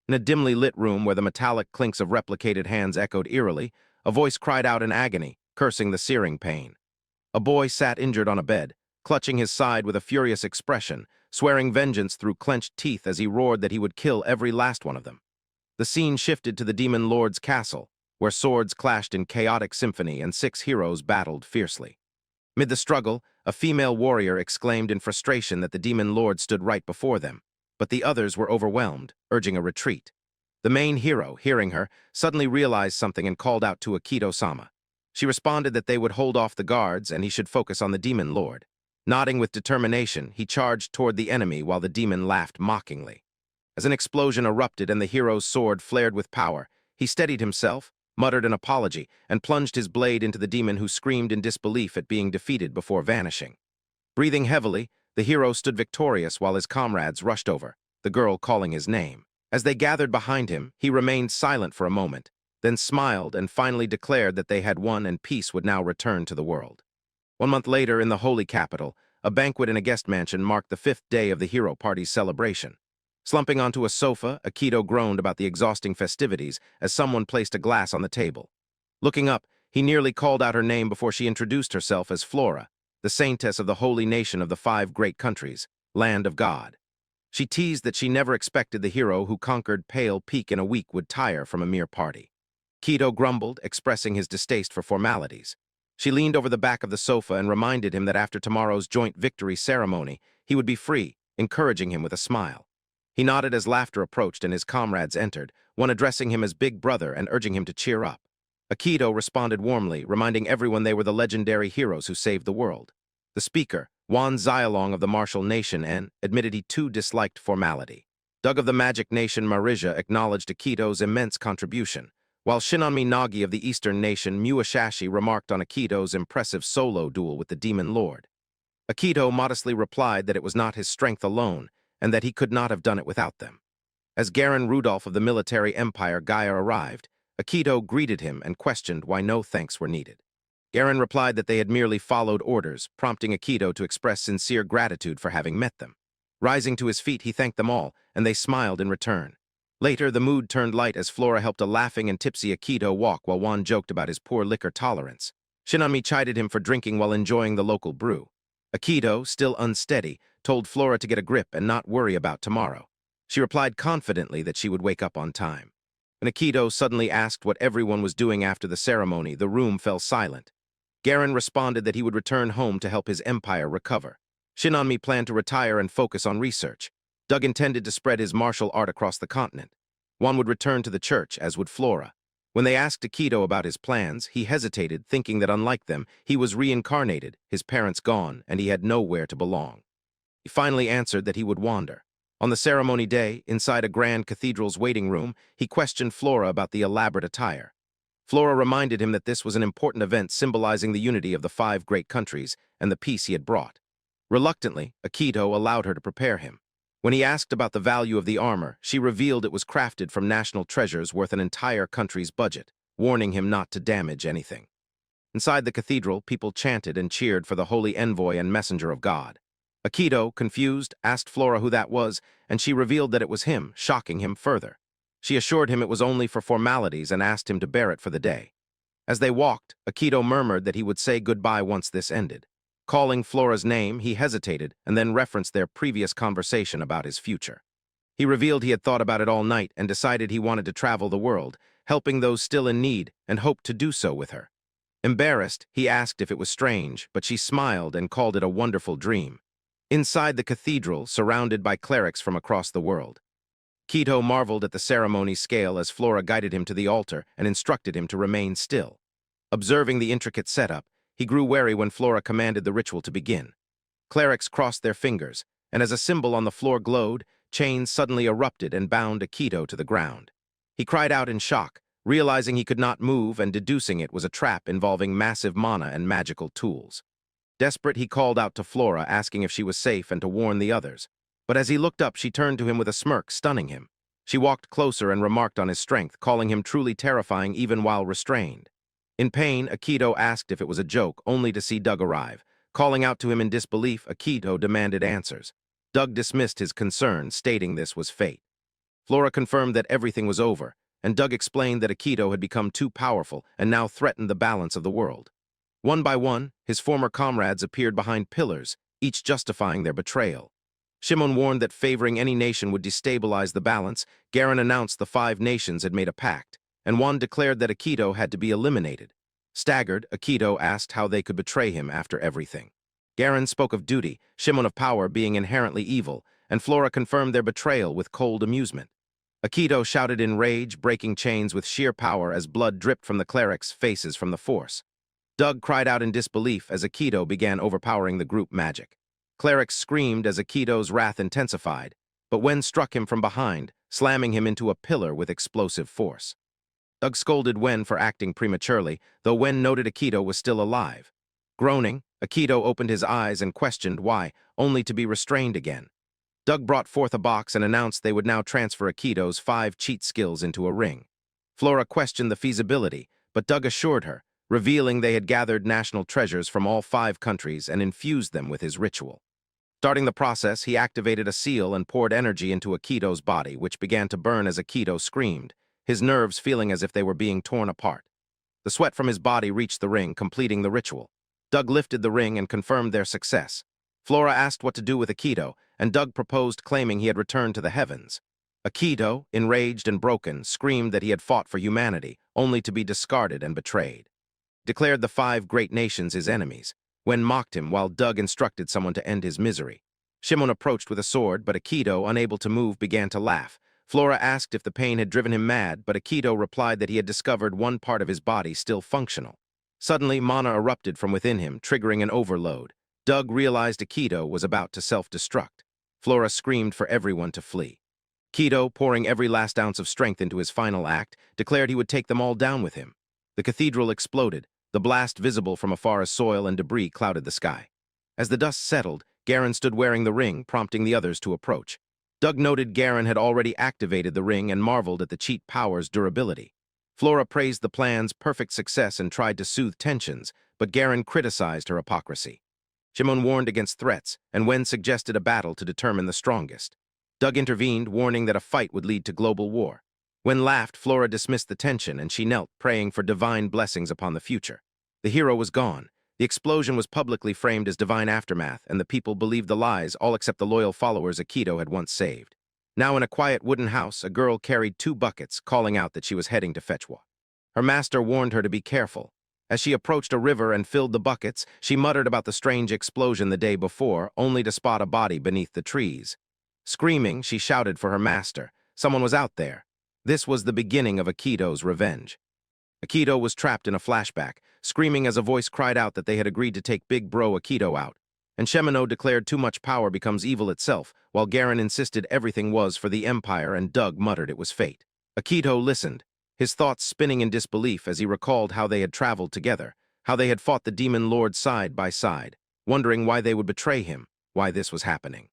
In a dimly lit room where the metallic clinks of replicated hands echoed eerily, a voice cried out in agony, cursing the searing pain. A boy sat injured on a bed, clutching his side with a furious expression, swearing vengeance through clenched teeth as he roared that he would kill every last one of them. The scene shifted to the demon lord's castle, where swords clashed in chaotic symphony and 6 heroes battled fiercely. Mid the struggle, a female warrior exclaimed in frustration that the demon lord stood right before them, but the others were overwhelmed, urging a retreat. The main hero, hearing her, suddenly realized something and called out to Akito-sama. She responded that they would hold off the guards and he should focus on the demon lord. Nodding with determination, he charged toward the enemy while the demon laughed mockingly. As an explosion erupted and the hero's sword flared with power, he steadied himself, muttered an apology, and plunged his blade into the demon, who screamed in disbelief at being defeated before vanishing. Breathing heavily, the hero stood victorious while his comrades rushed over, the girl calling his name. As they gathered behind him, he remained silent for a moment, then smiled and finally declared that they had won and peace would now return to the world. 1 month later, in the holy capital, a banquet in a guest mansion marked the 5th day of the hero party's celebration. Slumping onto a sofa, Akito groaned about the exhausting festivities as someone placed a glass on the table. Looking up, he nearly called out her name before she introduced herself as Flora, the saintess of the holy nation of the 5 great countries, land of God. She teased that she never expected the hero who conquered Pale Peak in a week would tire from a mere party. Akito grumbled, expressing his distaste for formalities. She leaned over the back of the sofa and reminded him that after tomorrow's joint victory ceremony, he would be free, encouraging him with a smile. He nodded as laughter approached and his comrades entered, one addressing him as Big Brother and urging him to cheer up. Akito responded warmly, reminding everyone they were the legendary heroes who saved the world. The speaker, Xylong of the martial nation, admitted he too disliked formality. Doug of the magic nation Marishia acknowledged Akito's immense contribution, while Shinonmi Nagi of the eastern nation Muashashi remarked on Akito's impressive solo duel with the demon lord. Akito modestly replied that it was not his strength alone, and that he could not have done it without them. As Garen Rudolph of the military empire Gaia arrived, Akito greeted him and questioned why no thanks were needed. Garen replied that they had merely followed orders, prompting Akito to express sincere gratitude for having met them. Rising to his feet, he thanked them all, and they smiled in return. Later, the mood turned light as Flora helped a laughing and tipsy Akito walk while Juan joked about his poor liquor tolerance. Shinonmi chided him for drinking while enjoying the local brew. Akito, still unsteady, told Flora to get a grip and not worry about tomorrow. She replied confidently that she would wake up on time. When Akito suddenly asked what everyone was doing after the ceremony, the room fell silent. Garen responded that he would return home to help his empire recover. Shinonmi planned to retire and focus on research. Doug intended to spread his martial art across the continent. One would return to the church, as would Flora. When they asked Akito about his plans, he hesitated, thinking that unlike them, he was reincarnated, his parents gone, and he had nowhere to belong. He finally answered that he would wander. On the ceremony day, inside a grand cathedral's waiting room, he questioned Flora about the elaborate attire. Flora reminded him that this was an important event symbolizing the unity of the 5 great countries and the peace he had brought. Reluctantly, Akito allowed her to prepare him. When he asked about the value of the armor, she revealed it was crafted from national treasures worth an entire country's budget, warning him not to damage anything. Inside the cathedral, people chanted and cheered for the holy envoy and messenger of God. Akito, confused, asked Flora who that was, and she revealed that it was him, shocking him further. She assured him it was only for formalities and asked him to bear it for the day. As they walked, Akito murmured that he would say goodbye once this ended. Calling Flora's name, he hesitated and then referenced their previous conversation about his future. He revealed he had thought about it all night and decided he wanted to travel the world, helping those still in need, and hoped to do so with her. Embarrassed, he asked if it was strange, but she smiled and called it a wonderful dream. Inside the cathedral, surrounded by clerics from across the world, Akito marveled at the ceremony's scale as Flora guided him to the altar and instructed him to remain still. Observing the intricate setup, he grew wary when Flora commanded the ritual to begin. Clerics crossed their fingers, and as a symbol on the floor glowed, chains suddenly erupted and bound Akito to the ground. He cried out in shock, realizing he could not move and deducing it was a trap involving massive mana and magical tools. Desperate, he called out to Flora, asking if she was safe and to warn the others. But as he looked up, she turned to him with a smirk, stunning him. She walked closer and remarked on his strength, calling him truly terrifying even while restrained. In pain, Akito asked if it was a joke, only to see Doug arrive. Calling out to him in disbelief, Akito demanded answers. Doug dismissed his concern, stating this was fate. Flora confirmed that everything was over, and Doug explained that Akito had become too powerful and now threatened the balance of the world. One by one, his former comrades appeared behind pillars, each justifying their betrayal. Shimon warned that favoring any nation would destabilize the balance. Garen announced the 5 nations had made a pact, and Juan declared that Akito had to be eliminated. Staggered, Akito asked how they could betray him after everything. Garen spoke of duty, Shimon of power being inherently evil, and Flora confirmed their betrayal with cold amusement. Akito shouted in rage, breaking chains with sheer power as blood dripped from the clerics' faces from the force. Doug cried out in disbelief as Akito began overpowering the group magic. Clerics screamed as Akito's wrath intensified, but Wen struck him from behind, slamming him into a pillar with explosive force. Doug scolded Wen for acting prematurely, though Wen noted Akito was still alive. Groaning, Akito opened his eyes and questioned why, only to be restrained again. Doug brought forth a box and announced they would now transfer Akito's 5 cheat skills into a ring. Flora questioned the feasibility, but Doug assured her, revealing they had gathered national treasures from all 5 countries and infused them with his ritual. Starting the process, he activated a seal and poured energy into Akito's body, which began to burn as Akito screamed, his nerves feeling as if they were being torn apart. The sweat from his body reached the ring, completing the ritual. Doug lifted the ring and confirmed their success. Flora asked what to do with Akito, and Doug proposed claiming he had returned to the heavens. Akito, enraged and broken, screamed that he had fought for humanity, only to be discarded and betrayed. Declared the 5 great nations his enemies. Wen mocked him while Doug instructed someone to end his misery. Shimon approached with a sword, but Akito, unable to move, began to laugh. Flora asked if the pain had driven him mad, but Akito replied that he had discovered one part of his body still functional. Suddenly, mana erupted from within him, triggering an overload. Doug realized Akito was about to self-destruct. Flora screamed for everyone to flee. Akito, pouring every last ounce of strength into his final act, declared he would take them all down with him. The cathedral exploded, the blast visible from afar as soil and debris clouded the sky. As the dust settled, Garen stood wearing the ring, prompting the others to approach. Doug noted Garen had already activated the ring and marveled at the cheat power's durability. Flora praised the plan's perfect success and tried to soothe tensions, but Garen criticized her hypocrisy. Shimon warned against threats, and Wen suggested a battle to determine the strongest. Doug intervened, warning that a fight would lead to global war. When laughed, Flora dismissed the tension, and she knelt, praying for divine blessings upon the future. The hero was gone. The explosion was publicly framed as divine aftermath, and the people believed the lies, all except the loyal followers Akito had once saved. Now in a quiet wooden house, a girl carried 2 buckets, calling out that she was heading to fetch water. Her master warned her to be careful. As she approached a river and filled the buckets, she muttered about the strange explosion the day before, only to spot a body beneath the trees. Screaming, she shouted for her master. Someone was out there. This was the beginning of Akito's revenge. Akito was trapped in a flashback, screaming as a voice cried out that they had agreed to take Big Bro Akito out. And Shimano declared too much power becomes evil itself, while Garen insisted everything was for the Empire and Doug muttered it was fate. Akito listened, his thoughts spinning in disbelief as he recalled how they had traveled together, how they had fought the demon lord side by side, wondering why they would betray him, why this was happening.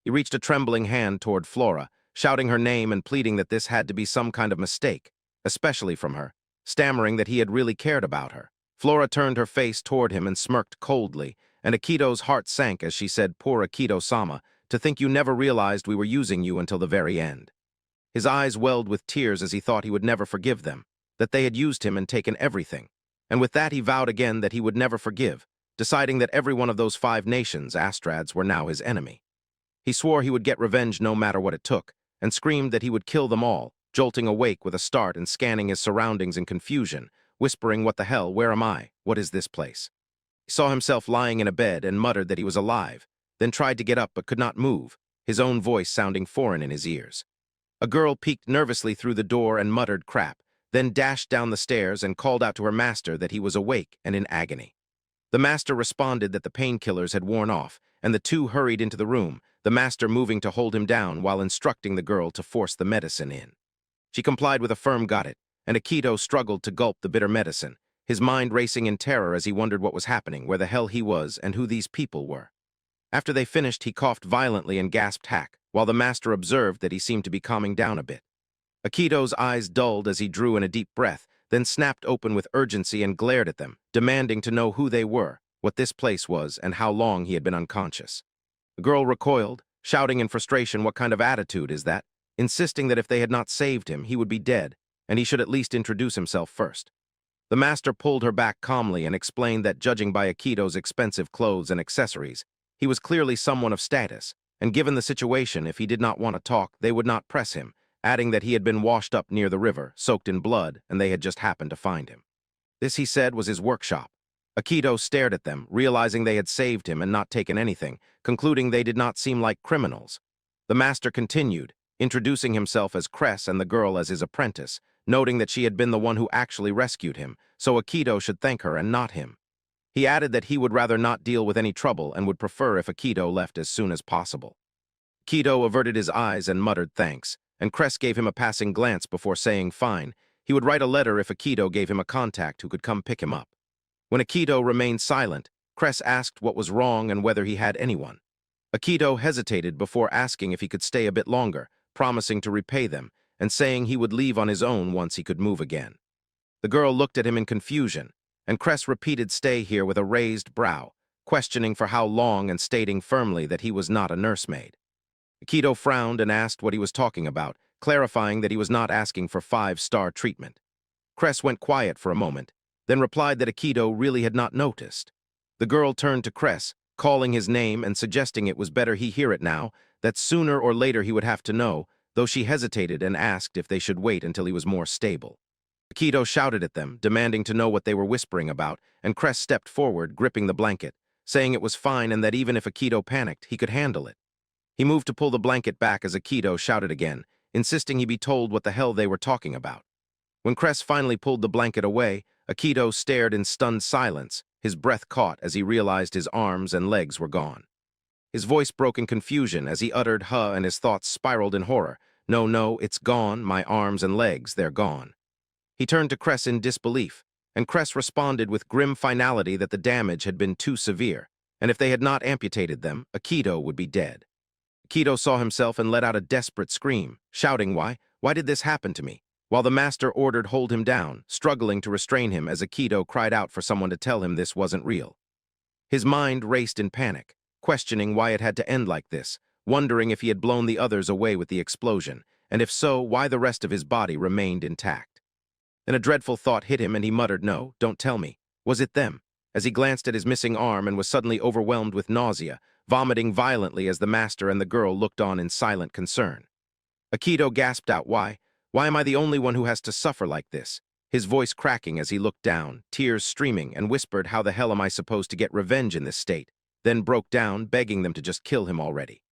He reached a trembling hand toward Flora, shouting her name and pleading that this had to be some kind of mistake, especially from her, stammering that he had really cared about her. Flora turned her face toward him and smirked coldly, and Akito's heart sank as she said, "Poor Akito-sama, to think you never realized we were using you until the very end." His eyes welled with tears as he thought he would never forgive them, that they had used him and taken everything. And with that he vowed again that he would never forgive, deciding that every one of those 5 nations, Astrads, were now his enemy. He swore he would get revenge no matter what it took, and screamed that he would kill them all, jolting awake with a start and scanning his surroundings in confusion, whispering, "What the hell, where am I? What is this place?" He saw himself lying in a bed and muttered that he was alive, then tried to get up but could not move, his own voice sounding foreign in his ears. A girl peeked nervously through the door and muttered crap, then dashed down the stairs and called out to her master that he was awake and in agony. The master responded that the painkillers had worn off, and the 2 hurried into the room, the master moving to hold him down while instructing the girl to force the medicine in. She complied with a firm "got it," and Akito struggled to gulp the bitter medicine, his mind racing in terror as he wondered what was happening, where the hell he was, and who these people were. After they finished, he coughed violently and gasped hack, while the master observed that he seemed to be calming down a bit. Akito's eyes dulled as he drew in a deep breath, then snapped open with urgency and glared at them, demanding to know who they were, what this place was, and how long he had been unconscious. The girl recoiled, shouting in frustration, "What kind of attitude is that? insisting that if they had not saved him, he would be dead, and he should at least introduce himself first. The master pulled her back calmly and explained that judging by Akito's expensive clothes and accessories, he was clearly someone of status, and given the situation, if he did not want to talk, they would not press him, adding that he had been washed up near the river, soaked in blood, and they had just happened to find him. This, he said, was his workshop. Akito stared at them, realizing they had saved him and not taken anything, concluding they did not seem like criminals. The master continued, introducing himself as Cress and the girl as his apprentice, noting that she had been the one who actually rescued him, so Akito should thank her and not him. He added that he would rather not deal with any trouble and would prefer if Akito left as soon as possible. Akito averted his eyes and muttered thanks, and Cress gave him a passing glance before saying fine. He would write a letter if Akito gave him a contact who could come pick him up. When Akito remained silent, Cress asked what was wrong and whether he had anyone. Akito hesitated before asking if he could stay a bit longer, promising to repay them, and saying he would leave on his own once he could move again. The girl looked at him in confusion, and Cress repeated stay here with a raised brow, questioning for how long and stating firmly that he was not a nursemaid. Akito frowned and asked what he was talking about, clarifying that he was not asking for 5-star treatment. Cress went quiet for a moment, then replied that Akito really had not noticed. The girl turned to Cress, calling his name and suggesting it was better he hear it now, that sooner or later he would have to know, though she hesitated and asked if they should wait until he was more stable. Akito shouted at them, demanding to know what they were whispering about, and Cress stepped forward, gripping the blanket, saying it was fine and that even if Akito panicked, he could handle it. He moved to pull the blanket back as Akito shouted again, insisting he be told what the hell they were talking about. When Cress finally pulled the blanket away, Akito stared in stunned silence, his breath caught as he realized his arms and legs were gone. His voice broke in confusion as he uttered huh, and his thoughts spiraled in horror. No, it's gone, my arms and legs, they're gone. He turned to Cress in disbelief, and Cress responded with grim finality that the damage had been too severe, and if they had not amputated them, Akito would be dead. Akito saw himself and let out a desperate scream, shouting why did this happen to me? While the master ordered hold him down, struggling to restrain him as Akito cried out for someone to tell him this wasn't real. His mind raced in panic, questioning why it had to end like this, wondering if he had blown the others away with the explosion, and if so, why the rest of his body remained intact. Then a dreadful thought hit him and he muttered, "No, don't tell me. Was it them?" As he glanced at his missing arm and was suddenly overwhelmed with nausea, vomiting violently as the master and the girl looked on in silent concern. Akito gasped out, Why am I the only one who has to suffer like this?" His voice cracking as he looked down, tears streaming, and whispered, "How the hell am I supposed to get revenge in this state?" Then broke down, begging them to just kill him already.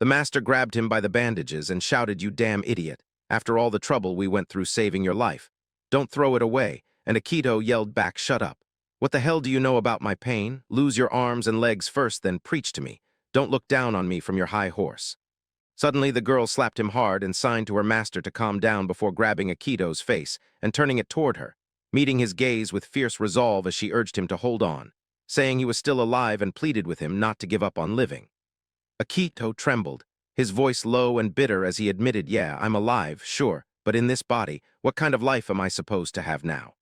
The master grabbed him by the bandages and shouted, "You damn idiot. After all the trouble we went through saving your life. Don't throw it away," and Akito yelled back, "Shut up. What the hell do you know about my pain? Lose your arms and legs first, then preach to me. Don't look down on me from your high horse." Suddenly, the girl slapped him hard and signed to her master to calm down before grabbing Akito's face and turning it toward her, meeting his gaze with fierce resolve as she urged him to hold on, saying he was still alive and pleaded with him not to give up on living. Akito trembled, his voice low and bitter as he admitted, "Yeah, I'm alive, sure, but in this body, what kind of life am I supposed to have now?"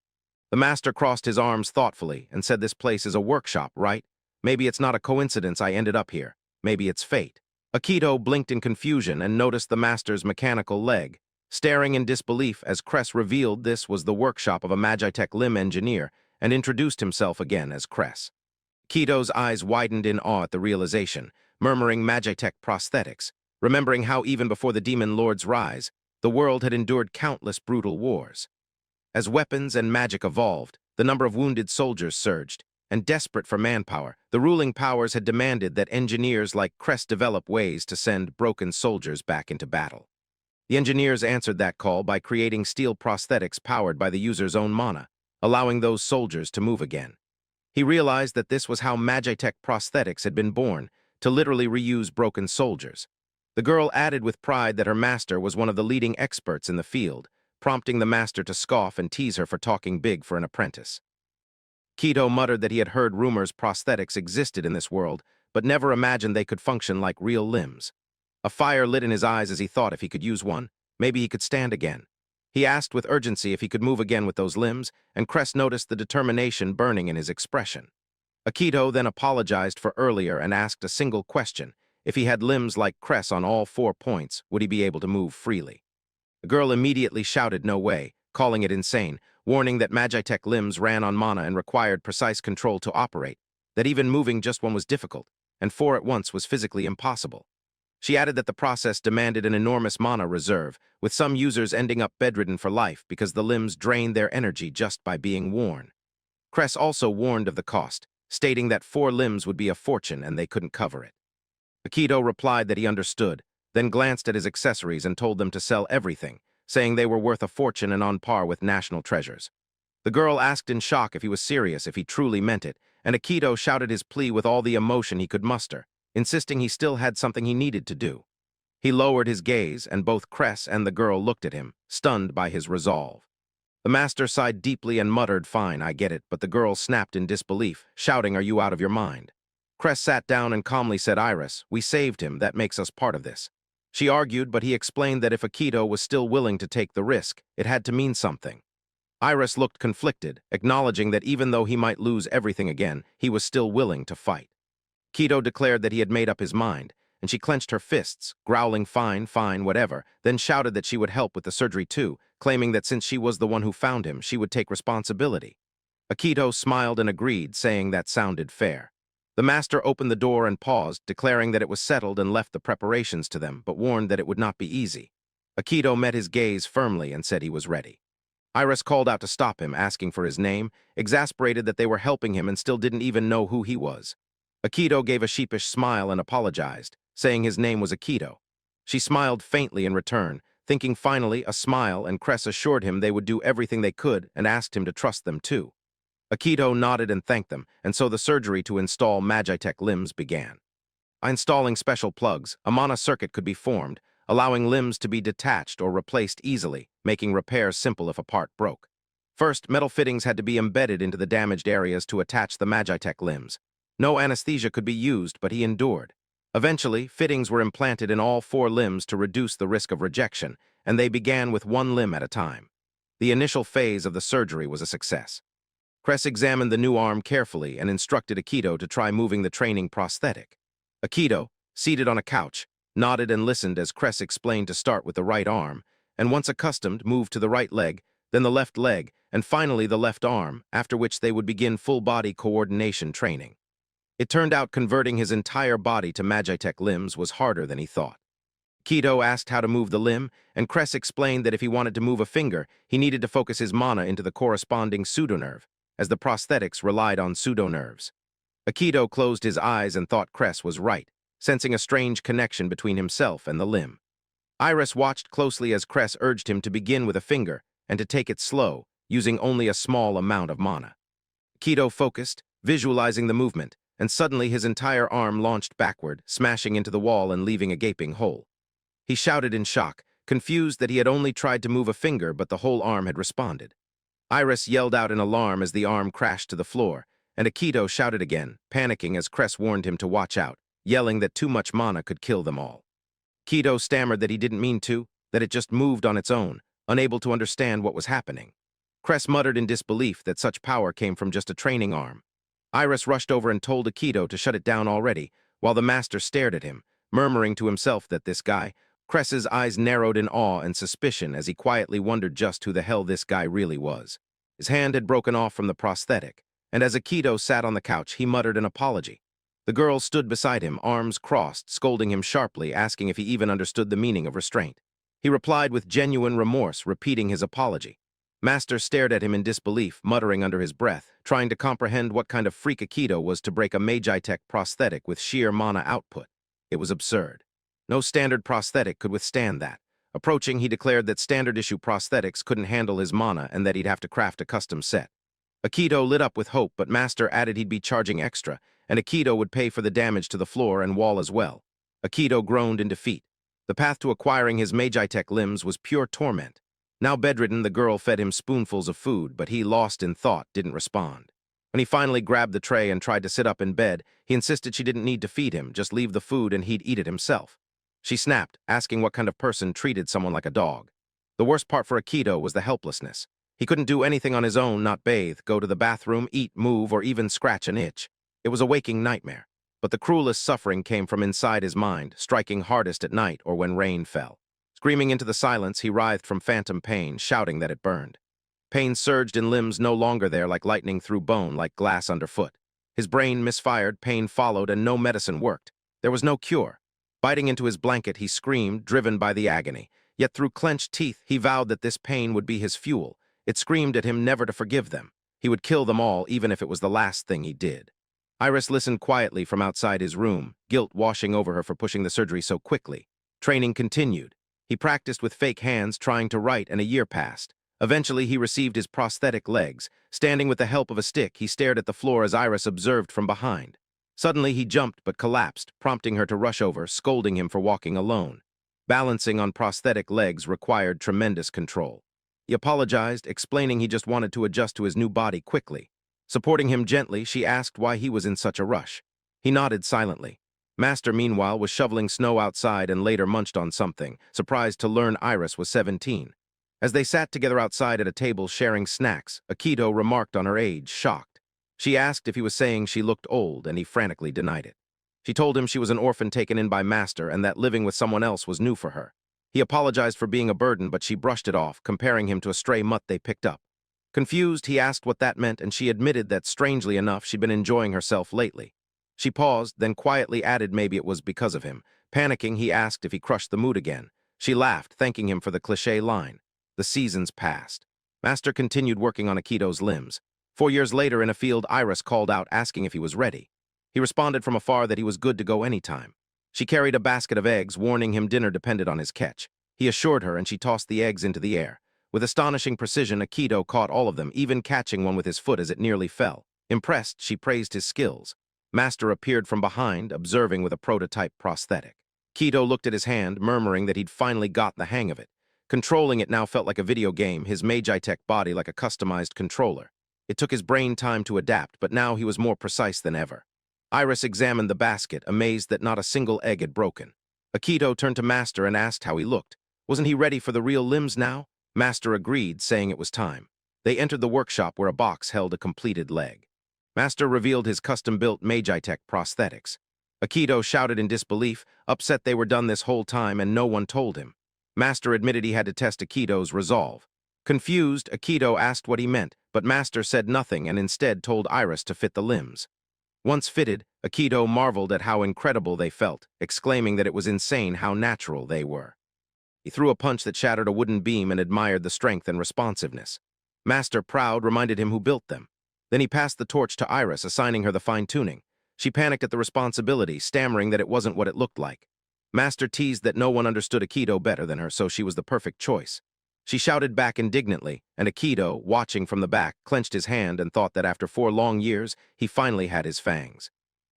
The master crossed his arms thoughtfully and said, "This place is a workshop, right? Maybe it's not a coincidence I ended up here. Maybe it's fate." Akito blinked in confusion and noticed the master's mechanical leg, staring in disbelief as Cress revealed this was the workshop of a Magitech limb engineer and introduced himself again as Cress. Akito's eyes widened in awe at the realization, murmuring Magitech prosthetics, remembering how even before the demon lord's rise, the world had endured countless brutal wars. As weapons and magic evolved, the number of wounded soldiers surged, and desperate for manpower, the ruling powers had demanded that engineers like Cress develop ways to send broken soldiers back into battle. The engineers answered that call by creating steel prosthetics powered by the user's own mana, allowing those soldiers to move again. He realized that this was how Magitech prosthetics had been born, to literally reuse broken soldiers. The girl added with pride that her master was one of the leading experts in the field, prompting the master to scoff and tease her for talking big for an apprentice. Akito muttered that he had heard rumors prosthetics existed in this world, but never imagined they could function like real limbs. A fire lit in his eyes as he thought if he could use one, maybe he could stand again. He asked with urgency if he could move again with those limbs, and Cress noticed the determination burning in his expression. Akito then apologized for earlier and asked a single question, if he had limbs like Cress on all 4 points, would he be able to move freely? The girl immediately shouted no way, calling it insane, warning that Magitech limbs ran on mana and required precise control to operate, that even moving just one was difficult, and 4 at once was physically impossible. She added that the process demanded an enormous mana reserve, with some users ending up bedridden for life because the limbs drained their energy just by being worn. Cress also warned of the cost, stating that 4 limbs would be a fortune and they couldn't cover it. Akito replied that he understood, then glanced at his accessories and told them to sell everything, saying they were worth a fortune and on par with national treasures. The girl asked in shock if he was serious, if he truly meant it, and Akito shouted his plea with all the emotion he could muster, insisting he still had something he needed to do. He lowered his gaze, and both Cress and the girl looked at him, stunned by his resolve. The master sighed deeply and muttered, "Fine, I get it," but the girl snapped in disbelief, shouting, "Are you out of your mind?" Cress sat down and calmly said, "Iris, we saved him, that makes us part of this." She argued, but he explained that if Akito was still willing to take the risk, it had to mean something. Iris looked conflicted, acknowledging that even though he might lose everything again, he was still willing to fight. Akito declared that he had made up his mind, and she clenched her fists, growling, "Fine, fine, whatever," then shouted that she would help with the surgery too, claiming that since she was the one who found him, she would take responsibility. Akito smiled and agreed, saying that sounded fair. The master opened the door and paused, declaring that it was settled and left the preparations to them, but warned that it would not be easy. Akito met his gaze firmly and said he was ready. Iris called out to stop him, asking for his name, exasperated that they were helping him and still didn't even know who he was. Akito gave a sheepish smile and apologized, saying his name was Akito. She smiled faintly in return, thinking finally a smile, and Cress assured him they would do everything they could and asked him to trust them too. Akito nodded and thanked them, and so the surgery to install Magitech limbs began. By installing special plugs, a mana circuit could be formed, allowing limbs to be detached or replaced easily, making repairs simple if a part broke. First, metal fittings had to be embedded into the damaged areas to attach the Magitech limbs. No anesthesia could be used, but he endured. Eventually, fittings were implanted in all 4 limbs to reduce the risk of rejection, and they began with 1 limb at a time. The initial phase of the surgery was a success. Cress examined the new arm carefully and instructed Akito to try moving the training prosthetic. Akito, seated on a couch, nodded and listened as Cress explained to start with the right arm, and once accustomed, moved to the right leg, then the left leg, and finally the left arm, after which they would begin full-body coordination training. It turned out converting his entire body to Magitech limbs was harder than he thought. Akito asked how to move the limb, and Cress explained that if he wanted to move a finger, he needed to focus his mana into the corresponding pseudonerve, as the prosthetics relied on pseudonerves. Akito closed his eyes and thought Cress was right, sensing a strange connection between himself and the limb. Iris watched closely as Cress urged him to begin with a finger and to take it slow, using only a small amount of mana. Akito focused, visualizing the movement, and suddenly his entire arm launched backward, smashing into the wall and leaving a gaping hole. He shouted in shock, confused that he had only tried to move a finger but the whole arm had responded. Iris yelled out in alarm as the arm crashed to the floor, and Akito shouted again, panicking as Cress warned him to watch out, yelling that too much mana could kill them all. Akito stammered that he didn't mean to, that it just moved on its own, unable to understand what was happening. Cress muttered in disbelief that such power came from just a training arm. Iris rushed over and told Akito to shut it down already, while the master stared at him, murmuring to himself that this guy. Cress's eyes narrowed in awe and suspicion as he quietly wondered just who the hell this guy really was. His hand had broken off from the prosthetic, and as Akito sat on the couch, he muttered an apology. The girl stood beside him, arms crossed, scolding him sharply, asking if he even understood the meaning of restraint. He replied with genuine remorse, repeating his apology. Master stared at him in disbelief, muttering under his breath, trying to comprehend what kind of freak Akito was to break a Magitech prosthetic with sheer mana output. It was absurd. No standard prosthetic could withstand that. Approaching, he declared that standard-issue prosthetics couldn't handle his mana and that he'd have to craft a custom set. Akito lit up with hope, but Master added he'd be charging extra, and Akito would pay for the damage to the floor and wall as well. Akito groaned in defeat. The path to acquiring his Magitech limbs was pure torment. Now bedridden, the girl fed him spoonfuls of food, but he, lost in thought, didn't respond. When he finally grabbed the tray and tried to sit up in bed, he insisted she didn't need to feed him, just leave the food and he'd eat it himself. She snapped, asking what kind of person treated someone like a dog. The worst part for Akito was the helplessness. He couldn't do anything on his own, not bathe, go to the bathroom, eat, move, or even scratch an itch. It was a waking nightmare. But the cruelest suffering came from inside his mind, striking hardest at night or when rain fell. Screaming into the silence, he writhed from phantom pain, shouting that it burned. Pain surged in limbs no longer there, like lightning through bone, like glass underfoot. His brain misfired, pain followed, and no medicine worked. There was no cure. Biting into his blanket, he screamed, driven by the agony. Yet through clenched teeth, he vowed that this pain would be his fuel. It screamed at him never to forgive them. He would kill them all, even if it was the last thing he did. Iris listened quietly from outside his room, guilt washing over her for pushing the surgery so quickly. Training continued. He practiced with fake hands, trying to write, and a year passed. Eventually, he received his prosthetic legs. Standing with the help of a stick, he stared at the floor as Iris observed from behind. Suddenly, he jumped but collapsed, prompting her to rush over, scolding him for walking alone. Balancing on prosthetic legs required tremendous control. He apologized, explaining he just wanted to adjust to his new body quickly. Supporting him gently, she asked why he was in such a rush. He nodded silently. Master, meanwhile, was shoveling snow outside and later munched on something, surprised to learn Iris was 17. As they sat together outside at a table sharing snacks, Akito remarked on her age, shocked. She asked if he was saying she looked old, and he frantically denied it. She told him she was an orphan taken in by Master and that living with someone else was new for her. He apologized for being a burden, but she brushed it off, comparing him to a stray mutt they picked up. Confused, he asked what that meant, and she admitted that, strangely enough, she'd been enjoying herself lately. She paused, then quietly added maybe it was because of him. Panicking, he asked if he crushed the mood again. She laughed, thanking him for the cliché line. The seasons passed. Master continued working on Akito's limbs. 4 years later, in a field, Iris called out, asking if he was ready. He responded from afar that he was good to go anytime. She carried a basket of eggs, warning him dinner depended on his catch. He assured her, and she tossed the eggs into the air. With astonishing precision, Akito caught all of them, even catching one with his foot as it nearly fell. Impressed, she praised his skills. Master appeared from behind, observing with a prototype prosthetic. Akito looked at his hand, murmuring that he'd finally got the hang of it. Controlling it now felt like a video game, his Magitech body like a customized controller. It took his brain time to adapt, but now he was more precise than ever. Iris examined the basket, amazed that not a single egg had broken. Akito turned to Master and asked how he looked. Wasn't he ready for the real limbs now? Master agreed, saying it was time. They entered the workshop where a box held a completed leg. Master revealed his custom-built Magitech prosthetics. Akito shouted in disbelief, upset they were done this whole time and no one told him. Master admitted he had to test Akito's resolve. Confused, Akito asked what he meant, but Master said nothing and instead told Iris to fit the limbs. Once fitted, Akito marveled at how incredible they felt, exclaiming that it was insane how natural they were. He threw a punch that shattered a wooden beam and admired the strength and responsiveness. Master, proud, reminded him who built them. Then he passed the torch to Iris, assigning her the fine-tuning. She panicked at the responsibility, stammering that it wasn't what it looked like. Master teased that no one understood Akito better than her, so she was the perfect choice. She shouted back indignantly, and Akito, watching from the back, clenched his hand and thought that after 4 long years, he finally had his fangs.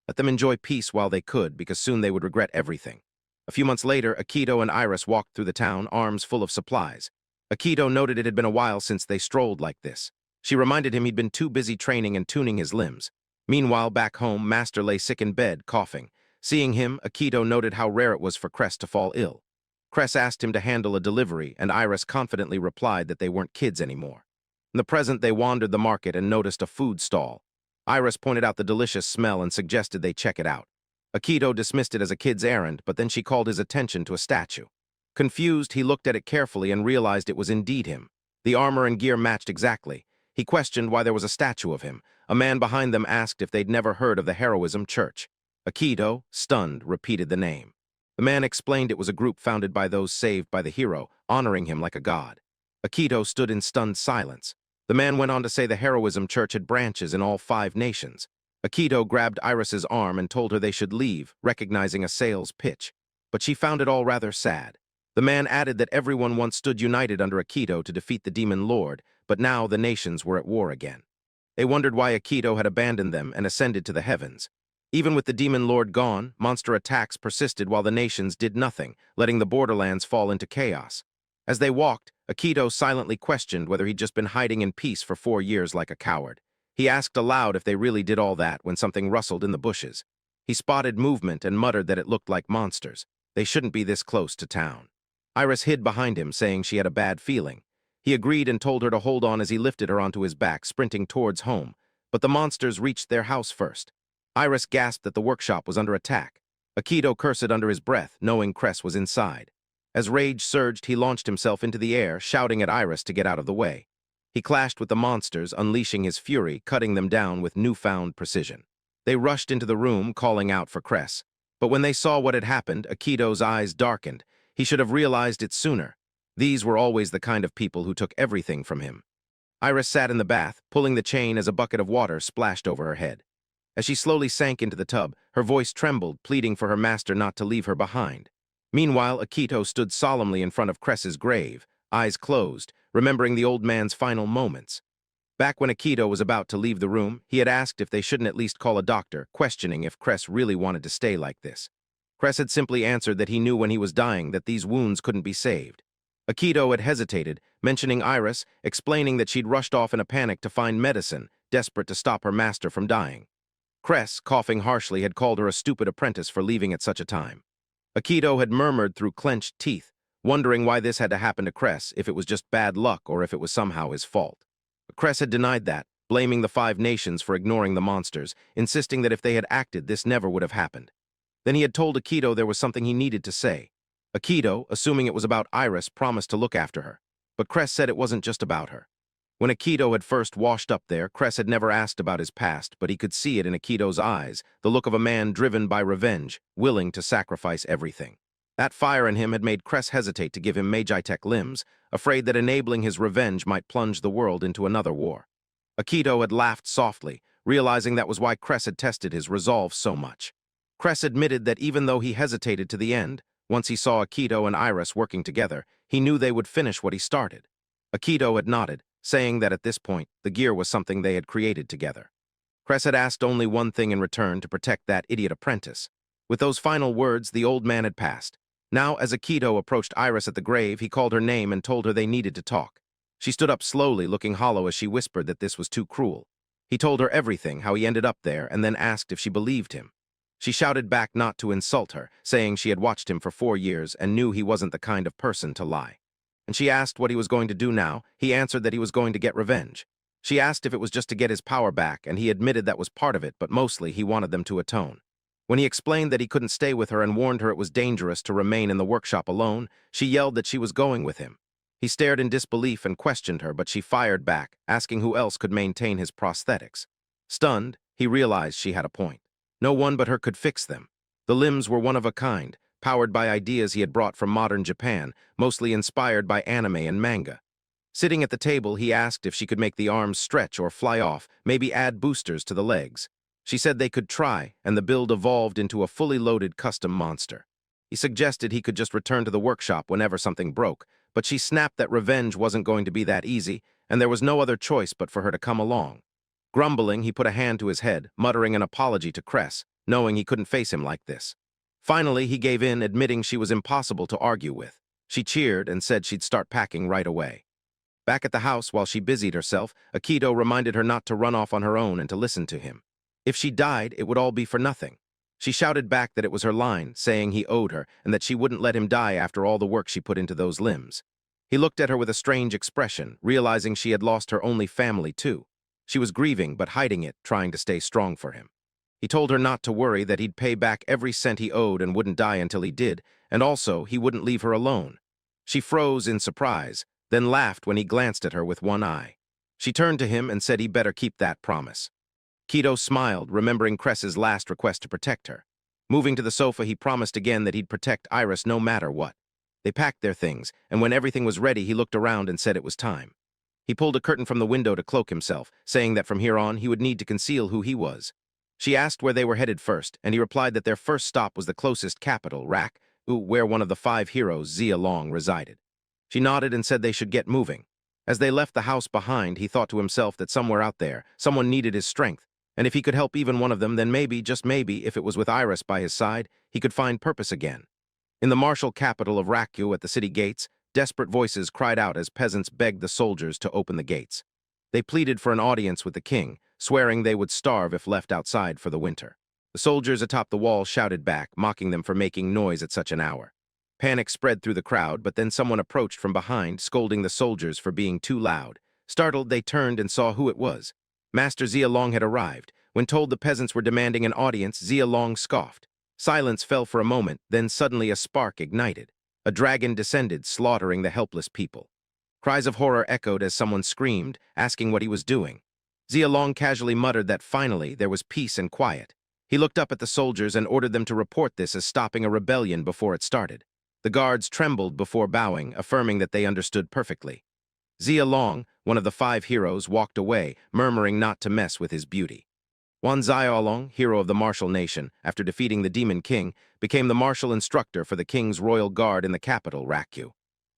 Let them enjoy peace while they could, because soon they would regret everything. A few months later, Akito and Iris walked through the town, arms full of supplies. Akito noted it had been a while since they strolled like this. She reminded him he'd been too busy training and tuning his limbs. Meanwhile, back home, Master lay sick in bed, coughing. Seeing him, Akito noted how rare it was for Cress to fall ill. Cress asked him to handle a delivery, and Iris confidently replied that they weren't kids anymore. In the present, they wandered the market and noticed a food stall. Iris pointed out the delicious smell and suggested they check it out. Akito dismissed it as a kid's errand, but then she called his attention to a statue. Confused, he looked at it carefully and realized it was indeed him. The armor and gear matched exactly. He questioned why there was a statue of him. A man behind them asked if they'd never heard of the Heroism Church. Akito, stunned, repeated the name. The man explained it was a group founded by those saved by the hero, honoring him like a god. Akito stood in stunned silence. The man went on to say the Heroism Church had branches in all 5 nations. Akito grabbed Iris's arm and told her they should leave, recognizing a sales pitch. But she found it all rather sad. The man added that everyone once stood united under Akito to defeat the demon lord, but now the nations were at war again. They wondered why Akito had abandoned them and ascended to the heavens. Even with the demon lord gone, monster attacks persisted while the nations did nothing, letting the borderlands fall into chaos. As they walked, Akito silently questioned whether he'd just been hiding in peace for 4 years like a coward. He asked aloud if they really did all that when something rustled in the bushes. He spotted movement and muttered that it looked like monsters. They shouldn't be this close to town. Iris hid behind him, saying she had a bad feeling. He agreed and told her to hold on as he lifted her onto his back, sprinting towards home. But the monsters reached their house first. Iris gasped that the workshop was under attack. Akito cursed under his breath, knowing Cress was inside. As rage surged, he launched himself into the air, shouting at Iris to get out of the way. He clashed with the monsters, unleashing his fury, cutting them down with newfound precision. They rushed into the room, calling out for Cress. But when they saw what had happened, Akito's eyes darkened. He should have realized it sooner. These were always the kind of people who took everything from him. Iris sat in the bath, pulling the chain as a bucket of water splashed over her head. As she slowly sank into the tub, her voice trembled, pleading for her master not to leave her behind. Meanwhile, Akito stood solemnly in front of Cress's grave, eyes closed, remembering the old man's final moments. Back when Akito was about to leave the room, he had asked if they shouldn't at least call a doctor, questioning if Cress really wanted to stay like this. Cress had simply answered that he knew when he was dying that these wounds couldn't be saved. Akito had hesitated, mentioning Iris, explaining that she'd rushed off in a panic to find medicine, desperate to stop her master from dying. Cress, coughing harshly, had called her a stupid apprentice for leaving at such a time. Akito had murmured through clenched teeth, wondering why this had to happen to Cress, if it was just bad luck or if it was somehow his fault. Cress had denied that, blaming the 5 nations for ignoring the monsters, insisting that if they had acted, this never would have happened. Then he had told Akito there was something he needed to say. Akito, assuming it was about Iris, promised to look after her. But Cress said it wasn't just about her. When Akito had first washed up there, Cress had never asked about his past, but he could see it in Akito's eyes, the look of a man driven by revenge, willing to sacrifice everything. That fire in him had made Cress hesitate to give him Magitech limbs, afraid that enabling his revenge might plunge the world into another war. Akito had laughed softly, realizing that was why Cress had tested his resolve so much. Cress admitted that even though he hesitated to the end, once he saw Akito and Iris working together, he knew they would finish what he started. Akito had nodded, saying that at this point, the gear was something they had created together. Cress had asked only one thing in return: to protect that idiot apprentice. With those final words, the old man had passed. Now, as Akito approached Iris at the grave, he called her name and told her they needed to talk. She stood up slowly, looking hollow as she whispered that this was too cruel. He told her everything, how he ended up there, and then asked if she believed him. She shouted back not to insult her, saying she had watched him for 4 years and knew he wasn't the kind of person to lie. And she asked what he was going to do now. He answered that he was going to get revenge. She asked if it was just to get his power back, and he admitted that was part of it, but mostly he wanted them to atone. When he explained that he couldn't stay with her and warned her it was dangerous to remain in the workshop alone, she yelled that she was going with him. He stared in disbelief and questioned her, but she fired back, asking who else could maintain his prosthetics. Stunned, he realized she had a point. No one but her could fix them. The limbs were one of a kind, powered by ideas he had brought from modern Japan, mostly inspired by anime and manga. Sitting at the table, he asked if she could make the arms stretch or fly off, maybe add boosters to the legs. She said they could try, and the build evolved into a fully loaded custom monster. He suggested he could just return to the workshop whenever something broke, but she snapped that revenge wasn't going to be that easy, and there was no other choice but for her to come along. Grumbling, he put a hand to his head, muttering an apology to Cress, knowing he couldn't face him like this. Finally, he gave in, admitting she was impossible to argue with. She cheered and said she'd start packing right away. Back at the house, while she busied herself, Akito reminded her not to run off on her own and to listen to him. If she died, it would all be for nothing. She shouted back that it was her line, saying he owed her, and that she wouldn't let him die after all the work she put into those limbs. He looked at her with a strange expression, realizing she had lost her only family too. She was grieving, but hiding it, trying to stay strong for him. He told her not to worry, that he'd pay back every cent he owed and wouldn't die until he did, and also he wouldn't leave her alone. She froze in surprise, then laughed when he glanced at her with one eye. She turned to him and said he better keep that promise. Akito smiled, remembering Cress's last request to protect her. Moving to the sofa, he promised again that he'd protect Iris no matter what. They packed their things, and when everything was ready, he looked around and said it was time. He pulled a curtain from the window to cloak himself, saying that from here on he would need to conceal who he was. She asked where they were headed first, and he replied that their first stop was the closest capital, Raku, where one of the 5 heroes, Xylong, resided. She nodded and said they should get moving. As they left the house behind, he thought to himself that somewhere out there, someone needed his strength, and if he could help even one of them, then maybe, just maybe, if it was with Iris by his side, he could find purpose again. In the martial capital of Raku at the city gates, desperate voices cried out as peasants begged the soldiers to open the gates. They pleaded for an audience with the king, swearing they would starve if left outside for the winter. The soldiers atop the wall shouted back, mocking them for making noise at such an hour. Panic spread through the crowd, but then someone approached from behind, scolding the soldiers for being too loud. Startled, they turned and saw who it was. Master Xylong had arrived. When told the peasants were demanding an audience, Xylong scoffed. Silence fell for a moment, then suddenly a spark ignited. A dragon descended, slaughtering the helpless people. Cries of horror echoed as someone screamed, asking what he was doing. Xylong casually muttered that finally there was peace and quiet. He looked up at the soldiers and ordered them to report this as stopping a rebellion before it started. The guards trembled before bowing, affirming that they understood perfectly. Xylong, one of the 5 heroes, walked away, murmuring not to mess with his beauty. Xylong, hero of the martial nation, after defeating the Demon King, became the martial instructor for the king's royal guard in the capital, Raku.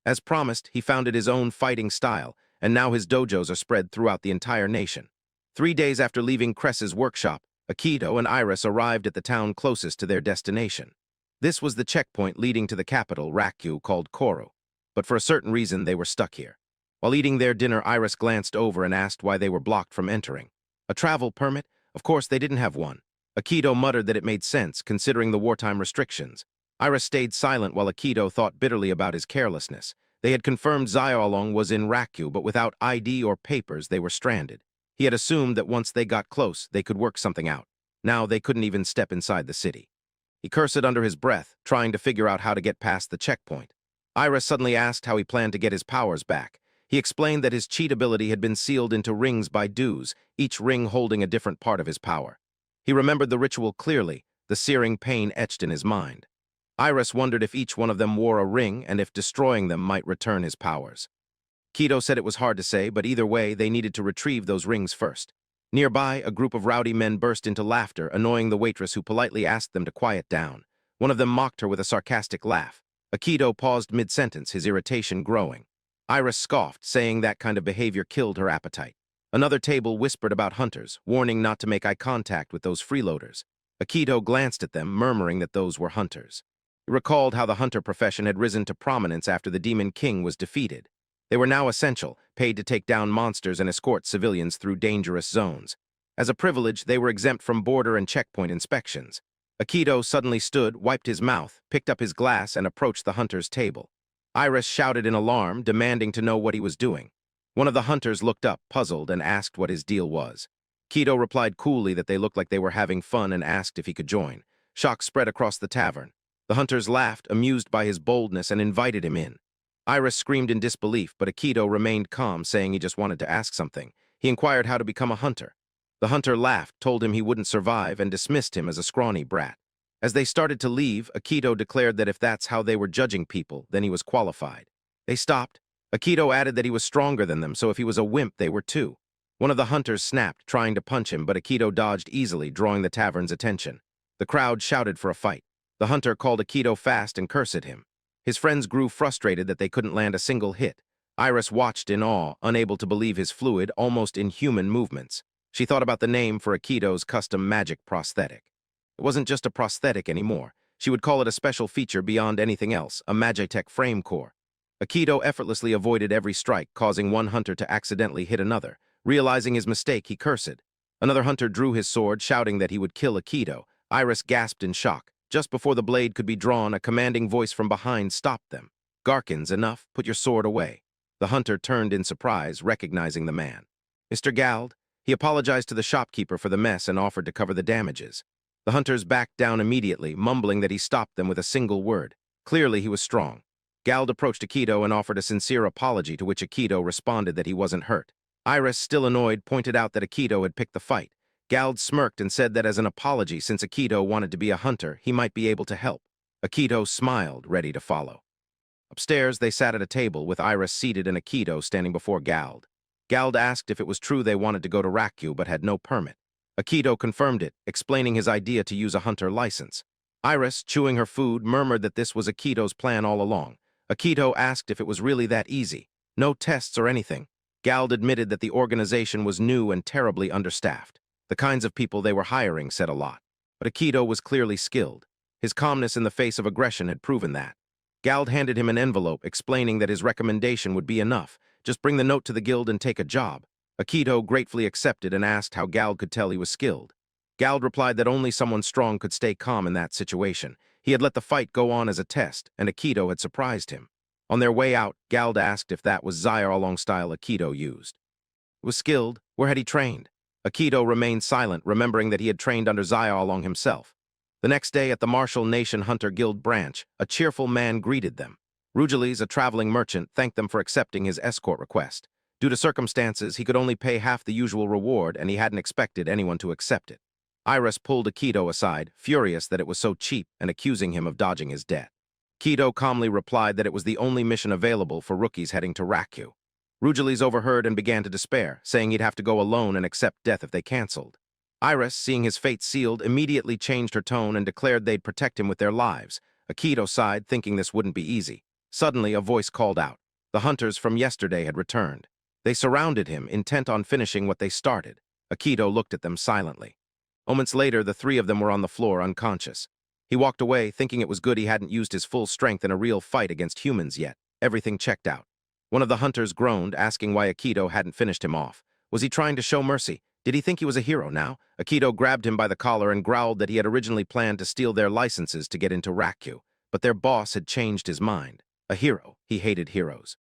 As promised, he founded his own fighting style, and now his dojos are spread throughout the entire nation. 3 days after leaving Cress's workshop, Akito and Iris arrived at the town closest to their destination. This was the checkpoint leading to the capital, Raku, called Koru. But for a certain reason, they were stuck here. While eating their dinner, Iris glanced over and asked why they were blocked from entering. A travel permit? Of course, they didn't have one. Akito muttered that it made sense, considering the wartime restrictions. Iris stayed silent while Akito thought bitterly about his carelessness. They had confirmed Xylong was in Raku, but without ID or papers, they were stranded. He had assumed that once they got close, they could work something out. Now they couldn't even step inside the city. He cursed under his breath, trying to figure out how to get past the checkpoint. Iris suddenly asked how he planned to get his powers back. He explained that his cheat ability had been sealed into rings by dues, each ring holding a different part of his power. He remembered the ritual clearly, the searing pain etched in his mind. Iris wondered if each one of them wore a ring and if destroying them might return his powers. Akito said it was hard to say, but either way, they needed to retrieve those rings first. Nearby, a group of rowdy men burst into laughter, annoying the waitress who politely asked them to quiet down. One of them mocked her with a sarcastic laugh. Akito paused mid-sentence, his irritation growing. Iris scoffed, saying that kind of behavior killed her appetite. Another table whispered about hunters, warning not to make eye contact with those freeloaders. Akito glanced at them, murmuring that those were hunters. He recalled how the hunter profession had risen to prominence after the Demon King was defeated. They were now essential, paid to take down monsters and escort civilians through dangerous zones. As a privilege, they were exempt from border and checkpoint inspections. Akito suddenly stood, wiped his mouth, picked up his glass, and approached the hunter's table. Iris shouted in alarm, demanding to know what he was doing. One of the hunters looked up, puzzled, and asked what his deal was. Akito replied coolly that they looked like they were having fun and asked if he could join. Shock spread across the tavern. The hunters laughed, amused by his boldness, and invited him in. Iris screamed in disbelief, but Akito remained calm, saying he just wanted to ask something. He inquired how to become a hunter. The hunter laughed, told him he wouldn't survive, and dismissed him as a scrawny brat. As they started to leave, Akito declared that if that's how they were judging people, then he was qualified. They stopped. Akito added that he was stronger than them, so if he was a wimp, they were too. One of the hunters snapped, trying to punch him, but Akito dodged easily, drawing the tavern's attention. The crowd shouted for a fight. The hunter called Akito fast and cursed him. His friends grew frustrated that they couldn't land a single hit. Iris watched in awe, unable to believe his fluid, almost inhuman movements. She thought about the name for Akito's custom magic prosthetic. It wasn't just a prosthetic anymore. She would call it a special feature beyond anything else, a Magitech frame core. Akito effortlessly avoided every strike, causing one hunter to accidentally hit another. Realizing his mistake, he cursed. Another hunter drew his sword, shouting that he would kill Akito. Iris gasped in shock. Just before the blade could be drawn, a commanding voice from behind stopped them. "Garkins, enough. Put your sword away." The hunter turned in surprise, recognizing the man. "Mr. Gald?" He apologized to the shopkeeper for the mess and offered to cover the damages. The hunters backed down immediately, mumbling that he stopped them with a single word. Clearly, he was strong. Gald approached Akito and offered a sincere apology, to which Akito responded that he wasn't hurt. Iris, still annoyed, pointed out that Akito had picked the fight. Gald smirked and said that as an apology, since Akito wanted to be a hunter, he might be able to help. Akito smiled, ready to follow. Upstairs, they sat at a table, with Iris seated and Akito standing before Gald. Gald asked if it was true they wanted to go to Raku but had no permit. Akito confirmed it, explaining his idea to use a hunter license. Iris, chewing her food, murmured that this was Akito's plan all along. Akito asked if it was really that easy. No tests or anything. Gald admitted that the organization was new and terribly understaffed. The kinds of people they were hiring said a lot. But Akito was clearly skilled. His calmness in the face of aggression had proven that. Gald handed him an envelope, explaining that his recommendation would be enough. Just bring the note to the guild and take a job. Akito gratefully accepted and asked how Gald could tell he was skilled. Gald replied that only someone strong could stay calm in that situation. He had let the fight go on as a test, and Akito had surprised him. On their way out, Gald asked if that was Xylong style Akito used. He was skilled. Where had he trained? Akito remained silent, remembering that he had trained under Xylong himself. The next day at the Martial Nation Hunter Guild branch, a cheerful man greeted them. Rugeles, a traveling merchant, thanked them for accepting his escort request. Due to circumstances, he could only pay half the usual reward, and he hadn't expected anyone to accept it. Iris pulled Akito aside, furious that it was so cheap and accusing him of dodging his debt. Akito calmly replied that it was the only mission available for rookies heading to Raku. Rugeles overheard and began to despair, saying he'd have to go alone and accept death if they canceled. Iris, seeing his fate sealed, immediately changed her tone and declared they'd protect him with their lives. Akito sighed, thinking this wouldn't be easy. Suddenly, a voice called out. The hunters from yesterday had returned. They surrounded him, intent on finishing what they started. Akito looked at them silently. Moments later, the three of them were on the floor, unconscious. He walked away, thinking it was good he hadn't used his full strength in a real fight against humans yet. Everything checked out. One of the hunters groaned, asking why Akito hadn't finished him off. Was he trying to show mercy? Did he think he was a hero now? Akito grabbed him by the collar and growled that he had originally planned to steal their licenses to get into Raku, but their boss had changed his mind. A hero. He hated heroes.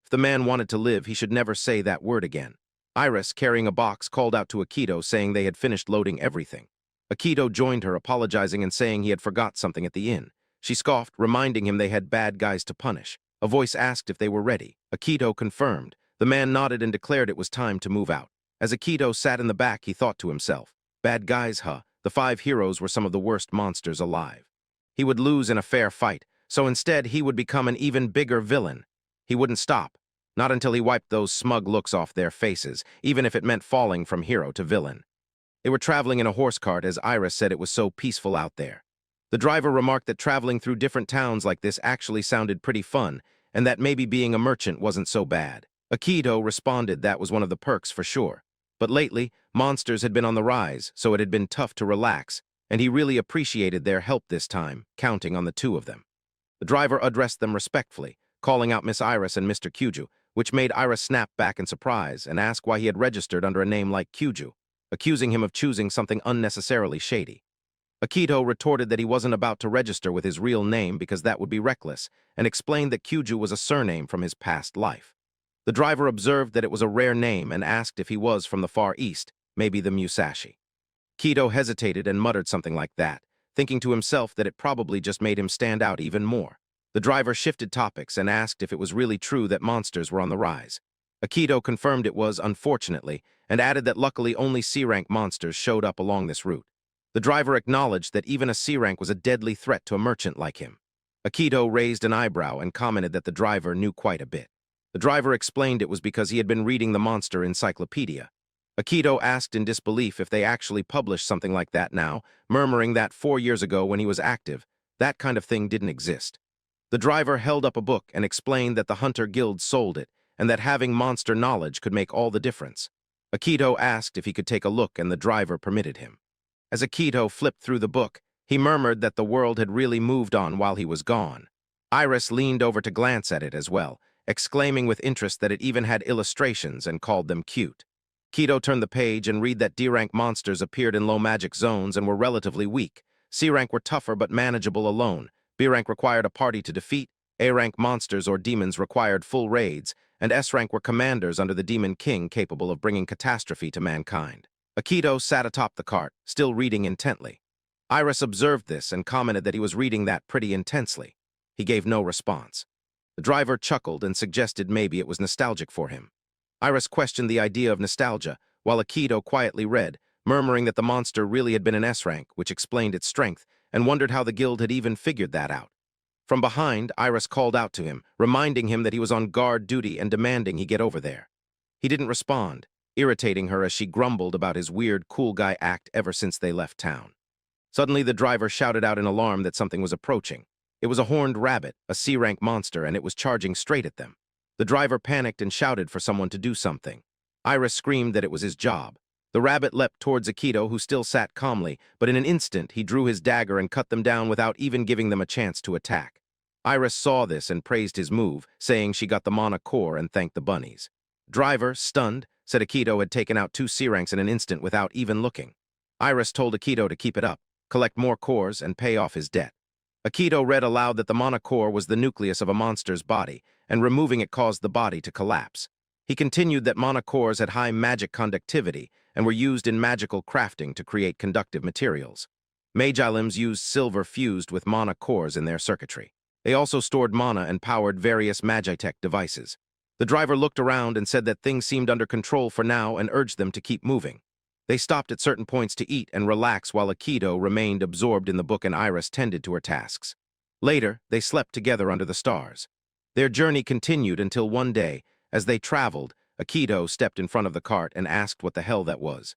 If the man wanted to live, he should never say that word again. Iris, carrying a box, called out to Akito, saying they had finished loading everything. Akito joined her, apologizing and saying he had forgot something at the inn. She scoffed, reminding him they had bad guys to punish. A voice asked if they were ready. Akito confirmed. The man nodded and declared it was time to move out. As Akito sat in the back, he thought to himself, bad guys, huh? The 5 heroes were some of the worst monsters alive. He would lose in a fair fight, so instead he would become an even bigger villain. He wouldn't stop, not until he wiped those smug looks off their faces, even if it meant falling from hero to villain. They were traveling in a horse cart, as Iris said it was so peaceful out there. The driver remarked that traveling through different towns like this actually sounded pretty fun, and that maybe being a merchant wasn't so bad. Akito responded that was one of the perks for sure. But lately, monsters had been on the rise, so it had been tough to relax, and he really appreciated their help this time, counting on the 2 of them. The driver addressed them respectfully, calling out Miss Iris and Mr. Kuju, which made Iris snap back in surprise and ask why he had registered under a name like Kuju, accusing him of choosing something unnecessarily shady. Akito retorted that he wasn't about to register with his real name because that would be reckless, and explained that Kuju was a surname from his past life. The driver observed that it was a rare name and asked if he was from the Far East, maybe the Musashi. Akito hesitated and muttered something like that, thinking to himself that it probably just made him stand out even more. The driver shifted topics and asked if it was really true that monsters were on the rise. Akito confirmed it was, unfortunately, and added that luckily only C-rank monsters showed up along this route. The driver acknowledged that even a C-rank was a deadly threat to a merchant like him. Akito raised an eyebrow and commented that the driver knew quite a bit. The driver explained it was because he had been reading the monster encyclopedia. Akito asked in disbelief if they actually published something like that now, murmuring that 4 years ago when he was active, that kind of thing didn't exist. The driver held up a book and explained that the Hunter Guild sold it, and that having monster knowledge could make all the difference. Akito asked if he could take a look, and the driver permitted him. As Akito flipped through the book, he murmured that the world had really moved on while he was gone. Iris leaned over to glance at it as well, exclaiming with interest that it even had illustrations and called them cute. Akito turned the page and read that D-rank monsters appeared in low magic zones and were relatively weak. C-rank were tougher but manageable alone. B-rank required a party to defeat. A-rank monsters or demons required full raids, and S-rank were commanders under the Demon King capable of bringing catastrophe to mankind. Akito sat atop the cart, still reading intently. Iris observed this and commented that he was reading that pretty intensely. He gave no response. The driver chuckled and suggested maybe it was nostalgic for him. Iris questioned the idea of nostalgia, while Akito quietly read, murmuring that the monster really had been an S-rank, which explained its strength, and wondered how the guild had even figured that out. From behind, Iris called out to him, reminding him that he was on guard duty and demanding he get over there. He didn't respond, irritating her as she grumbled about his weird cool guy act ever since they left town. Suddenly, the driver shouted out in alarm that something was approaching. It was a horned rabbit, a C-rank monster, and it was charging straight at them. The driver panicked and shouted for someone to do something. Iris screamed that it was his job. The rabbit leapt towards Akito, who still sat calmly, but in an instant he drew his dagger and cut them down without even giving them a chance to attack. Iris saw this and praised his move, saying she got the mana core and thanked the bunnies. Driver, stunned, said Akito had taken out 2 C-ranks in an instant without even looking. Iris told Akito to keep it up, collect more cores, and pay off his debt. Akito read aloud that the mana core was the nucleus of a monster's body, and removing it caused the body to collapse. He continued that mana cores had high magic conductivity, and were used in magical crafting to create conductive materials. Magilims used silver fused with mana cores in their circuitry. They also stored mana and powered various Magitech devices. The driver looked around and said that things seemed under control for now and urged them to keep moving. They stopped at certain points to eat and relax while Akito remained absorbed in the book and Iris tended to her tasks. Later, they slept together under the stars. Their journey continued until one day, as they traveled, Akito stepped in front of the cart and asked what the hell that was.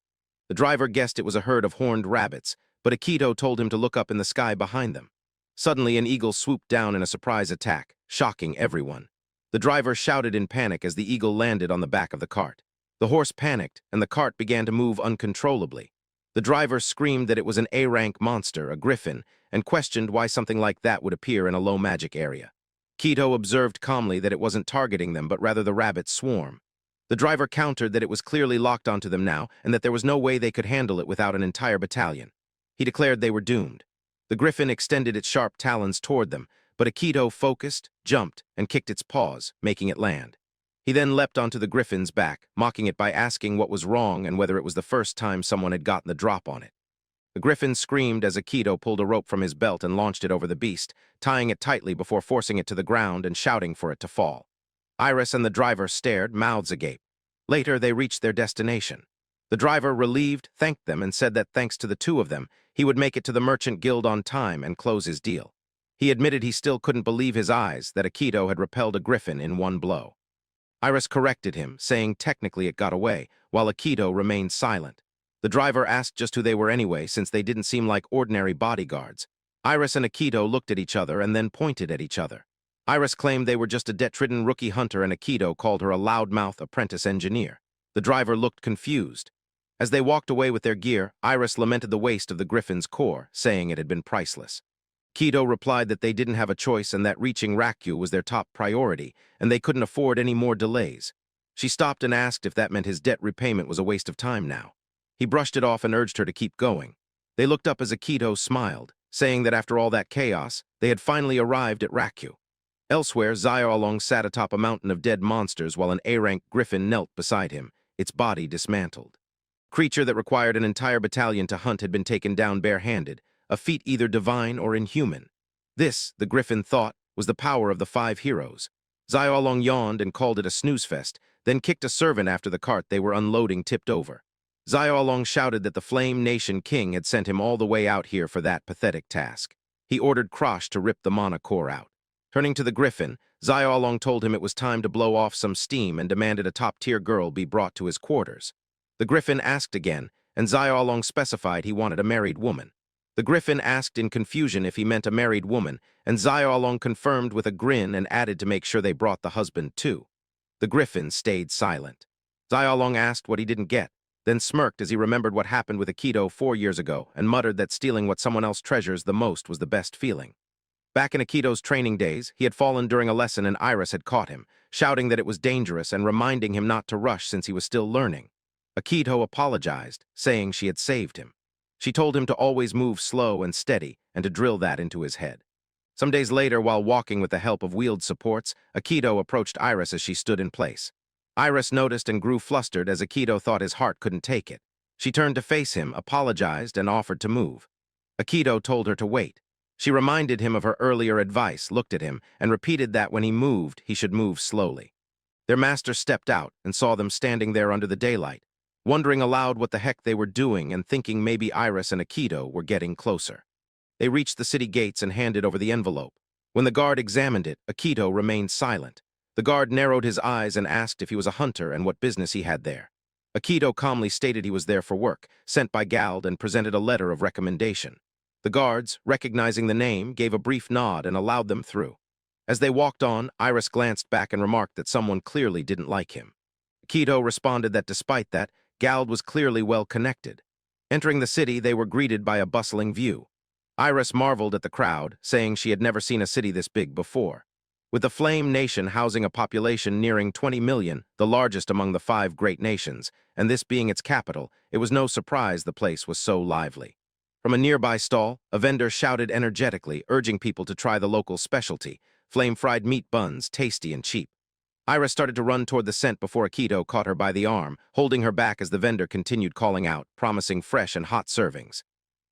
The driver guessed it was a herd of horned rabbits, but Akito told him to look up in the sky behind them. Suddenly, an eagle swooped down in a surprise attack, shocking everyone. The driver shouted in panic as the eagle landed on the back of the cart. The horse panicked, and the cart began to move uncontrollably. The driver screamed that it was an A-rank monster, a griffin, and questioned why something like that would appear in a low magic area. Akito observed calmly that it wasn't targeting them, but rather the rabbit swarm. The driver countered that it was clearly locked onto them now, and that there was no way they could handle it without an entire battalion. He declared they were doomed. The griffin extended its sharp talons toward them, but Akito focused, jumped, and kicked its paws, making it land. He then leapt onto the griffin's back, mocking it by asking what was wrong and whether it was the first time someone had gotten the drop on it. The griffin screamed as Akito pulled a rope from his belt and launched it over the beast, tying it tightly before forcing it to the ground and shouting for it to fall. Iris and the driver stared, mouths agape. Later, they reached their destination. The driver, relieved, thanked them and said that thanks to the two of them, he would make it to the Merchant Guild on time and close his deal. He admitted he still couldn't believe his eyes that Akito had repelled a griffin in one blow. Iris corrected him, saying technically it got away, while Akito remained silent. The driver asked just who they were anyway, since they didn't seem like ordinary bodyguards. Iris and Akito looked at each other and then pointed at each other. Iris claimed they were just a debt-ridden rookie hunter and Akito called her a loudmouth apprentice engineer. The driver looked confused. As they walked away with their gear, Iris lamented the waste of the griffin's core, saying it had been priceless. Akito replied that they didn't have a choice and that reaching Raku was their top priority, and they couldn't afford any more delays. She stopped and asked if that meant his debt repayment was a waste of time now. He brushed it off and urged her to keep going. They looked up as Akito smiled, saying that after all that chaos, they had finally arrived at Raku. Elsewhere, Xylong sat atop a mountain of dead monsters while an A-rank griffin knelt beside him, its body dismantled. A creature that required an entire battalion to hunt had been taken down barehanded, a feat either divine or inhuman. This, the griffin thought, was the power of the 5 heroes. Xylong yawned and called it a snooze fest, then kicked a servant after the cart they were unloading tipped over. Xylong shouted that the Flame Nation King had sent him all the way out here for that pathetic task. He ordered Krosh to rip the mana core out. Turning to the griffin, Xylong told him it was time to blow off some steam and demanded a top-tier girl be brought to his quarters. The griffin asked again, and Xylong specified he wanted a married woman. The griffin asked in confusion if he meant a married woman, and Xylong confirmed with a grin and added to make sure they brought the husband too. The griffin stayed silent. Xylong asked what he didn't get, then smirked as he remembered what happened with Akito 4 years ago and muttered that stealing what someone else treasures the most was the best feeling. Back in Akito's training days, he had fallen during a lesson and Iris had caught him, shouting that it was dangerous and reminding him not to rush since he was still learning. Akito apologized, saying she had saved him. She told him to always move slow and steady and to drill that into his head. Some days later, while walking with the help of wheeled supports, Akito approached Iris as she stood in place. Iris noticed and grew flustered as Akito thought his heart couldn't take it. She turned to face him, apologized, and offered to move. Akito told her to wait. She reminded him of her earlier advice, looked at him, and repeated that when he moved, he should move slowly. Their master stepped out and saw them standing there under the daylight, wondering aloud what the heck they were doing and thinking maybe Iris and Akito were getting closer. They reached the city gates and handed over the envelope. When the guard examined it, Akito remained silent. The guard narrowed his eyes and asked if he was a hunter and what business he had there. Akito calmly stated he was there for work, sent by Gald, and presented a letter of recommendation. The guards, recognizing the name, gave a brief nod and allowed them through. As they walked on, Iris glanced back and remarked that someone clearly didn't like him. Akito responded that despite that, Gald was clearly well connected. Entering the city, they were greeted by a bustling view. Iris marveled at the crowd, saying she had never seen a city this big before. With the Flame Nation housing a population nearing 20 million, the largest among the 5 great nations, and this being its capital, it was no surprise the place was so lively. From a nearby stall, a vendor shouted energetically, urging people to try the local specialty, flame-fried meat buns, tasty and cheap. Iris started to run toward the scent before Akito caught her by the arm, holding her back as the vendor continued calling out, promising fresh and hot servings.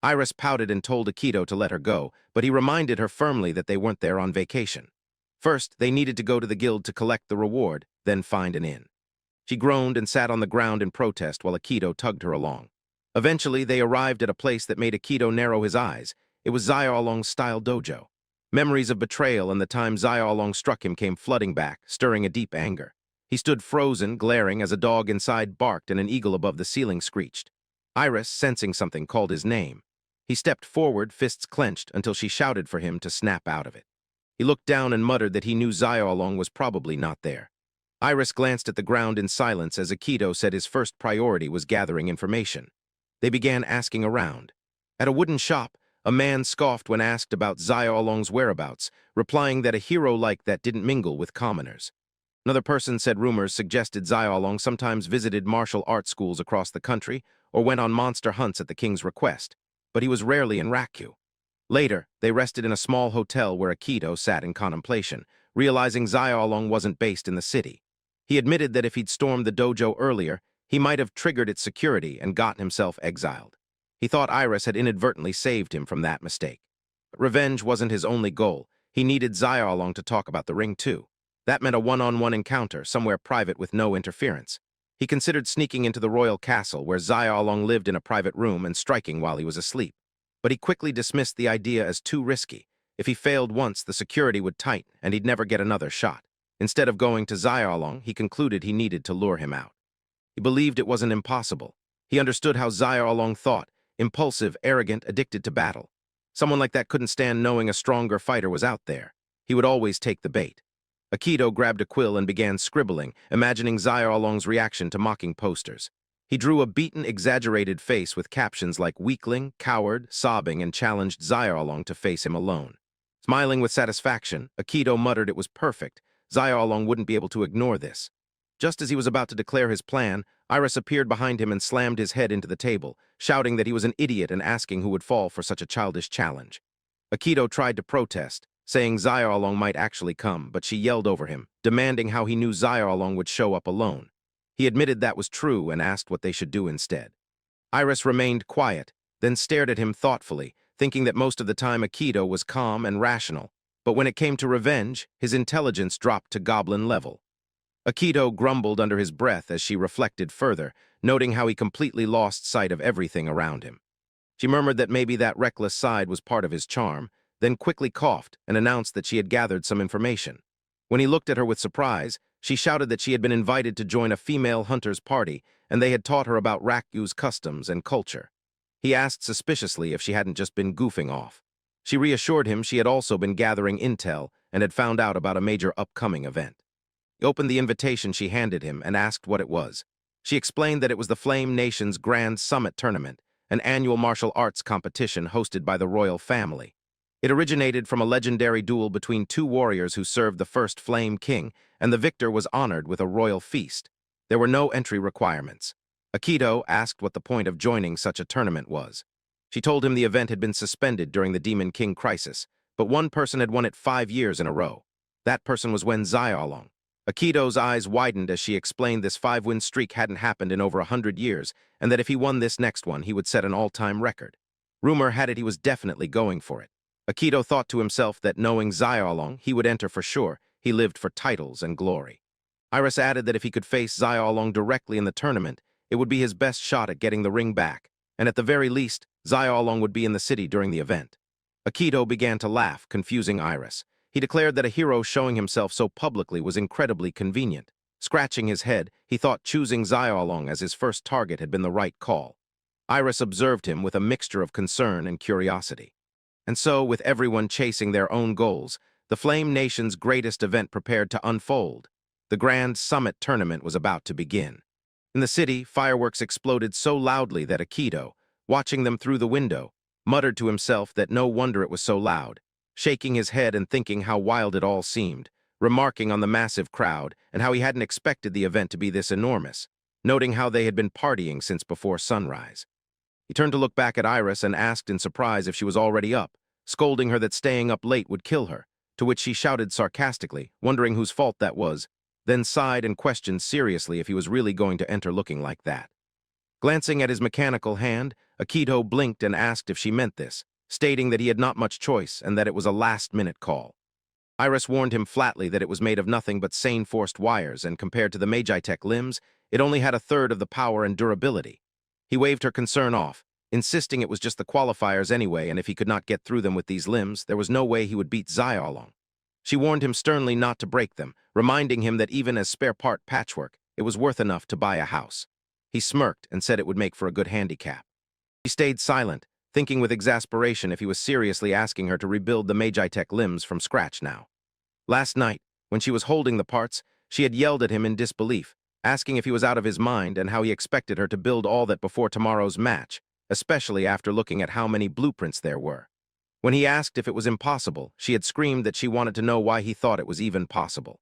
Iris pouted and told Akito to let her go, but he reminded her firmly that they weren't there on vacation. First, they needed to go to the guild to collect the reward, then find an inn. She groaned and sat on the ground in protest while Akito tugged her along. Eventually, they arrived at a place that made Akito narrow his eyes. It was Xylong's style dojo. Memories of betrayal and the time Xylong struck him came flooding back, stirring a deep anger. He stood frozen, glaring as a dog inside barked and an eagle above the ceiling screeched. Iris, sensing something, called his name. He stepped forward, fists clenched, until she shouted for him to snap out of it. He looked down and muttered that he knew Xylong was probably not there. Iris glanced at the ground in silence as Akito said his first priority was gathering information. They began asking around. At a wooden shop, a man scoffed when asked about Xylong's whereabouts, replying that a hero like that didn't mingle with commoners. Another person said rumors suggested Xylong sometimes visited martial arts schools across the country or went on monster hunts at the king's request, but he was rarely in Raku. Later, they rested in a small hotel where Akito sat in contemplation, realizing Xylong wasn't based in the city. He admitted that if he'd stormed the dojo earlier, he might have triggered its security and gotten himself exiled. He thought Iris had inadvertently saved him from that mistake. But revenge wasn't his only goal. He needed Xylong to talk about the ring too. That meant a one-on-one encounter, somewhere private with no interference. He considered sneaking into the royal castle where Xylong lived in a private room and striking while he was asleep. But he quickly dismissed the idea as too risky. If he failed once, the security would tighten and he'd never get another shot. Instead of going to Xylong, he concluded he needed to lure him out. He believed it wasn't impossible. He understood how Xylong thought, impulsive, arrogant, addicted to battle. Someone like that couldn't stand knowing a stronger fighter was out there. He would always take the bait. Akito grabbed a quill and began scribbling, imagining Xylong's reaction to mocking posters. He drew a beaten, exaggerated face with captions like weakling, coward, sobbing, and challenged Xylong to face him alone. Smiling with satisfaction, Akito muttered it was perfect. Xylong wouldn't be able to ignore this. Just as he was about to declare his plan, Iris appeared behind him and slammed his head into the table, shouting that he was an idiot and asking who would fall for such a childish challenge. Akito tried to protest, saying Xylong might actually come, but she yelled over him, demanding how he knew Xylong would show up alone. He admitted that was true and asked what they should do instead. Iris remained quiet, then stared at him thoughtfully, thinking that most of the time Akito was calm and rational. But when it came to revenge, his intelligence dropped to goblin level. Akito grumbled under his breath as she reflected further, noting how he completely lost sight of everything around him. She murmured that maybe that reckless side was part of his charm, then quickly coughed and announced that she had gathered some information. When he looked at her with surprise, she shouted that she had been invited to join a female hunter's party, and they had taught her about Raku's customs and culture. He asked suspiciously if she hadn't just been goofing off. She reassured him she had also been gathering intel and had found out about a major upcoming event. He opened the invitation she handed him and asked what it was. She explained that it was the Flame Nation's Grand Summit Tournament, an annual martial arts competition hosted by the royal family. It originated from a legendary duel between two warriors who served the first Flame King, and the victor was honored with a royal feast. There were no entry requirements. Akito asked what the point of joining such a tournament was. She told him the event had been suspended during the Demon King crisis, but one person had won it 5 years in a row. That person was Wen Xylong. Akito's eyes widened as she explained this 5-win streak hadn't happened in over 100 years, and that if he won this next one, he would set an all-time record. Rumor had it he was definitely going for it. Akito thought to himself that knowing Xylong, he would enter for sure. He lived for titles and glory. Iris added that if he could face Xylong directly in the tournament, it would be his best shot at getting the ring back, and at the very least, Xylong would be in the city during the event. Akito began to laugh, confusing Iris. He declared that a hero showing himself so publicly was incredibly convenient. Scratching his head, he thought choosing Xylong as his first target had been the right call. Iris observed him with a mixture of concern and curiosity. And so, with everyone chasing their own goals, the Flame Nation's greatest event prepared to unfold. The Grand Summit Tournament was about to begin. In the city, fireworks exploded so loudly that Akito, watching them through the window, muttered to himself that no wonder it was so loud, shaking his head and thinking how wild it all seemed, remarking on the massive crowd and how he hadn't expected the event to be this enormous, noting how they had been partying since before sunrise. He turned to look back at Iris and asked in surprise if she was already up, scolding her that staying up late would kill her, to which she shouted sarcastically, wondering whose fault that was. then sighed and questioned seriously if he was really going to enter looking like that. Glancing at his mechanical hand, Akito blinked and asked if she meant this, stating that he had not much choice and that it was a last-minute call. Iris warned him flatly that it was made of nothing but sane-forced wires, and compared to the Magitech limbs, it only had a third of the power and durability. He waved her concern off, insisting it was just the qualifiers anyway, and if he could not get through them with these limbs, there was no way he would beat Xylong. She warned him sternly not to break them, reminding him that even as spare part patchwork, it was worth enough to buy a house. He smirked and said it would make for a good handicap. She stayed silent, thinking with exasperation if he was seriously asking her to rebuild the Magitech limbs from scratch now. Last night, when she was holding the parts, she had yelled at him in disbelief, asking if he was out of his mind and how he expected her to build all that before tomorrow's match, especially after looking at how many blueprints there were. When he asked if it was impossible, she had screamed that she wanted to know why he thought it was even possible.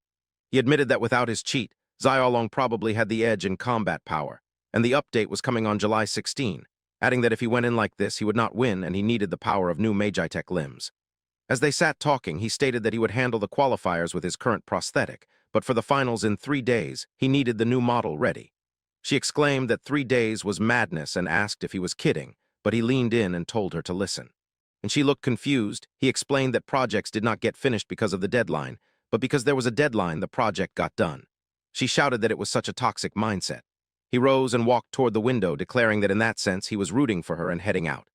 He admitted that without his cheat, Xylong probably had the edge in combat power, and the update was coming on July 16, adding that if he went in like this, he would not win and he needed the power of new Magitech limbs. As they sat talking, he stated that he would handle the qualifiers with his current prosthetic, but for the finals in 3 days, he needed the new model ready. She exclaimed that 3 days was madness and asked if he was kidding, but he leaned in and told her to listen. And she looked confused. He explained that projects did not get finished because of the deadline, but because there was a deadline, the project got done. She shouted that it was such a toxic mindset. He rose and walked toward the window, declaring that in that sense he was rooting for her and heading out.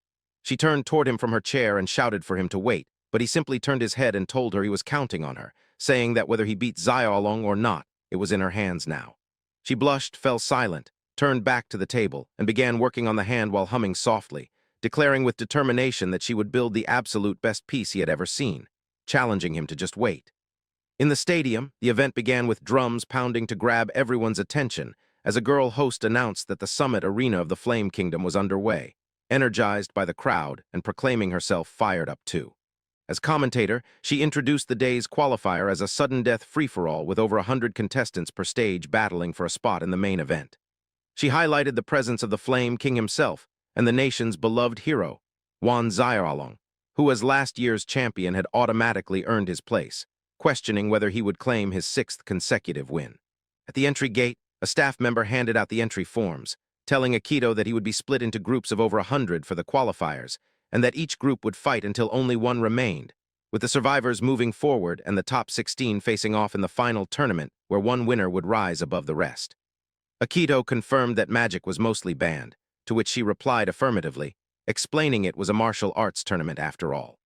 She turned toward him from her chair and shouted for him to wait, but he simply turned his head and told her he was counting on her, saying that whether he beat Xylong or not, it was in her hands now. She blushed, fell silent, turned back to the table, and began working on the hand while humming softly, declaring with determination that she would build the absolute best piece he had ever seen, challenging him to just wait. In the stadium, the event began with drums pounding to grab everyone's attention as a girl host announced that the summit arena of the Flame Kingdom was underway, energized by the crowd and proclaiming herself fired up too. As commentator, she introduced the day's qualifier as a sudden death free-for-all with over 100 contestants per stage battling for a spot in the main event. She highlighted the presence of the Flame King himself and the nation's beloved hero, Xylong, who as last year's champion had automatically earned his place, questioning whether he would claim his 6th consecutive win. At the entry gate, a staff member handed out the entry forms, telling Akito that he would be split into groups of over 100 for the qualifiers, and that each group would fight until only one remained, with the survivors moving forward and the top 16 facing off in the final tournament where one winner would rise above the rest. Akito confirmed that magic was mostly banned, to which she replied affirmatively, explaining it was a martial arts tournament after all.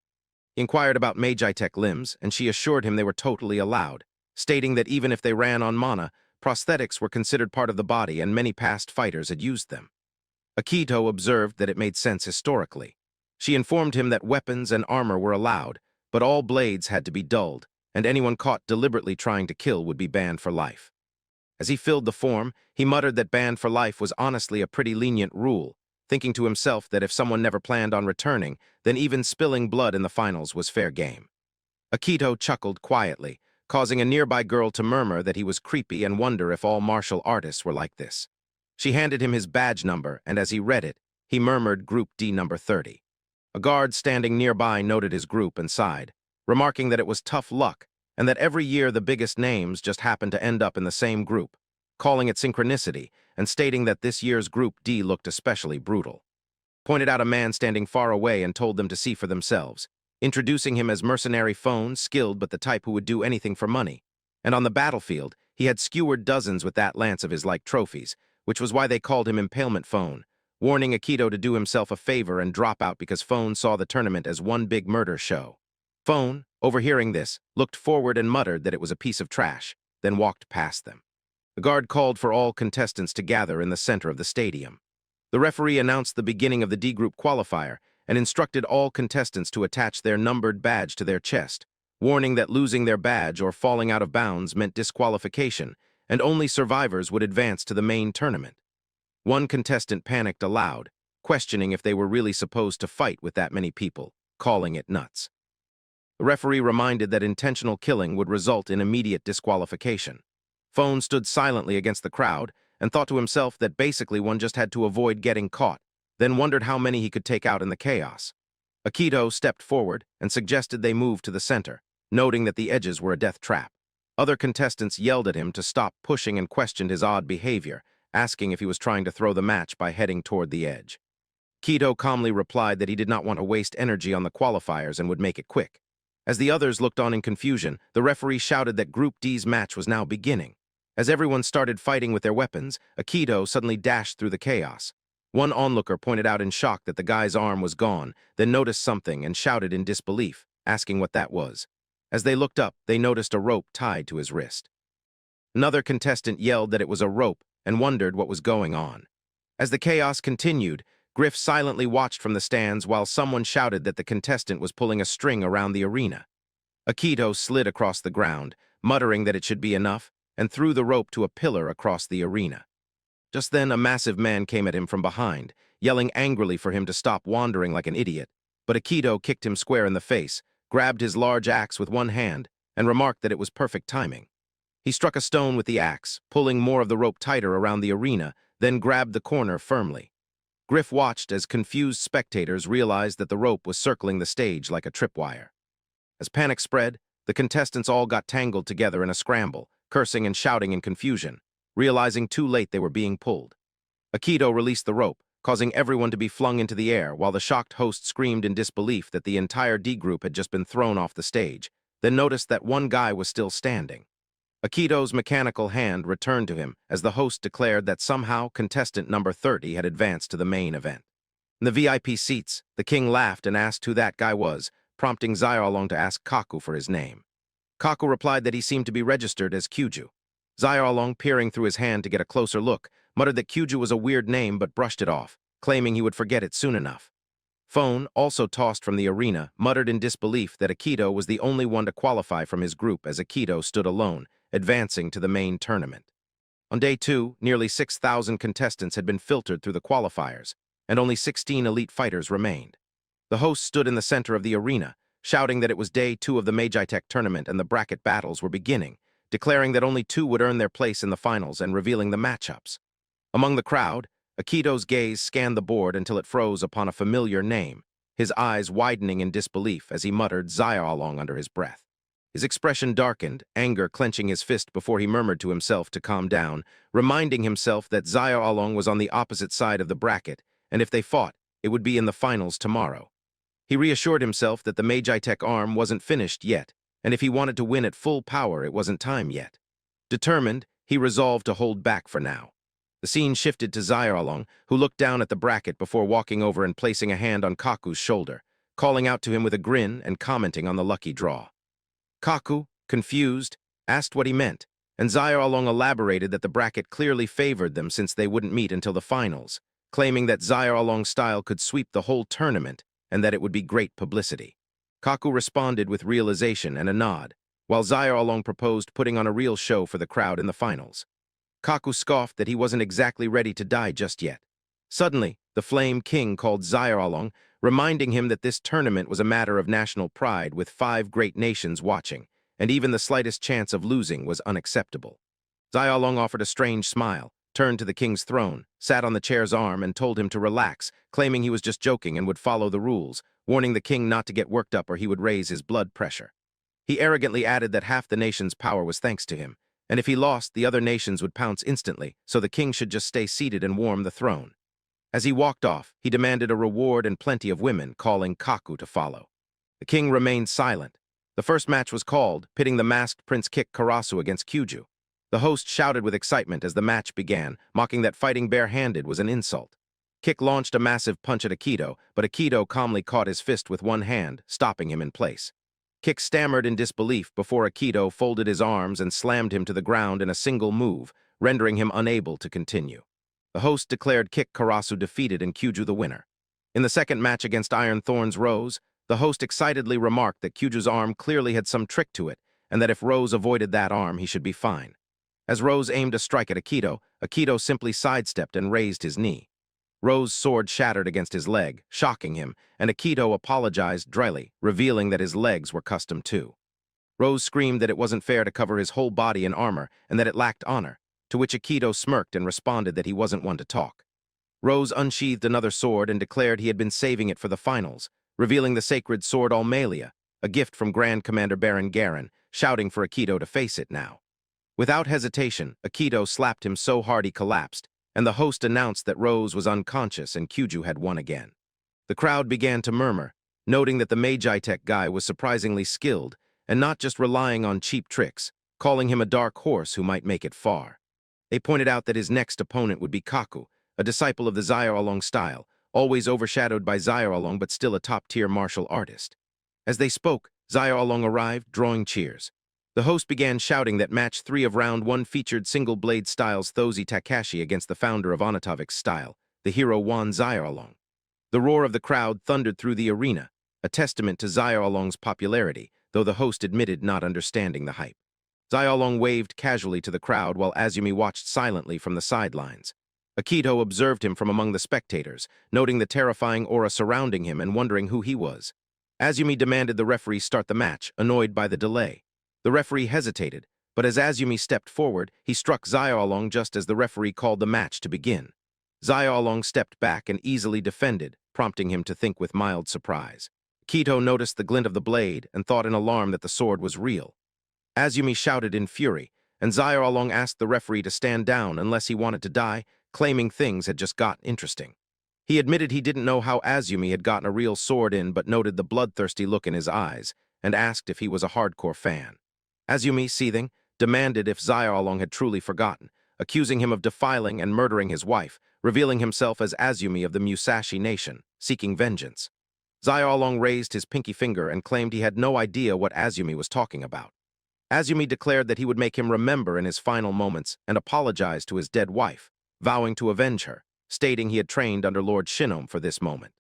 He inquired about Magitech limbs, and she assured him they were totally allowed, stating that even if they ran on mana, prosthetics were considered part of the body and many past fighters had used them. Akito observed that it made sense historically. She informed him that weapons and armor were allowed, but all blades had to be dulled, and anyone caught deliberately trying to kill would be banned for life. As he filled the form, he muttered that banned for life was honestly a pretty lenient rule, thinking to himself that if someone never planned on returning, then even spilling blood in the finals was fair game. Akito chuckled quietly, causing a nearby girl to murmur that he was creepy and wonder if all martial artists were like this. She handed him his badge number, and as he read it, he murmured Group D number 30. A guard standing nearby noted his group and sighed, remarking that it was tough luck and that every year the biggest names just happened to end up in the same group, calling it synchronicity and stating that this year's Group D looked especially brutal. Pointed out a man standing far away and told them to see for themselves, introducing him as mercenary Phone, skilled but the type who would do anything for money. And on the battlefield, he had skewered dozens with that lance of his like trophies, which was why they called him Impalement Phone, warning Akito to do himself a favor and drop out because Phone saw the tournament as one big murder show. Phone, overhearing this, looked forward and muttered that it was a piece of trash, then walked past them. The guard called for all contestants to gather in the center of the stadium. The referee announced the beginning of the D-Group qualifier and instructed all contestants to attach their numbered badge to their chest, warning that losing their badge or falling out of bounds meant disqualification, and only survivors would advance to the main tournament. One contestant panicked aloud, questioning if they were really supposed to fight with that many people, calling it nuts. The referee reminded that intentional killing would result in immediate disqualification. Phone stood silently against the crowd and thought to himself that basically one just had to avoid getting caught, then wondered how many he could take out in the chaos. Akito stepped forward and suggested they move to the center, noting that the edges were a death trap. Other contestants yelled at him to stop pushing and questioned his odd behavior, asking if he was trying to throw the match by heading toward the edge. Akito calmly replied that he did not want to waste energy on the qualifiers and would make it quick. As the others looked on in confusion, the referee shouted that Group D's match was now beginning. As everyone started fighting with their weapons, Akito suddenly dashed through the chaos. One onlooker pointed out in shock that the guy's arm was gone, then noticed something and shouted in disbelief, asking what that was. As they looked up, they noticed a rope tied to his wrist. Another contestant yelled that it was a rope and wondered what was going on. As the chaos continued, Griff silently watched from the stands while someone shouted that the contestant was pulling a string around the arena. Akito slid across the ground, muttering that it should be enough, and threw the rope to a pillar across the arena. Just then, a massive man came at him from behind, yelling angrily for him to stop wandering like an idiot, but Akito kicked him square in the face, grabbed his large axe with one hand, and remarked that it was perfect timing. He struck a stone with the axe, pulling more of the rope tighter around the arena, then grabbed the corner firmly. Griff watched as confused spectators realized that the rope was circling the stage like a tripwire. As panic spread, the contestants all got tangled together in a scramble, cursing and shouting in confusion, realizing too late they were being pulled. Akito released the rope, causing everyone to be flung into the air while the shocked host screamed in disbelief that the entire D group had just been thrown off the stage, then noticed that one guy was still standing. Akito's mechanical hand returned to him as the host declared that somehow contestant number 30 had advanced to the main event. In the VIP seats, the king laughed and asked who that guy was, prompting Xylong to ask Kaku for his name. Kaku replied that he seemed to be registered as Kuju. Xylong, peering through his hand to get a closer look, muttered that Kuju was a weird name but brushed it off, claiming he would forget it soon enough. Phone, also tossed from the arena, muttered in disbelief that Akito was the only one to qualify from his group as Akito stood alone, advancing to the main tournament. On day 2, nearly 6,000 contestants had been filtered through the qualifiers, and only 16 elite fighters remained. The host stood in the center of the arena, shouting that it was day 2 of the Magitech tournament and the bracket battles were beginning, declaring that only 2 would earn their place in the finals and revealing the matchups. Among the crowd, Akito's gaze scanned the board until it froze upon a familiar name, his eyes widening in disbelief as he muttered Xylong under his breath. His expression darkened, anger clenching his fist before he murmured to himself to calm down, reminding himself that Xylong was on the opposite side of the bracket, and if they fought, it would be in the finals tomorrow. He reassured himself that the Magitech arm wasn't finished yet, and if he wanted to win at full power, it wasn't time yet. Determined, he resolved to hold back for now. The scene shifted to Xylong, who looked down at the bracket before walking over and placing a hand on Kaku's shoulder, calling out to him with a grin and commenting on the lucky draw. Kaku, confused, asked what he meant, and Xylong elaborated that the bracket clearly favored them since they wouldn't meet until the finals, claiming that Xylong's style could sweep the whole tournament and that it would be great publicity. Kaku responded with realization and a nod, while Xylong proposed putting on a real show for the crowd in the finals. Kaku scoffed that he wasn't exactly ready to die just yet. Suddenly, the Flame King called Xylong, reminding him that this tournament was a matter of national pride with 5 great nations watching, and even the slightest chance of losing was unacceptable. Xylong offered a strange smile, turned to the king's throne, sat on the chair's arm, and told him to relax, claiming he was just joking and would follow the rules, warning the king not to get worked up or he would raise his blood pressure. He arrogantly added that half the nation's power was thanks to him, and if he lost, the other nations would pounce instantly, so the king should just stay seated and warm the throne. As he walked off, he demanded a reward and plenty of women, calling Kaku to follow. The king remained silent. The first match was called, pitting the masked Prince Kick Karasu against Kuju. The host shouted with excitement as the match began, mocking that fighting bare-handed was an insult. Kick launched a massive punch at Akito, but Akito calmly caught his fist with one hand, stopping him in place. Kick stammered in disbelief before Akito folded his arms and slammed him to the ground in a single move, rendering him unable to continue. The host declared Kick Karasu defeated and Kuju the winner. In the second match against Iron Thorn's Rose, the host excitedly remarked that Kuju's arm clearly had some trick to it, and that if Rose avoided that arm, he should be fine. As Rose aimed a strike at Akito, Akito simply sidestepped and raised his knee. Rose's sword shattered against his leg, shocking him, and Akito apologized dryly, revealing that his legs were custom too. Rose screamed that it wasn't fair to cover his whole body in armor and that it lacked honor, to which Akito smirked and responded that he wasn't one to talk. Rose unsheathed another sword and declared he had been saving it for the finals, revealing the sacred sword Almalia, a gift from Grand Commander Baron Garen, shouting for Akito to face it now. Without hesitation, Akito slapped him so hard he collapsed, and the host announced that Rose was unconscious and Kuju had won again. The crowd began to murmur, noting that the Magitech guy was surprisingly skilled and not just relying on cheap tricks, calling him a dark horse who might make it far. They pointed out that his next opponent would be Kaku, a disciple of the Xylong style, always overshadowed by Xylong but still a top-tier martial artist. As they spoke, Xylong arrived, drawing cheers. The host began shouting that match 3 of round 1 featured single-blade styles Thosi Takashi against the founder of Onatovic style, the hero Wan Xylong. The roar of the crowd thundered through the arena, a testament to Xylong's popularity, though the host admitted not understanding the hype. Xylong waved casually to the crowd while Azumi watched silently from the sidelines. Akito observed him from among the spectators, noting the terrifying aura surrounding him and wondering who he was. Azumi demanded the referee start the match, annoyed by the delay. The referee hesitated, but as Azumi stepped forward, he struck Xylong just as the referee called the match to begin. Xylong stepped back and easily defended, prompting him to think with mild surprise. Akito noticed the glint of the blade and thought in alarm that the sword was real. Azumi shouted in fury, and Xylong asked the referee to stand down unless he wanted to die, claiming things had just got interesting. He admitted he didn't know how Azumi had gotten a real sword in but noted the bloodthirsty look in his eyes and asked if he was a hardcore fan. Azumi, seething, demanded if Xylong had truly forgotten, accusing him of defiling and murdering his wife, revealing himself as Azumi of the Musashi Nation, seeking vengeance. Xylong raised his pinky finger and claimed he had no idea what Azumi was talking about. Azumi declared that he would make him remember in his final moments and apologize to his dead wife, vowing to avenge her, stating he had trained under Lord Shinnome for this moment.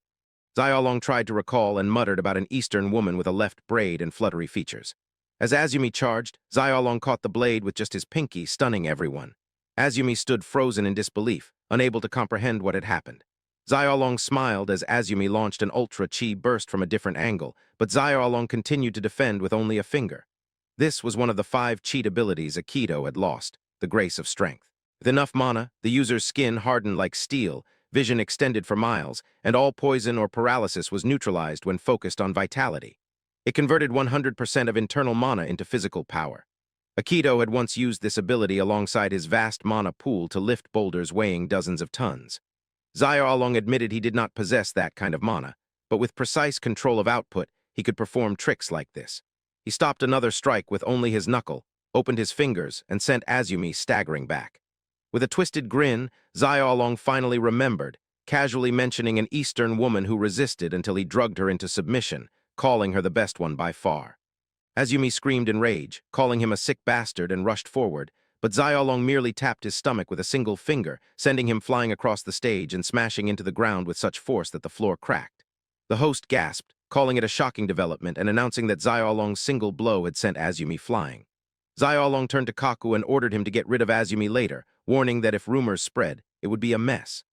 Xylong tried to recall and muttered about an Eastern woman with a left braid and fluttery features. As Azumi charged, Xylong caught the blade with just his pinky, stunning everyone. Azumi stood frozen in disbelief, unable to comprehend what had happened. Xylong smiled as Azumi launched an ultra-chi burst from a different angle, but Xylong continued to defend with only a finger. This was one of the 5 cheat abilities Aikido had lost, the grace of strength. With enough mana, the user's skin hardened like steel, vision extended for miles, and all poison or paralysis was neutralized when focused on vitality. It converted 100% of internal mana into physical power. Akito had once used this ability alongside his vast mana pool to lift boulders weighing dozens of tons. Xylong admitted he did not possess that kind of mana, but with precise control of output, he could perform tricks like this. He stopped another strike with only his knuckle, opened his fingers, and sent Azumi staggering back. With a twisted grin, Xylong finally remembered, casually mentioning an Eastern woman who resisted until he drugged her into submission, calling her the best one by far. Azumi screamed in rage, calling him a sick bastard, and rushed forward, but Xylong merely tapped his stomach with a single finger, sending him flying across the stage and smashing into the ground with such force that the floor cracked. The host gasped, calling it a shocking development and announcing that Xylong's single blow had sent Azumi flying. Xylong turned to Kaku and ordered him to get rid of Azumi later, warning that if rumors spread, it would be a mess.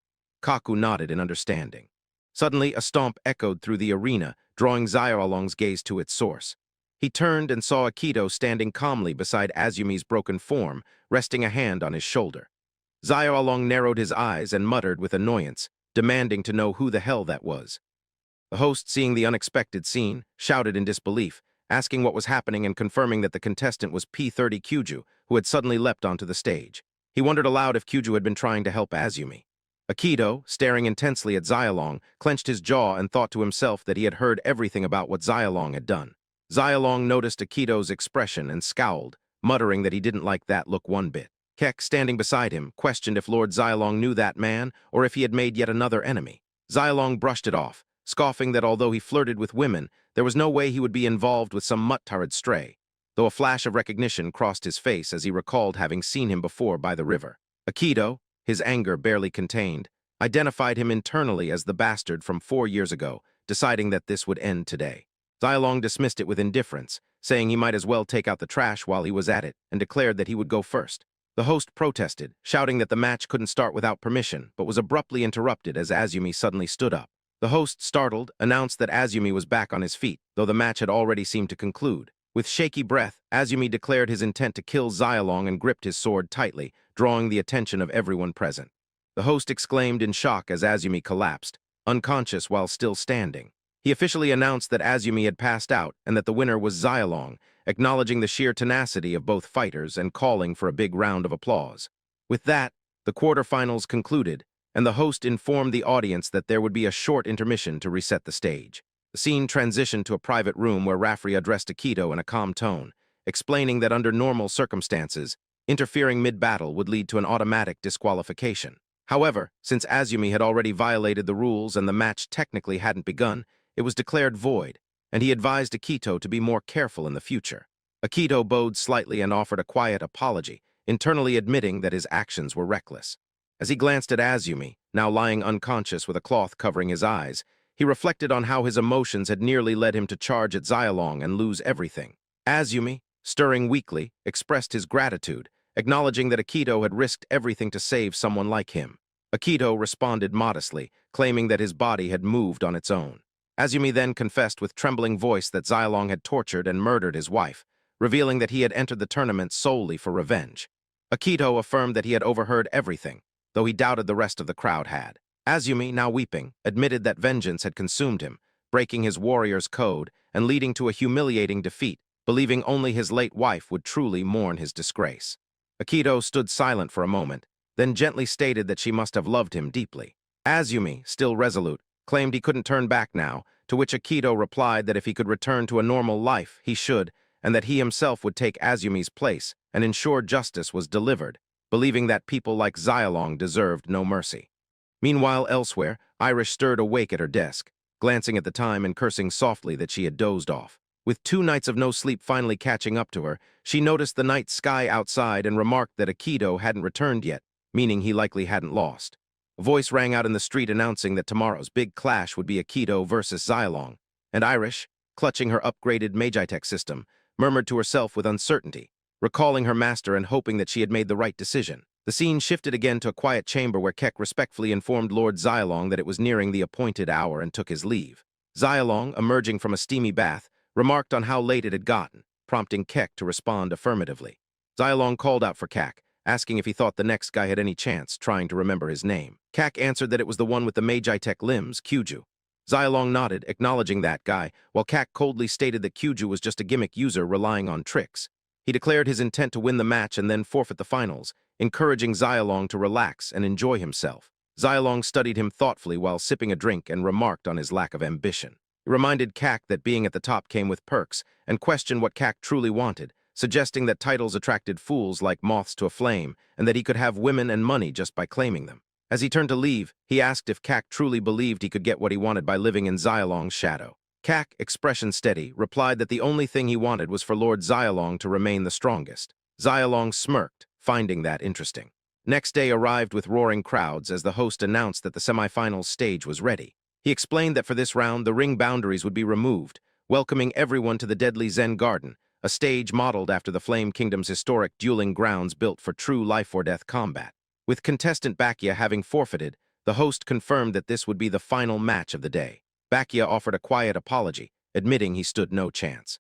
Kaku nodded in understanding. Suddenly, a stomp echoed through the arena, drawing Xylong's gaze to its source. He turned and saw Akito standing calmly beside Azumi's broken form, resting a hand on his shoulder. Xylong narrowed his eyes and muttered with annoyance, demanding to know who the hell that was. The host, seeing the unexpected scene, shouted in disbelief, asking what was happening and confirming that the contestant was P30 Kuju, who had suddenly leapt onto the stage. He wondered aloud if Kuju had been trying to help Azumi. Akito, staring intensely at Xylong, clenched his jaw and thought to himself that he had heard everything about what Xylong had done. Xylong noticed Akito's expression and scowled, muttering that he didn't like that look one bit. Keck, standing beside him, questioned if Lord Xylong knew that man or if he had made yet another enemy. Xylong brushed it off, scoffing that although he flirted with women, there was no way he would be involved with some mutt-turd stray, though a flash of recognition crossed his face as he recalled having seen him before by the river. Akito, his anger barely contained, identified him internally as the bastard from 4 years ago, deciding that this would end today. Xylong dismissed it with indifference, saying he might as well take out the trash while he was at it, and declared that he would go first. The host protested, shouting that the match couldn't start without permission, but was abruptly interrupted as Azumi suddenly stood up. The host, startled, announced that Azumi was back on his feet, though the match had already seemed to conclude. With shaky breath, Azumi declared his intent to kill Xylong and gripped his sword tightly, drawing the attention of everyone present. The host exclaimed in shock as Azumi collapsed, unconscious while still standing. He officially announced that Azumi had passed out and that the winner was Xylong, acknowledging the sheer tenacity of both fighters and calling for a big round of applause. With that, the quarterfinals concluded, and the host informed the audience that there would be a short intermission to reset the stage. The scene transitioned to a private room where Raku addressed Akito in a calm tone, explaining that under normal circumstances, interfering mid-battle would lead to an automatic disqualification. However, since Azumi had already violated the rules and the match technically hadn't begun, it was declared void, and he advised Akito to be more careful in the future. Akito bowed slightly and offered a quiet apology, internally admitting that his actions were reckless. As he glanced at Azumi, now lying unconscious with a cloth covering his eyes, he reflected on how his emotions had nearly led him to charge at Xylong and lose everything. Azumi, stirring weakly, expressed his gratitude, acknowledging that Akito had risked everything to save someone like him. Akito responded modestly, claiming that his body had moved on its own. Azumi then confessed with trembling voice that Xylong had tortured and murdered his wife, revealing that he had entered the tournament solely for revenge. Akito affirmed that he had overheard everything, though he doubted the rest of the crowd had. Azumi, now weeping, admitted that vengeance had consumed him, breaking his warrior's code and leading to a humiliating defeat, believing only his late wife would truly mourn his disgrace. Akito stood silent for a moment, then gently stated that she must have loved him deeply. Azumi, still resolute, claimed he couldn't turn back now, to which Akito replied that if he could return to a normal life, he should, and that he himself would take Azumi's place and ensure justice was delivered, believing that people like Xylong deserved no mercy. Meanwhile, elsewhere, Irish stirred awake at her desk, glancing at the time and cursing softly that she had dozed off. With 2 nights of no sleep finally catching up to her, she noticed the night sky outside and remarked that Akito hadn't returned yet, meaning he likely hadn't lost. A voice rang out in the street announcing that tomorrow's big clash would be Akito versus Xylong, and Irish, clutching her upgraded Magitech system, murmured to herself with uncertainty, recalling her master and hoping that she had made the right decision. The scene shifted again to a quiet chamber where Keck respectfully informed Lord Xylong that it was nearing the appointed hour and took his leave. Xylong, emerging from a steamy bath, remarked on how late it had gotten, prompting Keck to respond affirmatively. Xylong called out for Kak, asking if he thought the next guy had any chance, trying to remember his name. Kak answered that it was the one with the Magitech limbs, Kuju. Xylong nodded, acknowledging that guy, while Kak coldly stated that Kuju was just a gimmick user relying on tricks. He declared his intent to win the match and then forfeit the finals, encouraging Xylong to relax and enjoy himself. Xylong studied him thoughtfully while sipping a drink and remarked on his lack of ambition. He reminded Kak that being at the top came with perks and questioned what Kak truly wanted, suggesting that titles attracted fools like moths to a flame and that he could have women and money just by claiming them. As he turned to leave, he asked if Kak truly believed he could get what he wanted by living in Xylong's shadow. Kak, expression steady, replied that the only thing he wanted was for Lord Xylong to remain the strongest. Xylong smirked, finding that interesting. Next day arrived with roaring crowds as the host announced that the semifinals stage was ready. He explained that for this round, the ring boundaries would be removed, welcoming everyone to the deadly Zen Garden, a stage modeled after the Flame Kingdom's historic dueling grounds built for true life-or-death combat. With contestant Bakia having forfeited, the host confirmed that this would be the final match of the day. Bakia offered a quiet apology, admitting he stood no chance.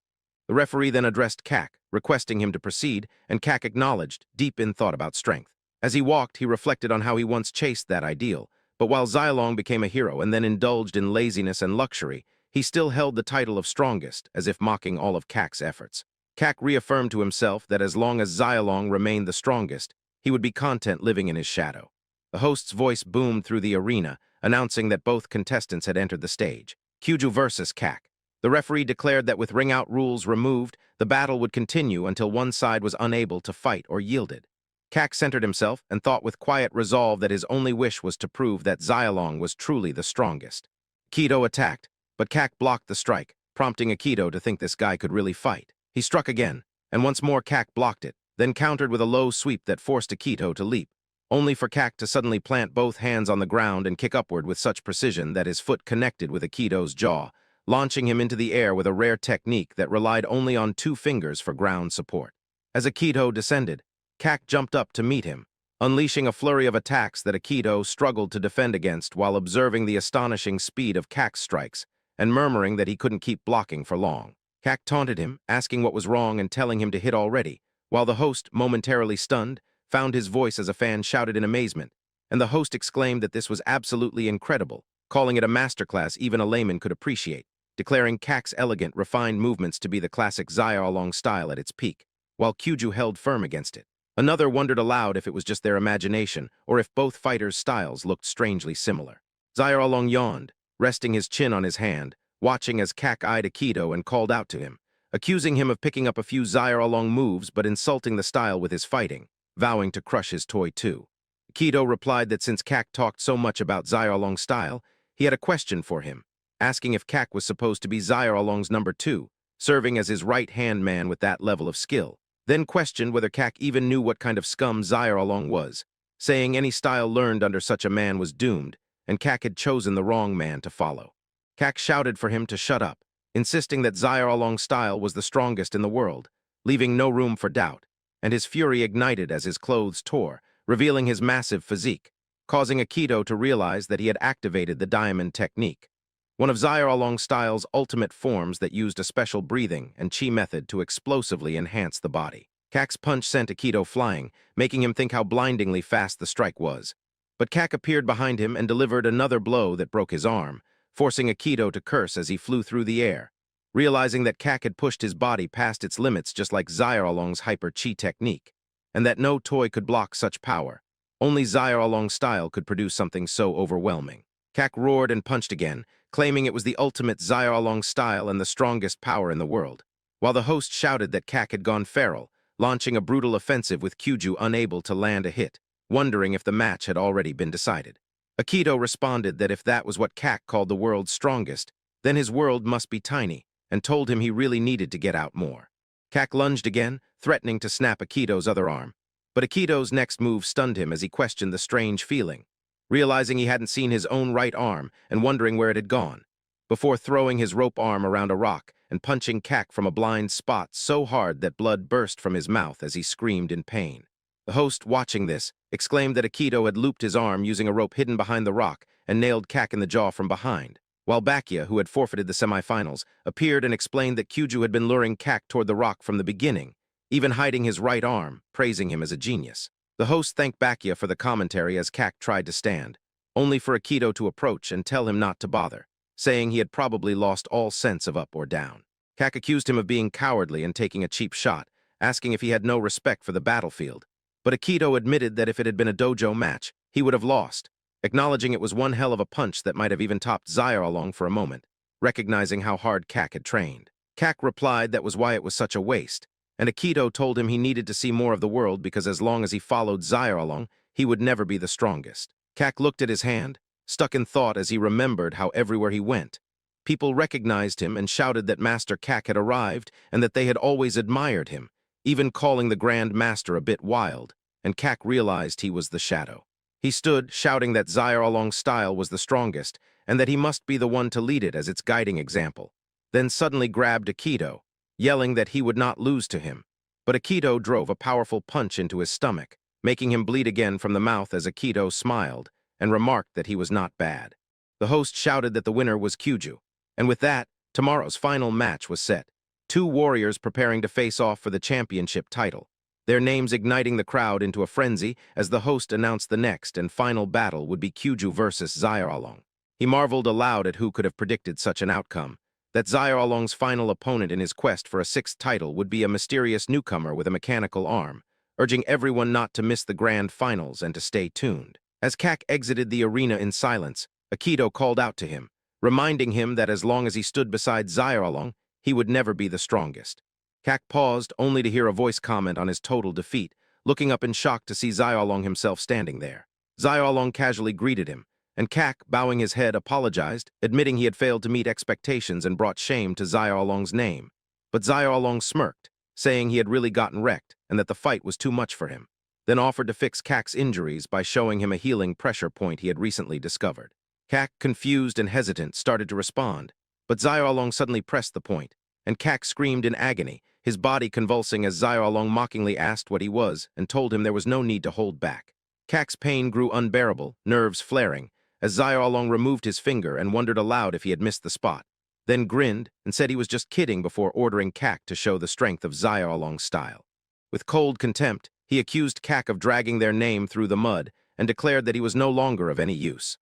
The referee then addressed Kak, requesting him to proceed, and Kak acknowledged, deep in thought about strength. As he walked, he reflected on how he once chased that ideal, but while Xylong became a hero and then indulged in laziness and luxury, he still held the title of strongest, as if mocking all of Kak's efforts. Kak reaffirmed to himself that as long as Xylong remained the strongest, he would be content living in his shadow. The host's voice boomed through the arena, announcing that both contestants had entered the stage. Kuju versus Kak. The referee declared that with ring-out rules removed, the battle would continue until one side was unable to fight or yielded. Kak centered himself and thought with quiet resolve that his only wish was to prove that Xylong was truly the strongest. Akito attacked, but Kak blocked the strike, prompting Akito to think this guy could really fight. He struck again, and once more Kak blocked it, then countered with a low sweep that forced Akito to leap, only for Kak to suddenly plant both hands on the ground and kick upward with such precision that his foot connected with Akito's jaw, launching him into the air with a rare technique that relied only on 2 fingers for ground support. As Akito descended, Kak jumped up to meet him, unleashing a flurry of attacks that Akito struggled to defend against while observing the astonishing speed of Kak's strikes and murmuring that he couldn't keep blocking for long. Kak taunted him, asking what was wrong and telling him to hit already, while the host, momentarily stunned, found his voice as a fan shouted in amazement, and the host exclaimed that this was absolutely incredible, calling it a masterclass even a layman could appreciate. declaring Kak's elegant, refined movements to be the classic Xylong style at its peak, while Kuju held firm against it. Another wondered aloud if it was just their imagination, or if both fighters' styles looked strangely similar. Xylong yawned, resting his chin on his hand, watching as Kak eyed Akito and called out to him, accusing him of picking up a few Xylong moves but insulting the style with his fighting, vowing to crush his toy too. Akito replied that since Kak talked so much about Xylong style, he had a question for him, asking if Kak was supposed to be Xylong's number 2, serving as his right-hand man with that level of skill. Then questioned whether Kak even knew what kind of scum Xylong was, saying any style learned under such a man was doomed, and Kak had chosen the wrong man to follow. Kak shouted for him to shut up, insisting that Xylong's style was the strongest in the world, leaving no room for doubt, and his fury ignited as his clothes tore, revealing his massive physique, causing Akito to realize that he had activated the diamond technique, one of Xylong's style's ultimate forms that used a special breathing and chi method to explosively enhance the body. Kak's punch sent Akito flying, making him think how blindingly fast the strike was. But Kak appeared behind him and delivered another blow that broke his arm, forcing Akito to curse as he flew through the air, realizing that Kak had pushed his body past its limits just like Xylong's hyper-chi technique, and that no toy could block such power. Only Xylong's style could produce something so overwhelming. Kak roared and punched again, claiming it was the ultimate Xylong style and the strongest power in the world, while the host shouted that Kak had gone feral, launching a brutal offensive with Kuju unable to land a hit, wondering if the match had already been decided. Akito responded that if that was what Kak called the world's strongest, then his world must be tiny, and told him he really needed to get out more. Kak lunged again, threatening to snap Akito's other arm, but Akito's next move stunned him as he questioned the strange feeling, realizing he hadn't seen his own right arm and wondering where it had gone, before throwing his rope arm around a rock and punching Kak from a blind spot so hard that blood burst from his mouth as he screamed in pain. The host, watching this, exclaimed that Akito had looped his arm using a rope hidden behind the rock and nailed Kak in the jaw from behind, while Bakia, who had forfeited the semifinals, appeared and explained that Kuju had been luring Kak toward the rock from the beginning, even hiding his right arm, praising him as a genius. The host thanked Bakia for the commentary as Kak tried to stand, only for Akito to approach and tell him not to bother, saying he had probably lost all sense of up or down. Kak accused him of being cowardly and taking a cheap shot, asking if he had no respect for the battlefield, but Akito admitted that if it had been a dojo match, he would have lost, acknowledging it was one hell of a punch that might have even topped Xylong for a moment, recognizing how hard Kak had trained. Kak replied that was why it was such a waste, and Akito told him he needed to see more of the world because as long as he followed Xylong, he would never be the strongest. Kak looked at his hand, stuck in thought as he remembered how everywhere he went, people recognized him and shouted that Master Kak had arrived and that they had always admired him, even calling the Grand Master a bit wild, and Kak realized he was the shadow. He stood, shouting that Xylong's style was the strongest and that he must be the one to lead it as its guiding example, then suddenly grabbed Akito, yelling that he would not lose to him. But Akito drove a powerful punch into his stomach, making him bleed again from the mouth as Akito smiled and remarked that he was not bad. The host shouted that the winner was Kuju, and with that, tomorrow's final match was set. 2 warriors preparing to face off for the championship title, their names igniting the crowd into a frenzy as the host announced the next and final battle would be Kuju versus Xylong. He marveled aloud at who could have predicted such an outcome, that Xylong's final opponent in his quest for a 6th title would be a mysterious newcomer with a mechanical arm, urging everyone not to miss the grand finals and to stay tuned. As Kak exited the arena in silence, Akito called out to him, reminding him that as long as he stood beside Xylong, he would never be the strongest. Kak paused only to hear a voice comment on his total defeat, looking up in shock to see Xylong himself standing there. Xylong casually greeted him, and Kak, bowing his head, apologized, admitting he had failed to meet expectations and brought shame to Xylong's name. But Xylong smirked, saying he had really gotten wrecked and that the fight was too much for him, then offered to fix Kak's injuries by showing him a healing pressure point he had recently discovered. Kak, confused and hesitant, started to respond, but Xylong suddenly pressed the point, and Kak screamed in agony, his body convulsing as Xylong mockingly asked what he was and told him there was no need to hold back. Kak's pain grew unbearable, nerves flaring, as Xylong removed his finger and wondered aloud if he had missed the spot, then grinned and said he was just kidding before ordering Kak to show the strength of Xylong's style. With cold contempt, he accused Kak of dragging their name through the mud and declared that he was no longer of any use.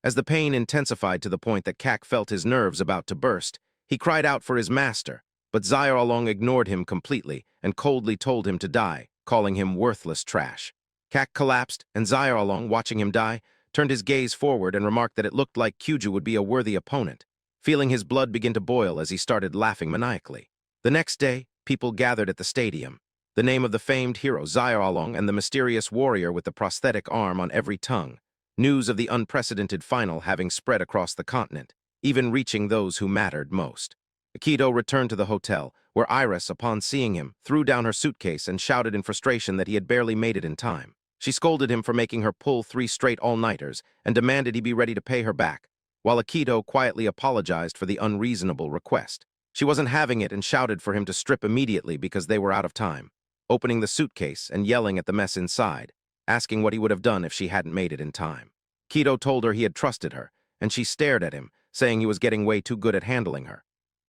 As the pain intensified to the point that Kak felt his nerves about to burst, He cried out for his master, but Xylong ignored him completely and coldly told him to die, calling him worthless trash. Kak collapsed, and Xylong, watching him die, turned his gaze forward and remarked that it looked like Kuju would be a worthy opponent, feeling his blood begin to boil as he started laughing maniacally. The next day, people gathered at the stadium. The name of the famed hero Xylong and the mysterious warrior with the prosthetic arm on every tongue. News of the unprecedented final having spread across the continent, even reaching those who mattered most. Akito returned to the hotel, where Iris, upon seeing him, threw down her suitcase and shouted in frustration that he had barely made it in time. She scolded him for making her pull 3 straight all-nighters and demanded he be ready to pay her back, while Akito quietly apologized for the unreasonable request. She wasn't having it and shouted for him to strip immediately because they were out of time, opening the suitcase and yelling at the mess inside, asking what he would have done if she hadn't made it in time. Akito told her he had trusted her, and she stared at him, saying he was getting way too good at handling her.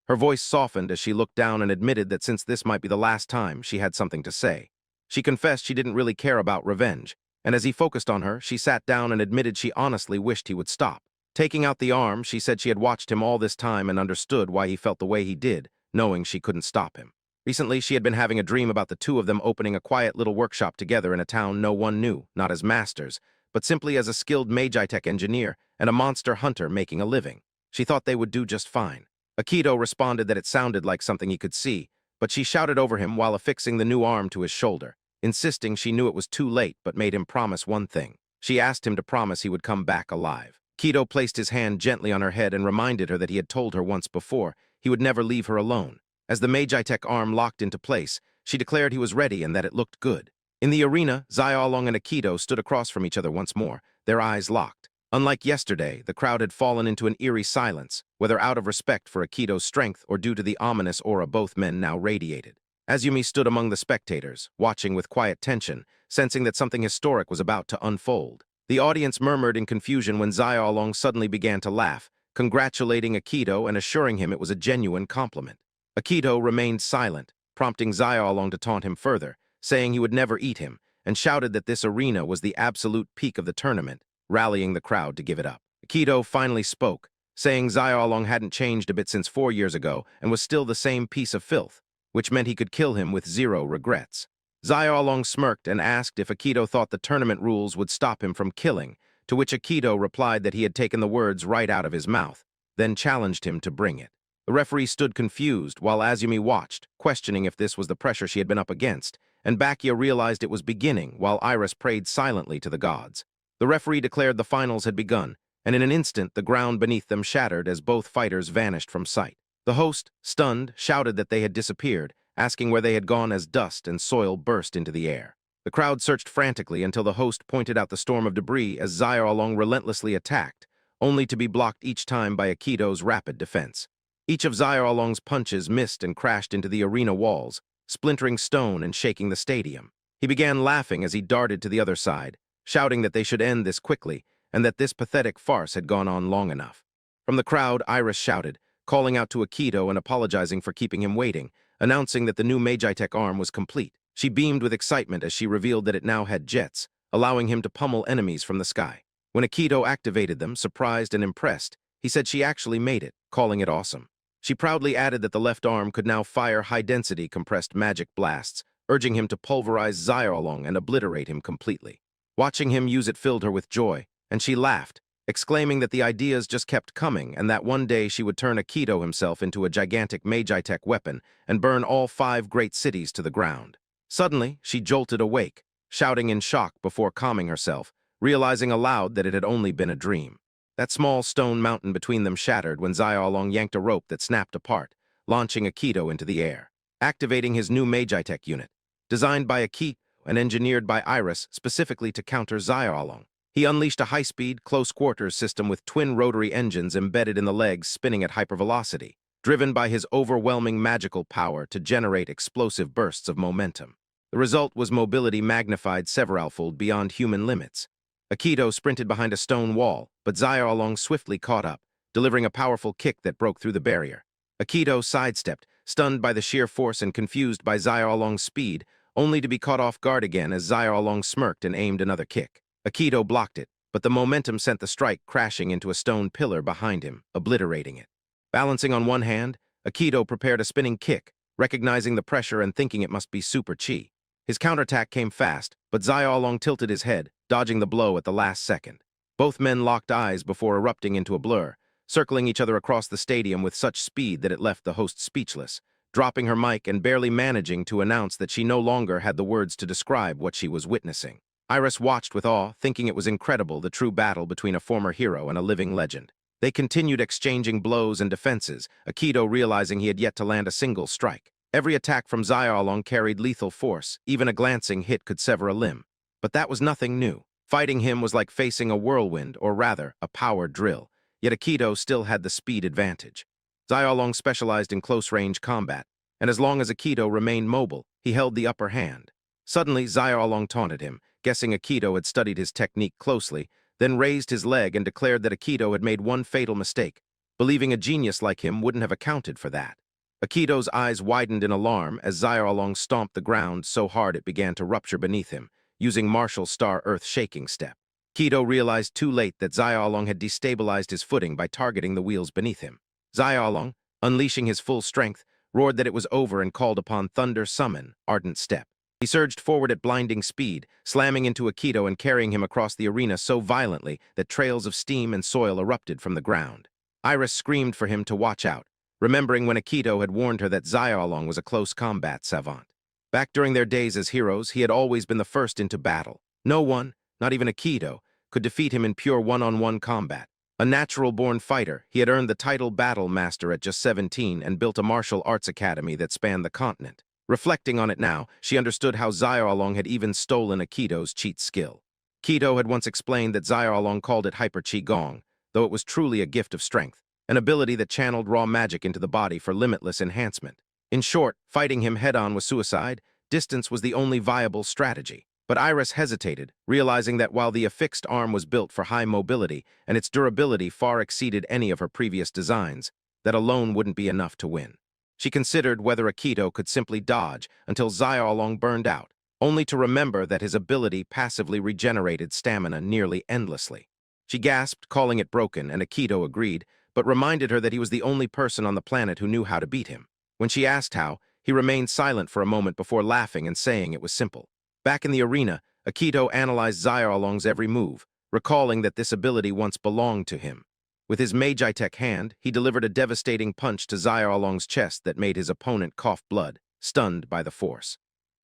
Her voice softened as she looked down and admitted that since this might be the last time, she had something to say. She confessed she didn't really care about revenge, and as he focused on her, she sat down and admitted she honestly wished he would stop. Taking out the arm, she said she had watched him all this time and understood why he felt the way he did, knowing she couldn't stop him. Recently, she had been having a dream about the two of them opening a quiet little workshop together in a town no one knew, not as masters, but simply as a skilled Magitech engineer and a monster hunter making a living. She thought they would do just fine. Akito responded that it sounded like something he could see, but she shouted over him while affixing the new arm to his shoulder, insisting she knew it was too late but made him promise one thing. She asked him to promise he would come back alive. Akito placed his hand gently on her head and reminded her that he had told her once before he would never leave her alone. As the Magitech arm locked into place, she declared he was ready and that it looked good. In the arena, Xylong and Akito stood across from each other once more, their eyes locked. Unlike yesterday, the crowd had fallen into an eerie silence, whether out of respect for Akito's strength or due to the ominous aura both men now radiated. Azumi stood among the spectators, watching with quiet tension, sensing that something historic was about to unfold. The audience murmured in confusion when Xylong suddenly began to laugh, congratulating Akito and assuring him it was a genuine compliment. Akito remained silent, prompting Xylong to taunt him further, saying he would never eat him, and shouted that this arena was the absolute peak of the tournament, rallying the crowd to give it up. Akito finally spoke, saying Xylong hadn't changed a bit since 4 years ago and was still the same piece of filth, which meant he could kill him with 0 regrets. Xylong smirked and asked if Akito thought the tournament rules would stop him from killing, to which Akito replied that he had taken the words right out of his mouth, then challenged him to bring it. The referee stood confused while Azumi watched, questioning if this was the pressure she had been up against, and Bakia realized it was beginning while Iris prayed silently to the gods. The referee declared the finals had begun, and in an instant the ground beneath them shattered as both fighters vanished from sight. The host, stunned, shouted that they had disappeared, asking where they had gone as dust and soil burst into the air. The crowd searched frantically until the host pointed out the storm of debris as Xylong relentlessly attacked, only to be blocked each time by Akito's rapid defense. Each of Xylong's punches missed and crashed into the arena walls, splintering stone and shaking the stadium. He began laughing as he darted to the other side, shouting that they should end this quickly and that this pathetic farce had gone on long enough. From the crowd, Iris shouted, calling out to Akito and apologizing for keeping him waiting, announcing that the new Magitech arm was complete. She beamed with excitement as she revealed that it now had jets, allowing him to pummel enemies from the sky. When Akito activated them, surprised and impressed, he said she actually made it, calling it awesome. She proudly added that the left arm could now fire high-density compressed magic blasts, urging him to pulverize Xylong and obliterate him completely. Watching him use it filled her with joy, and she laughed, exclaiming that the ideas just kept coming and that one day she would turn Akito himself into a gigantic Magitech weapon and burn all 5 great cities to the ground. Suddenly, she jolted awake, shouting in shock before calming herself, realizing aloud that it had only been a dream. That small stone mountain between them shattered when Xylong yanked a rope that snapped apart, launching Akito into the air. Activating his new Magitech unit, designed by Akito and engineered by Iris specifically to counter Xylong. He unleashed a high-speed, close-quarters system with twin rotary engines embedded in the legs spinning at hypervelocity, driven by his overwhelming magical power to generate explosive bursts of momentum. The result was mobility magnified severalfold beyond human limits. Akito sprinted behind a stone wall, but Xylong swiftly caught up, delivering a powerful kick that broke through the barrier. Akito sidestepped, stunned by the sheer force and confused by Xylong's speed, only to be caught off guard again as Xylong smirked and aimed another kick. Akito blocked it, but the momentum sent the strike crashing into a stone pillar behind him, obliterating it. Balancing on one hand, Akito prepared a spinning kick, recognizing the pressure and thinking it must be super chi. His counterattack came fast, but Xylong tilted his head, dodging the blow at the last second. Both men locked eyes before erupting into a blur, circling each other across the stadium with such speed that it left the host speechless, dropping her mic and barely managing to announce that she no longer had the words to describe what she was witnessing. Iris watched with awe, thinking it was incredible, the true battle between a former hero and a living legend. They continued exchanging blows and defenses, Akito realizing he had yet to land a single strike. Every attack from Xylong carried lethal force, even a glancing hit could sever a limb. But that was nothing new. Fighting him was like facing a whirlwind, or rather, a power drill. Yet Akito still had the speed advantage. Xylong specialized in close-range combat, and as long as Akito remained mobile, he held the upper hand. Suddenly, Xylong taunted him, guessing Akito had studied his technique closely, then raised his leg and declared that Akito had made one fatal mistake, believing a genius like him wouldn't have accounted for that. Akito's eyes widened in alarm as Xylong stomped the ground so hard it began to rupture beneath him, using martial star earth-shaking step. Akito realized too late that Xylong had destabilized his footing by targeting the wheels beneath him. Xylong, unleashing his full strength, roared that it was over and called upon Thunder Summon, Ardent Step. He surged forward at blinding speed, slamming into Akito and carrying him across the arena so violently that trails of steam and soil erupted from the ground. Iris screamed for him to watch out, remembering when Akito had warned her that Xylong was a close combat savant. Back during their days as heroes, he had always been the first into battle. No one, not even Akito, could defeat him in pure one-on-one combat. A natural-born fighter, he had earned the title Battle Master at just 17 and built a martial arts academy that spanned the continent. Reflecting on it now, she understood how Xylong had even stolen Akito's cheat skill. Akito had once explained that Xylong called it Hyper Qigong, though it was truly a gift of strength, an ability that channeled raw magic into the body for limitless enhancement. In short, fighting him head-on was suicide. Distance was the only viable strategy. But Iris hesitated, realizing that while the affixed arm was built for high mobility and its durability far exceeded any of her previous designs, that alone wouldn't be enough to win. She considered whether Akito could simply dodge until Xylong burned out, only to remember that his ability passively regenerated stamina nearly endlessly. She gasped, calling it broken, and Akito agreed, but reminded her that he was the only person on the planet who knew how to beat him. When she asked how, he remained silent for a moment before laughing and saying it was simple. Back in the arena, Akito analyzed Xylong's every move, recalling that this ability once belonged to him. With his Magitech hand, he delivered a devastating punch to Xylong's chest that made his opponent cough blood, stunned by the force.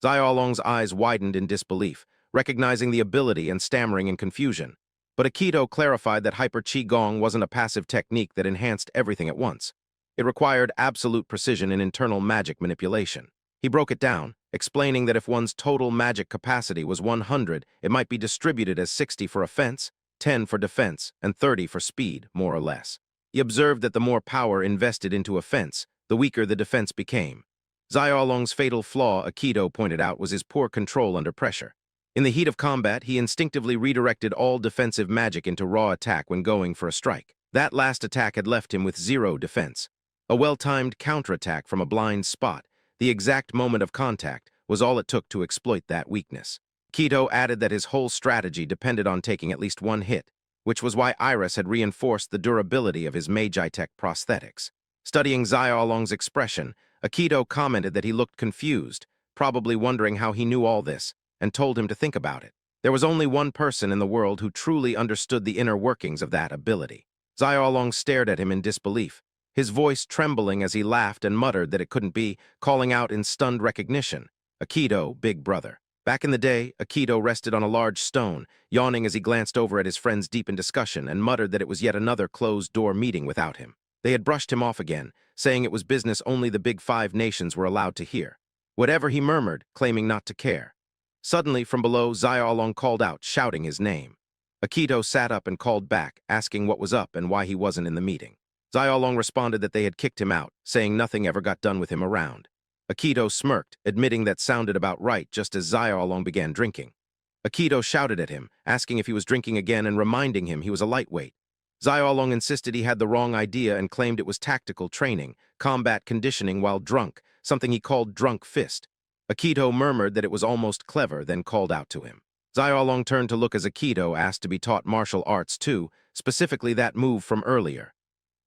Xylong's eyes widened in disbelief, recognizing the ability and stammering in confusion. But Akito clarified that Hyper Qigong wasn't a passive technique that enhanced everything at once. It required absolute precision in internal magic manipulation. He broke it down, explaining that if one's total magic capacity was 100, it might be distributed as 60 for offense, 10 for defense, and 30 for speed, more or less. He observed that the more power invested into offense, the weaker the defense became. Xylong's fatal flaw, Akito pointed out, was his poor control under pressure. In the heat of combat, he instinctively redirected all defensive magic into raw attack when going for a strike. That last attack had left him with 0 defense. A well-timed counterattack from a blind spot, the exact moment of contact, was all it took to exploit that weakness. Akito added that his whole strategy depended on taking at least one hit, which was why Iris had reinforced the durability of his Magitech prosthetics. Studying Xylong's expression, Akito commented that he looked confused, probably wondering how he knew all this, and told him to think about it. There was only one person in the world who truly understood the inner workings of that ability. Xylong stared at him in disbelief, his voice trembling as he laughed and muttered that it couldn't be, calling out in stunned recognition, "Akito, big brother." Back in the day, Akito rested on a large stone, yawning as he glanced over at his friends deep in discussion and muttered that it was yet another closed-door meeting without him. They had brushed him off again, saying it was business only the big 5 nations were allowed to hear. Whatever he murmured, claiming not to care. Suddenly, from below, Xylong called out, shouting his name. Akito sat up and called back, asking what was up and why he wasn't in the meeting. Xylong responded that they had kicked him out, saying nothing ever got done with him around. Akito smirked, admitting that sounded about right just as Xylong began drinking. Akito shouted at him, asking if he was drinking again and reminding him he was a lightweight. Xylong insisted he had the wrong idea and claimed it was tactical training, combat conditioning while drunk, something he called drunk fist. Akito murmured that it was almost clever, then called out to him. Xylong turned to look as Akito asked to be taught martial arts too, specifically that move from earlier.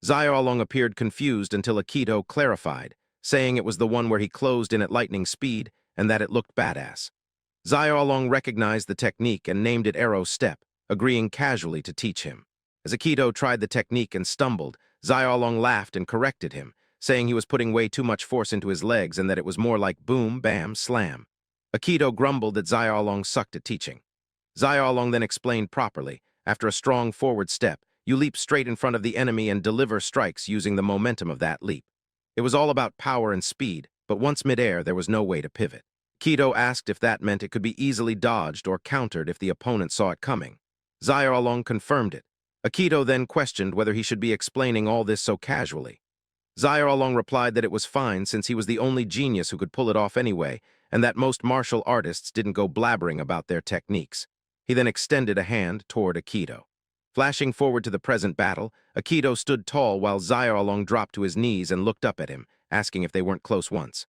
Xylong appeared confused until Akito clarified, saying it was the one where he closed in at lightning speed and that it looked badass. Xylong recognized the technique and named it Arrow Step, agreeing casually to teach him. As Akito tried the technique and stumbled, Xylong laughed and corrected him, saying he was putting way too much force into his legs and that it was more like boom, bam, slam. Akito grumbled that Xylong sucked at teaching. Xylong then explained properly, after a strong forward step, you leap straight in front of the enemy and deliver strikes using the momentum of that leap. It was all about power and speed, but once midair, there was no way to pivot. Akito asked if that meant it could be easily dodged or countered if the opponent saw it coming. Xylong confirmed it. Akito then questioned whether he should be explaining all this so casually. Xylong replied that it was fine since he was the only genius who could pull it off anyway, and that most martial artists didn't go blabbering about their techniques. He then extended a hand toward Akito. Flashing forward to the present battle, Akito stood tall while Xylong dropped to his knees and looked up at him, asking if they weren't close once.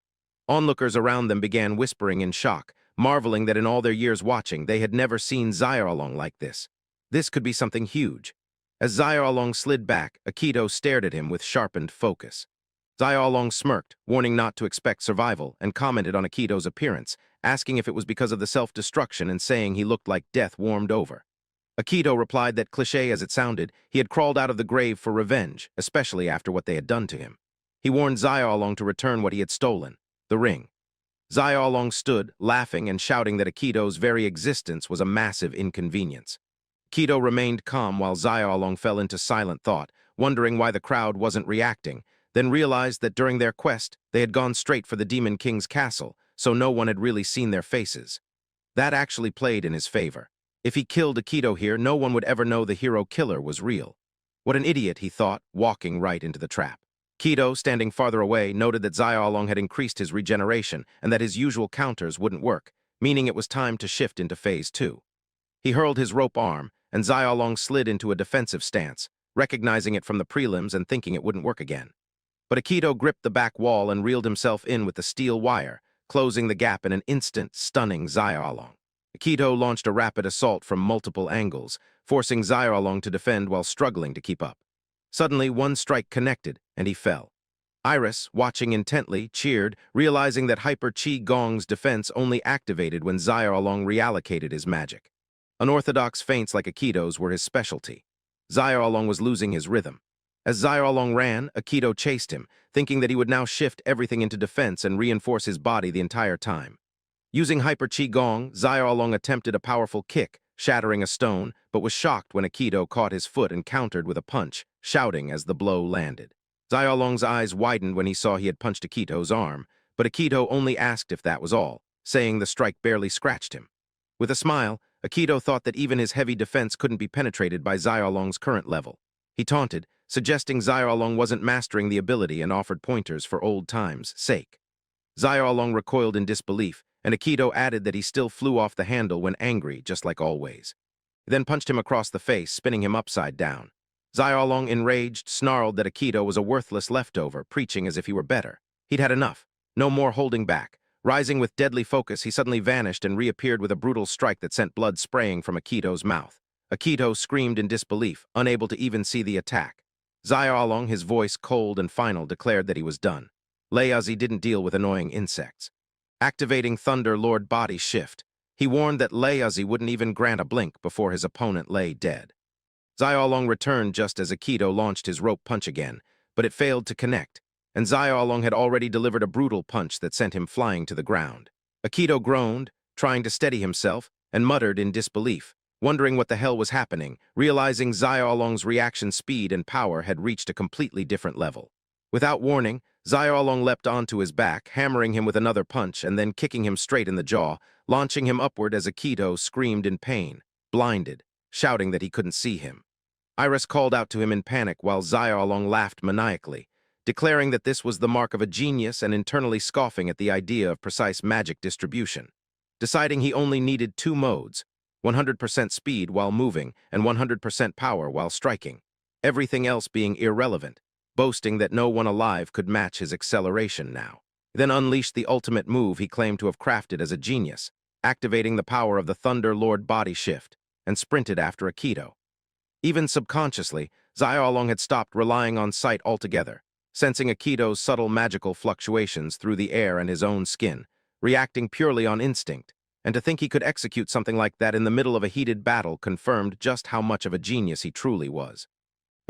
Onlookers around them began whispering in shock, marveling that in all their years watching, they had never seen Xylong like this. This could be something huge. As Xylong slid back, Akito stared at him with sharpened focus. Xylong smirked, warning not to expect survival, and commented on Akito's appearance, asking if it was because of the self-destruction and saying he looked like death warmed over. Akito replied that, cliché as it sounded, he had crawled out of the grave for revenge, especially after what they had done to him. He warned Xylong to return what he had stolen, the ring. Xylong stood, laughing and shouting that Akito's very existence was a massive inconvenience. Akito remained calm while Xylong fell into silent thought, wondering why the crowd wasn't reacting, then realized that during their quest, they had gone straight for the Demon King's castle, so no one had really seen their faces. That actually played in his favor. If he killed Akito here, no one would ever know the hero killer was real. What an idiot, he thought, walking right into the trap. Akito, standing farther away, noted that Xylong had increased his regeneration and that his usual counters wouldn't work, meaning it was time to shift into Phase 2. He hurled his rope arm, and Xylong slid into a defensive stance, recognizing it from the prelims and thinking it wouldn't work again. But Akito gripped the back wall and reeled himself in with the steel wire, closing the gap in an instant, stunning Xylong. Akito launched a rapid assault from multiple angles, forcing Xylong to defend while struggling to keep up. Suddenly, one strike connected, and he fell. Iris, watching intently, cheered, realizing that Hyper Chi Gong's defense only activated when Xylong reallocated his magic. Unorthodox feints like Akito's were his specialty. Xylong was losing his rhythm. As Xylong ran, Akito chased him, thinking that he would now shift everything into defense and reinforce his body the entire time. Using Hyper Chi Gong, Xylong attempted a powerful kick, shattering a stone, but was shocked when Akito caught his foot and countered with a punch, shouting as the blow landed. Xylong's eyes widened when he saw he had punched Akito's arm, but Akito only asked if that was all, saying the strike barely scratched him. With a smile, Akito thought that even his heavy defense couldn't be penetrated by Xylong's current level. He taunted, suggesting Xylong wasn't mastering the ability and offered pointers for old times' sake. Xylong recoiled in disbelief, and Akito added that he still flew off the handle when angry, just like always. He then punched him across the face, spinning him upside down. Xylong, enraged, snarled that Akito was a worthless leftover, preaching as if he were better. He'd had enough. No more holding back. Rising with deadly focus, he suddenly vanished and reappeared with a brutal strike that sent blood spraying from Akito's mouth. Akito screamed in disbelief, unable to even see the attack. Xylong, his voice cold and final, declared that he was done. Leiazi didn't deal with annoying insects. Activating Thunder Lord Body Shift, he warned that Leiazi wouldn't even grant a blink before his opponent lay dead. Xylong returned just as Akito launched his rope punch again, but it failed to connect, and Xylong had already delivered a brutal punch that sent him flying to the ground. Akito groaned, trying to steady himself, and muttered in disbelief, wondering what the hell was happening, realizing Xylong's reaction speed and power had reached a completely different level. Without warning, Xylong leapt onto his back, hammering him with another punch and then kicking him straight in the jaw, launching him upward as Akito screamed in pain, blinded, shouting that he couldn't see him. Iris called out to him in panic while Xylong laughed maniacally, declaring that this was the mark of a genius and internally scoffing at the idea of precise magic distribution. Deciding he only needed 2 modes, 100% speed while moving and 100% power while striking, everything else being irrelevant, boasting that no one alive could match his acceleration now. Then unleashed the ultimate move he claimed to have crafted as a genius, activating the power of the Thunder Lord Body Shift, and sprinted after Akito. Even subconsciously, Xylong had stopped relying on sight altogether, sensing Akito's subtle magical fluctuations through the air and his own skin, reacting purely on instinct, and to think he could execute something like that in the middle of a heated battle confirmed just how much of a genius he truly was.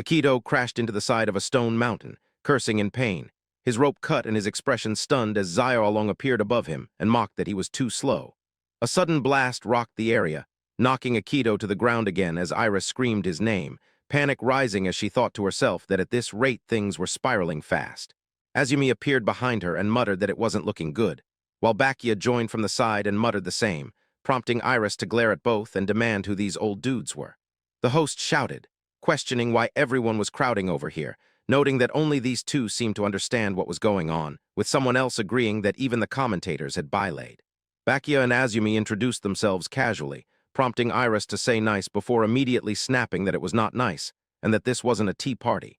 Akito crashed into the side of a stone mountain, cursing in pain, his rope cut and his expression stunned as Xylong appeared above him and mocked that he was too slow. A sudden blast rocked the area, knocking Akito to the ground again as Iris screamed his name, panic rising as she thought to herself that at this rate things were spiraling fast. Azumi appeared behind her and muttered that it wasn't looking good, while Bacchia joined from the side and muttered the same, prompting Iris to glare at both and demand who these old dudes were. The host shouted, questioning why everyone was crowding over here, noting that only these two seemed to understand what was going on, with someone else agreeing that even the commentators had bylaid. Bacchia and Azumi introduced themselves casually, prompting Iris to say nice before immediately snapping that it was not nice, and that this wasn't a tea party.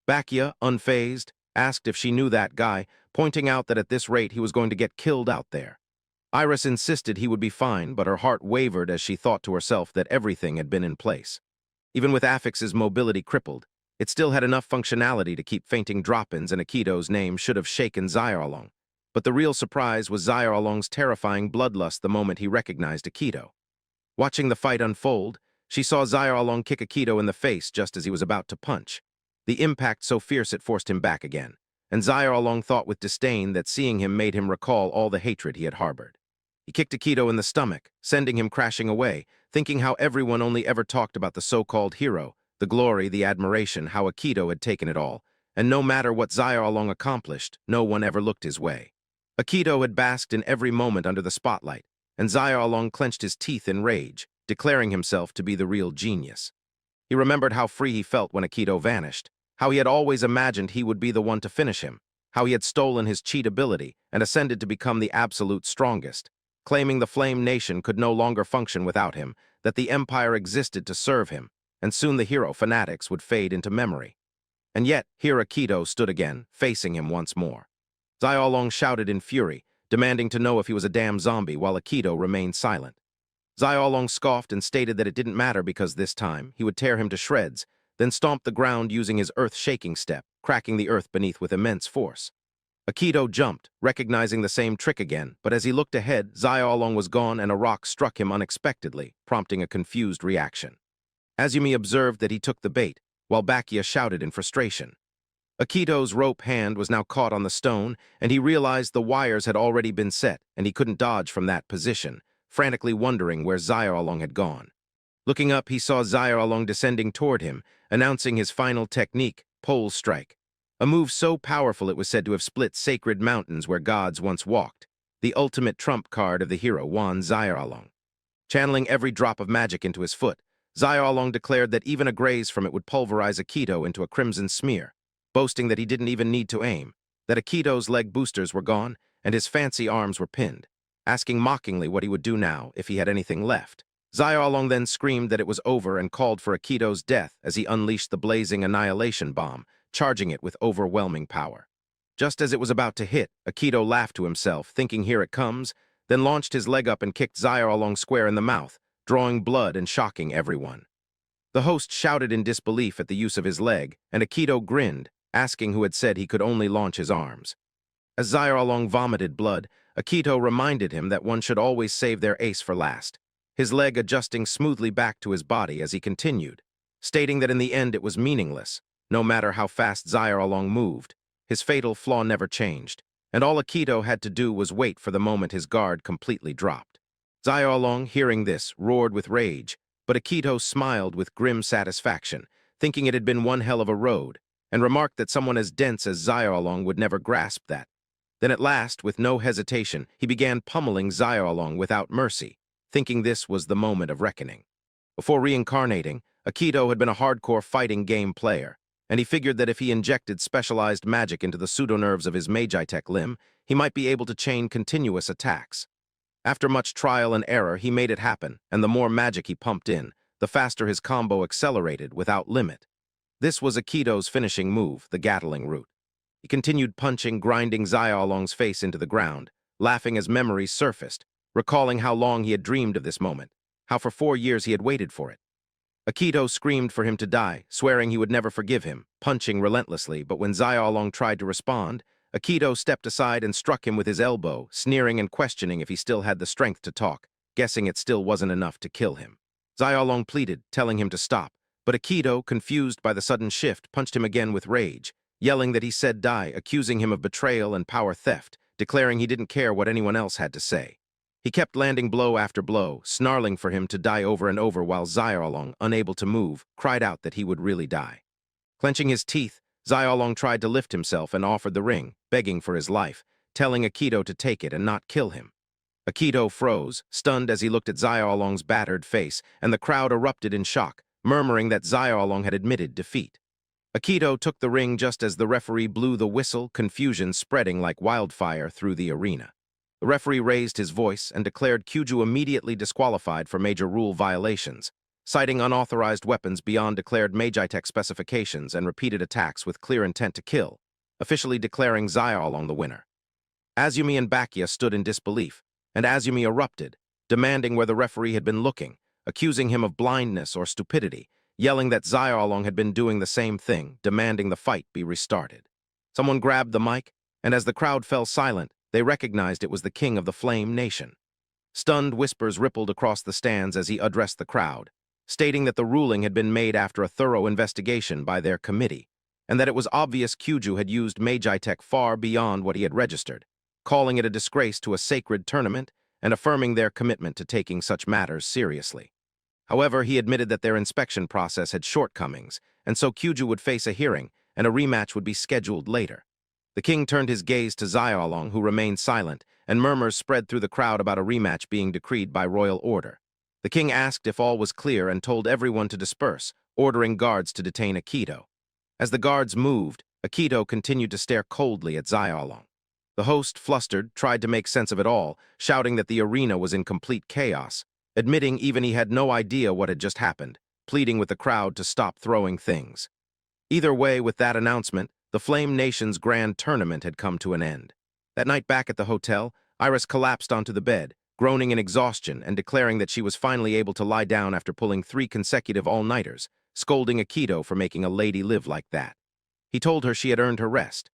Bacchia, unfazed, asked if she knew that guy, pointing out that at this rate he was going to get killed out there. Iris insisted he would be fine, but her heart wavered as she thought to herself that everything had been in place. Even with Affix's mobility crippled, it still had enough functionality to keep fainting drop-ins, and Akito's name should have shaken Xylong. But the real surprise was Xylong's terrifying bloodlust the moment he recognized Akito. Watching the fight unfold, she saw Xylong kick Akito in the face just as he was about to punch. The impact so fierce it forced him back again, and Xylong thought with disdain that seeing him made him recall all the hatred he had harbored. He kicked Akito in the stomach, sending him crashing away, thinking how everyone only ever talked about the so-called hero, the glory, the admiration, how Akito had taken it all, and no matter what Xylong accomplished, no one ever looked his way. Akito had basked in every moment under the spotlight, and Xylong clenched his teeth in rage, declaring himself to be the real genius. He remembered how free he felt when Akito vanished, how he had always imagined he would be the one to finish him, how he had stolen his cheat ability and ascended to become the absolute strongest, claiming the Flame Nation could no longer function without him, that the Empire existed to serve him, and soon the hero fanatics would fade into memory. And yet, here Akito stood again, facing him once more. Xylong shouted in fury, demanding to know if he was a damn zombie, while Akito remained silent. Xylong scoffed and stated that it didn't matter because this time he would tear him to shreds, then stomped the ground using his earth-shaking step, cracking the earth beneath with immense force. Akito jumped, recognizing the same trick again, but as he looked ahead, Xylong was gone and a rock struck him unexpectedly, prompting a confused reaction. Azumi observed that he took the bait, while Bacchia shouted in frustration. Akito's rope hand was now caught on the stone, and he realized the wires had already been set, and he couldn't dodge from that position, frantically wondering where Xylong had gone. Looking up, he saw Xylong descending toward him, announcing his final technique, pole strike. A move so powerful it was said to have split sacred mountains where gods once walked, the ultimate trump card of the hero Wan Xylong. Channeling every drop of magic into his foot, Xylong declared that even a graze from it would pulverize Akito into a crimson smear, boasting that he didn't even need to aim, that Akito's leg boosters were gone and his fancy arms were pinned, asking mockingly what he would do now if he had anything left. Xylong then screamed that it was over and called for Akito's death as he unleashed the blazing annihilation bomb, charging it with overwhelming power. Just as it was about to hit, Akito laughed to himself, thinking here it comes, then launched his leg up and kicked Xylong square in the mouth, drawing blood and shocking everyone. The host shouted in disbelief at the use of his leg, and Akito grinned, asking who had said he could only launch his arms. As Xylong vomited blood, Akito reminded him that one should always save their ace for last, his leg adjusting smoothly back to his body as he continued, stating that in the end it was meaningless, no matter how fast Xylong moved. His fatal flaw never changed, and all Akito had to do was wait for the moment his guard completely dropped. Xylong, hearing this, roared with rage, but Akito smiled with grim satisfaction, thinking it had been one hell of a road, and remarked that someone as dense as Xylong would never grasp that. Then at last, with no hesitation, he began pummeling Xylong without mercy, thinking this was the moment of reckoning. Before reincarnating, Akito had been a hardcore fighting game player, and he figured that if he injected specialized magic into the pseudonerves of his Magitech limb, he might be able to chain continuous attacks. After much trial and error, he made it happen, and the more magic he pumped in, the faster his combo accelerated without limit. This was Akito's finishing move, the Gatling route. He continued punching, grinding Xylong's face into the ground, laughing as memories surfaced, recalling how long he had dreamed of this moment, how for 4 years he had waited for it. Akito screamed for him to die, swearing he would never forgive him, punching relentlessly, but when Xylong tried to respond, Akito stepped aside and struck him with his elbow, sneering and questioning if he still had the strength to talk, guessing it still wasn't enough to kill him. Xylong pleaded, telling him to stop, but Akito, confused by the sudden shift, punched him again with rage, yelling that he said die, accusing him of betrayal and power theft, declaring he didn't care what anyone else had to say. He kept landing blow after blow, snarling for him to die over and over while Xylong, unable to move, cried out that he would really die. Clenching his teeth, Xylong tried to lift himself and offered the ring, begging for his life, telling Akito to take it and not kill him. Akito froze, stunned as he looked at Xylong's battered face, and the crowd erupted in shock, murmuring that Xylong had admitted defeat. Akito took the ring just as the referee blew the whistle, confusion spreading like wildfire through the arena. The referee raised his voice and declared Kuju immediately disqualified for major rule violations, citing unauthorized weapons beyond declared Magitech specifications and repeated attacks with clear intent to kill, officially declaring Xylong the winner. Azumi and Bakia stood in disbelief, and Azumi erupted, demanding where the referee had been looking, accusing him of blindness or stupidity, yelling that Xylong had been doing the same thing, demanding the fight be restarted. Someone grabbed the mic, and as the crowd fell silent, they recognized it was the king of the Flame Nation. Stunned whispers rippled across the stands as he addressed the crowd, stating that the ruling had been made after a thorough investigation by their committee, and that it was obvious Kuju had used Magitech far beyond what he had registered, calling it a disgrace to a sacred tournament and affirming their commitment to taking such matters seriously. However, he admitted that their inspection process had shortcomings, and so Kuju would face a hearing, and a rematch would be scheduled later. The king turned his gaze to Xylong, who remained silent, and murmurs spread through the crowd about a rematch being decreed by royal order. The king asked if all was clear and told everyone to disperse, ordering guards to detain Akito. As the guards moved, Akito continued to stare coldly at Xylong. The host, flustered, tried to make sense of it all, shouting that the arena was in complete chaos, admitting even he had no idea what had just happened, pleading with the crowd to stop throwing things. Either way, with that announcement, the Flame Nation's grand tournament had come to an end. That night back at the hotel, Iris collapsed onto the bed, groaning in exhaustion and declaring that she was finally able to lie down after pulling 3 consecutive all-nighters, scolding Akito for making a lady live like that. He told her she had earned her rest.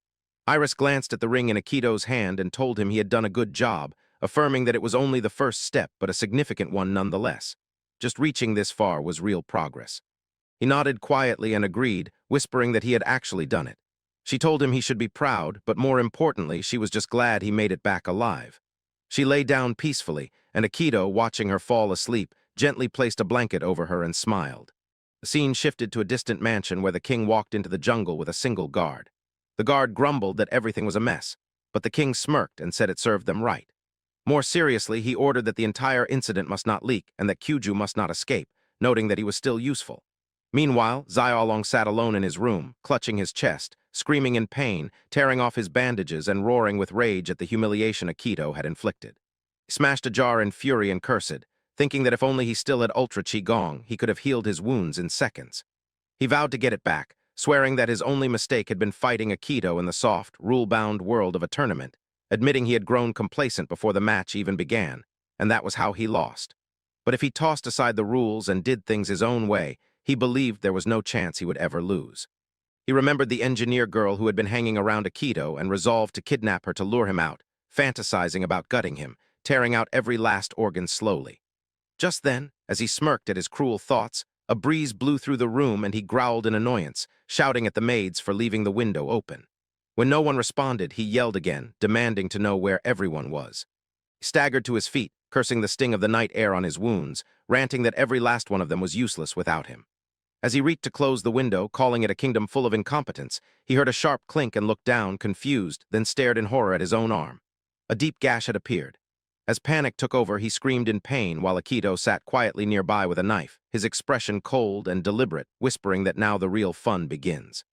Iris glanced at the ring in Akito's hand and told him he had done a good job, affirming that it was only the first step but a significant one nonetheless. Just reaching this far was real progress. He nodded quietly and agreed, whispering that he had actually done it. She told him he should be proud, but more importantly, she was just glad he made it back alive. She lay down peacefully, and Akito, watching her fall asleep, gently placed a blanket over her and smiled. The scene shifted to a distant mansion where the king walked into the jungle with a single guard. The guard grumbled that everything was a mess, but the king smirked and said it served them right. More seriously, he ordered that the entire incident must not leak and that Kuju must not escape, noting that he was still useful. Meanwhile, Xylong sat alone in his room, clutching his chest, screaming in pain, tearing off his bandages and roaring with rage at the humiliation Akito had inflicted. He smashed a jar in fury and cursed, thinking that if only he still had Ultra Qigong, he could have healed his wounds in seconds. He vowed to get it back, swearing that his only mistake had been fighting Akito in the soft, rule-bound world of a tournament, admitting he had grown complacent before the match even began, and that was how he lost. But if he tossed aside the rules and did things his own way, he believed there was no chance he would ever lose. He remembered the engineer girl who had been hanging around Akito and resolved to kidnap her to lure him out, fantasizing about gutting him, tearing out every last organ slowly. Just then, as he smirked at his cruel thoughts, a breeze blew through the room and he growled in annoyance, shouting at the maids for leaving the window open. When no one responded, he yelled again, demanding to know where everyone was. He staggered to his feet, cursing the sting of the night air on his wounds, ranting that every last one of them was useless without him. As he reached to close the window, calling it a kingdom full of incompetence, he heard a sharp clink and looked down, confused, then stared in horror at his own arm. A deep gash had appeared. As panic took over, he screamed in pain while Akito sat quietly nearby with a knife, his expression cold and deliberate, whispering that now the real fun begins.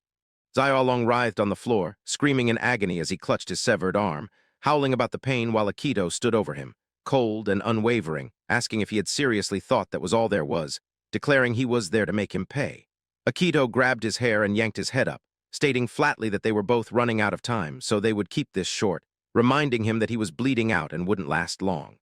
Xylong writhed on the floor, screaming in agony as he clutched his severed arm, howling about the pain while Akito stood over him, cold and unwavering, asking if he had seriously thought that was all there was, declaring he was there to make him pay. Akito grabbed his hair and yanked his head up, stating flatly that they were both running out of time, so they would keep this short, reminding him that he was bleeding out and wouldn't last long.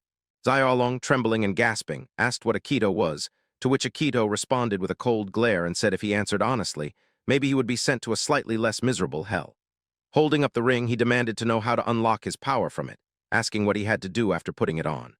Xylong, trembling and gasping, asked what Akito was, to which Akito responded with a cold glare and said if he answered honestly, maybe he would be sent to a slightly less miserable hell. Holding up the ring, he demanded to know how to unlock his power from it, asking what he had to do after putting it on.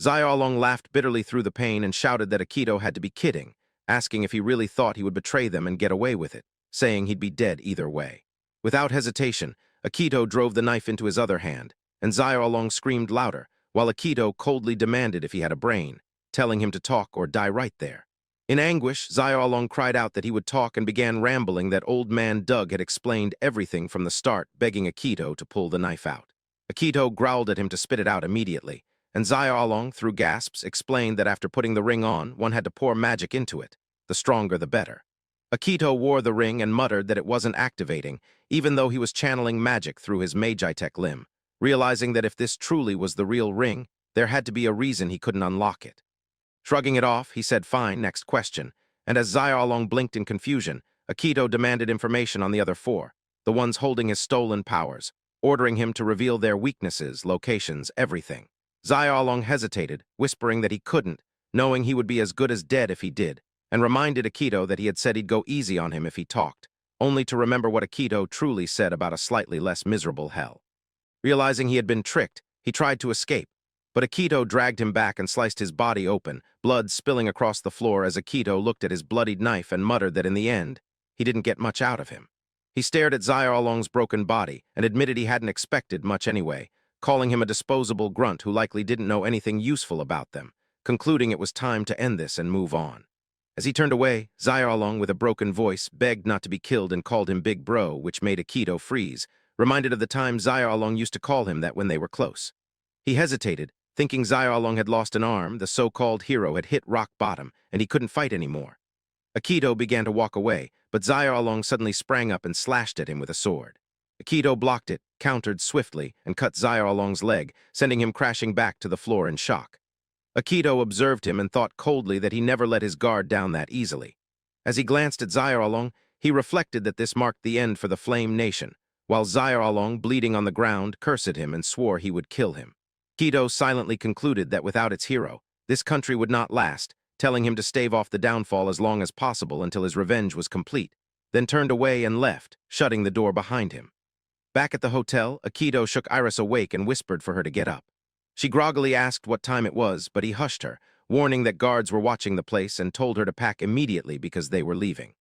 Xylong laughed bitterly through the pain and shouted that Akito had to be kidding, asking if he really thought he would betray them and get away with it, saying he'd be dead either way. Without hesitation, Akito drove the knife into his other hand, and Xylong screamed louder, while Akito coldly demanded if he had a brain, telling him to talk or die right there. In anguish, Xylong cried out that he would talk and began rambling that old man Doug had explained everything from the start, begging Akito to pull the knife out. Akito growled at him to spit it out immediately, and Xylong, through gasps, explained that after putting the ring on, one had to pour magic into it. The stronger the better. Akito wore the ring and muttered that it wasn't activating, even though he was channeling magic through his Magitech limb, realizing that if this truly was the real ring, there had to be a reason he couldn't unlock it. Shrugging it off, he said, "Fine, next question," and as Xylong blinked in confusion, Akito demanded information on the other four, the ones holding his stolen powers, ordering him to reveal their weaknesses, locations, everything. Xylong hesitated, whispering that he couldn't, knowing he would be as good as dead if he did, and reminded Akito that he had said he'd go easy on him if he talked, only to remember what Akito truly said about a slightly less miserable hell. Realizing he had been tricked, he tried to escape, but Akito dragged him back and sliced his body open, blood spilling across the floor as Akito looked at his bloodied knife and muttered that in the end, he didn't get much out of him. He stared at Xylong's broken body and admitted he hadn't expected much anyway, calling him a disposable grunt who likely didn't know anything useful about them, concluding it was time to end this and move on. As he turned away, Xylong, with a broken voice, begged not to be killed and called him Big Bro, which made Akito freeze, reminded of the time Xylong used to call him that when they were close. He hesitated, thinking Xylong had lost an arm, the so-called hero had hit rock bottom, and he couldn't fight anymore. Akito began to walk away, but Xylong suddenly sprang up and slashed at him with a sword. Akito blocked it, countered swiftly, and cut Xylong's leg, sending him crashing back to the floor in shock. Akito observed him and thought coldly that he never let his guard down that easily. As he glanced at Xylong, he reflected that this marked the end for the Flame Nation, while Xylong, bleeding on the ground, cursed him and swore he would kill him. Akito silently concluded that without its hero, this country would not last, telling him to stave off the downfall as long as possible until his revenge was complete, then turned away and left, shutting the door behind him. Back at the hotel, Akito shook Iris awake and whispered for her to get up. She groggily asked what time it was, but he hushed her, warning that guards were watching the place and told her to pack immediately because they were leaving.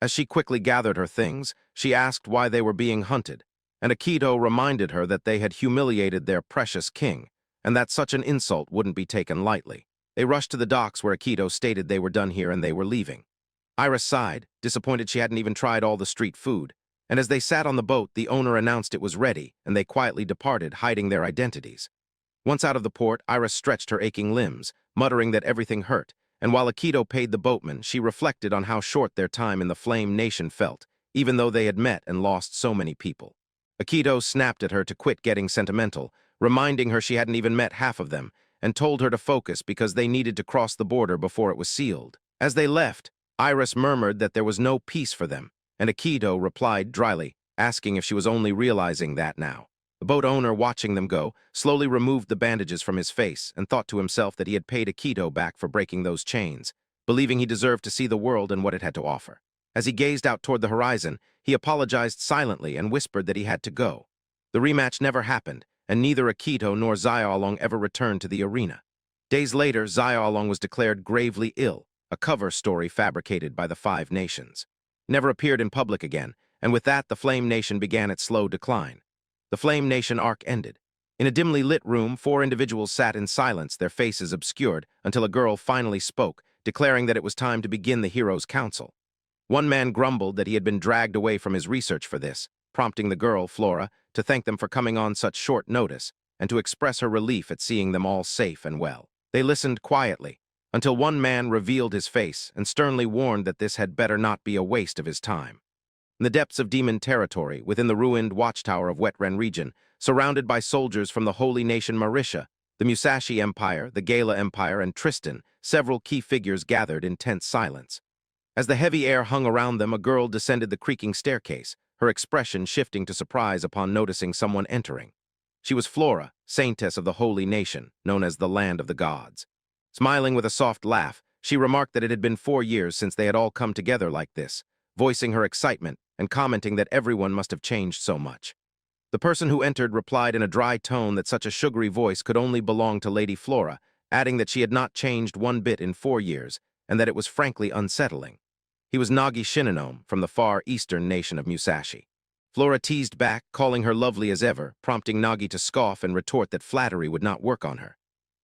As she quickly gathered her things, she asked why they were being hunted, and Akito reminded her that they had humiliated their precious king, and that such an insult wouldn't be taken lightly. They rushed to the docks where Akito stated they were done here and they were leaving. Iris sighed, disappointed she hadn't even tried all the street food, and as they sat on the boat, the owner announced it was ready, and they quietly departed, hiding their identities. Once out of the port, Iris stretched her aching limbs, muttering that everything hurt, and while Akito paid the boatman, she reflected on how short their time in the Flame Nation felt, even though they had met and lost so many people. Akito snapped at her to quit getting sentimental, reminding her she hadn't even met half of them, and told her to focus because they needed to cross the border before it was sealed. As they left, Iris murmured that there was no peace for them, and Akito replied dryly, asking if she was only realizing that now. The boat owner, watching them go, slowly removed the bandages from his face and thought to himself that he had paid Akito back for breaking those chains, believing he deserved to see the world and what it had to offer. As he gazed out toward the horizon, he apologized silently and whispered that he had to go. The rematch never happened, and neither Akito nor Xylong ever returned to the arena. Days later, Xylong was declared gravely ill, a cover story fabricated by the Five Nations. Never appeared in public again, and with that the Flame Nation began its slow decline. The Flame Nation arc ended. In a dimly lit room, 4 individuals sat in silence, their faces obscured, until a girl finally spoke, declaring that it was time to begin the Heroes' Council. One man grumbled that he had been dragged away from his research for this, prompting the girl, Flora, to thank them for coming on such short notice, and to express her relief at seeing them all safe and well. They listened quietly, until one man revealed his face and sternly warned that this had better not be a waste of his time. In the depths of demon territory, within the ruined watchtower of Wetren region, surrounded by soldiers from the holy nation Marishia, the Musashi Empire, the Gala Empire, and Tristan, several key figures gathered in tense silence. As the heavy air hung around them, a girl descended the creaking staircase, her expression shifting to surprise upon noticing someone entering. She was Flora, saintess of the holy nation, known as the Land of the Gods. Smiling with a soft laugh, She remarked that it had been 4 years since they had all come together like this, voicing her excitement and commenting that everyone must have changed so much. The person who entered replied in a dry tone that such a sugary voice could only belong to Lady Flora, adding that she had not changed one bit in 4 years, and that it was frankly unsettling. He was Nagi Shinonome from the far eastern nation of Musashi. Flora teased back, calling her lovely as ever, prompting Nagi to scoff and retort that flattery would not work on her.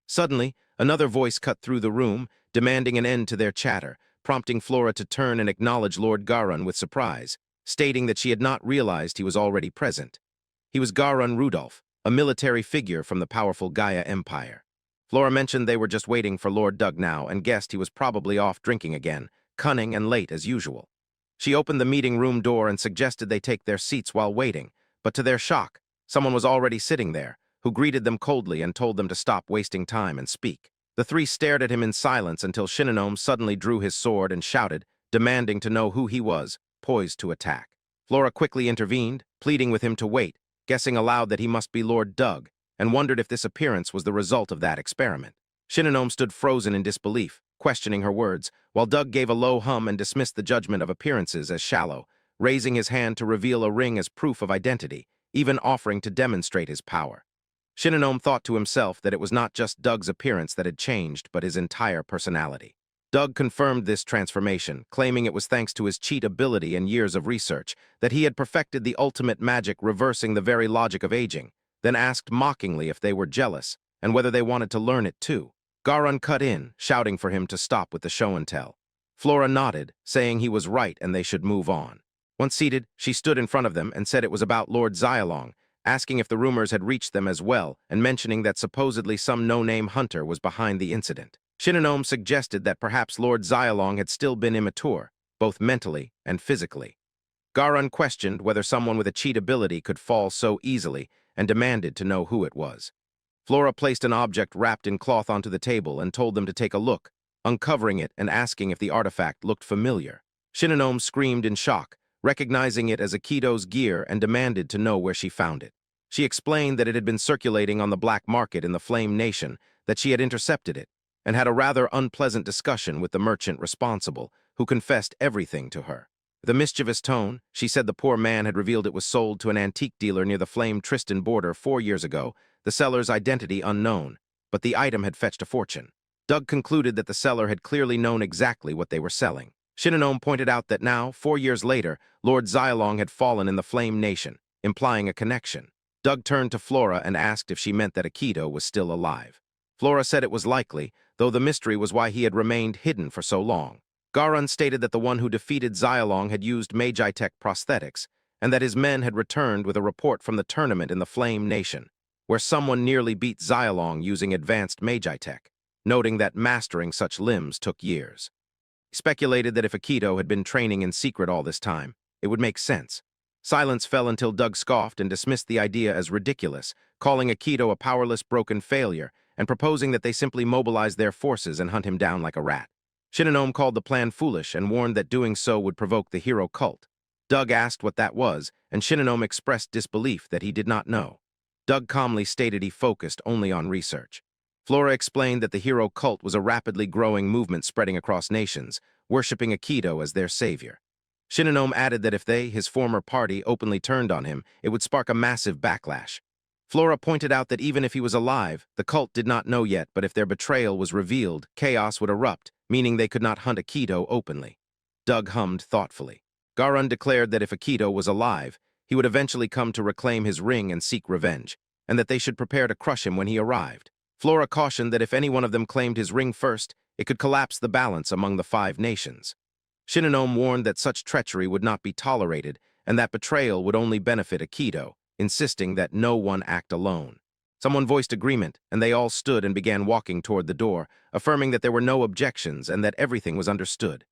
Suddenly, another voice cut through the room, demanding an end to their chatter, prompting Flora to turn and acknowledge Lord Garun with surprise, stating that she had not realized he was already present. He was Garun Rudolph, a military figure from the powerful Gaia Empire. Flora mentioned they were just waiting for Lord Doug now and guessed he was probably off drinking again, cunning and late as usual. She opened the meeting room door and suggested they take their seats while waiting, but to their shock, someone was already sitting there, who greeted them coldly and told them to stop wasting time and speak. The three stared at him in silence until Shinonome suddenly drew his sword and shouted, demanding to know who he was, poised to attack. Flora quickly intervened, pleading with him to wait, guessing aloud that he must be Lord Doug, and wondered if this appearance was the result of that experiment. Shinonome stood frozen in disbelief, questioning her words, while Doug gave a low hum and dismissed the judgment of appearances as shallow, raising his hand to reveal a ring as proof of identity, even offering to demonstrate his power. Shinonome thought to himself that it was not just Doug's appearance that had changed, but his entire personality. Doug confirmed this transformation, claiming it was thanks to his cheat ability and years of research, that he had perfected the ultimate magic reversing the very logic of aging, then asked mockingly if they were jealous, and whether they wanted to learn it too. Garun cut in, shouting for him to stop with the show and tell. Flora nodded, saying he was right and they should move on. Once seated, she stood in front of them and said it was about Lord Xylong, asking if the rumors had reached them as well, and mentioning that supposedly some no-name hunter was behind the incident. Shinonome suggested that perhaps Lord Xylong had still been immature, both mentally and physically. Garun questioned whether someone with a cheat ability could fall so easily and demanded to know who it was. Flora placed an object wrapped in cloth onto the table and told them to take a look, uncovering it and asking if the artifact looked familiar. Shinonome screamed in shock, recognizing it as Akito's gear, and demanded to know where she found it. She explained that it had been circulating on the black market in the Flame Nation, that she had intercepted it, and had a rather unpleasant discussion with the merchant responsible, who confessed everything to her. With a mischievous tone, she said the poor man had revealed it was sold to an antique dealer near the Flame Tristan border 4 years ago, the seller's identity unknown, but the item had fetched a fortune. Doug concluded that the seller had clearly known exactly what they were selling. Shinonome pointed out that now, 4 years later, Lord Xylong had fallen in the Flame Nation, implying a connection. Doug turned to Flora and asked if she meant that Akito was still alive. Flora said it was likely, though the mystery was why he had remained hidden for so long. Garun stated that the one who defeated Xylong had used Magitech prosthetics, and that his men had returned with a report from the tournament in the Flame Nation, where someone nearly beat Xylong using advanced Magitech, noting that mastering such limbs took years. He speculated that if Akito had been training in secret all this time, it would make sense. Silence fell until Doug scoffed and dismissed the idea as ridiculous, calling Akito a powerless, broken failure, and proposing that they simply mobilize their forces and hunt him down like a rat. Shinonome called the plan foolish and warned that doing so would provoke the hero cult. Doug asked what that was, and Shinonome expressed disbelief that he did not know. Doug calmly stated he focused only on research. Flora explained that the hero cult was a rapidly growing movement spreading across nations, worshipping Akito as their savior. Shinonome added that if they, his former party, openly turned on him, it would spark a massive backlash. Flora pointed out that even if he was alive, the cult did not know yet, but if their betrayal was revealed, chaos would erupt, meaning they could not hunt Akito openly. Doug hummed thoughtfully. Garun declared that if Akito was alive, he would eventually come to reclaim his ring and seek revenge, and that they should prepare to crush him when he arrived. Flora cautioned that if any one of them claimed his ring first, it could collapse the balance among the 5 nations. Shinonome warned that such treachery would not be tolerated, and that betrayal would only benefit Akito, insisting that no one act alone. Someone voiced agreement, and they all stood and began walking toward the door, affirming that there were no objections and that everything was understood.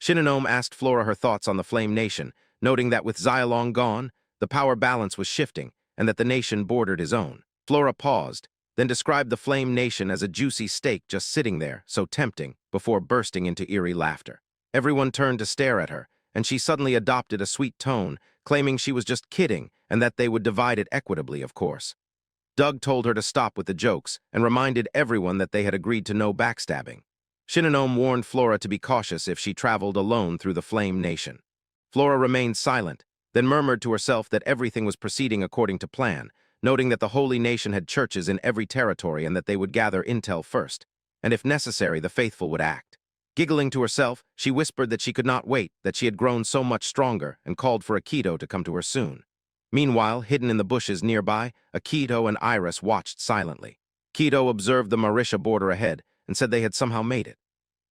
Shinonome asked Flora her thoughts on the Flame Nation, noting that with Xylong gone, the power balance was shifting, and that the nation bordered his own. Flora paused, then described the Flame Nation as a juicy steak just sitting there, so tempting, before bursting into eerie laughter. Everyone turned to stare at her, and she suddenly adopted a sweet tone, claiming she was just kidding and that they would divide it equitably, of course. Doug told her to stop with the jokes and reminded everyone that they had agreed to no backstabbing. Shinonome warned Flora to be cautious if she traveled alone through the Flame Nation. Flora remained silent, then murmured to herself that everything was proceeding according to plan, noting that the Holy Nation had churches in every territory and that they would gather intel first, and if necessary, the faithful would act. Giggling to herself, she whispered that she could not wait, that she had grown so much stronger, and called for Akito to come to her soon. Meanwhile, hidden in the bushes nearby, Akito and Iris watched silently. Akito observed the Marishia border ahead and said they had somehow made it.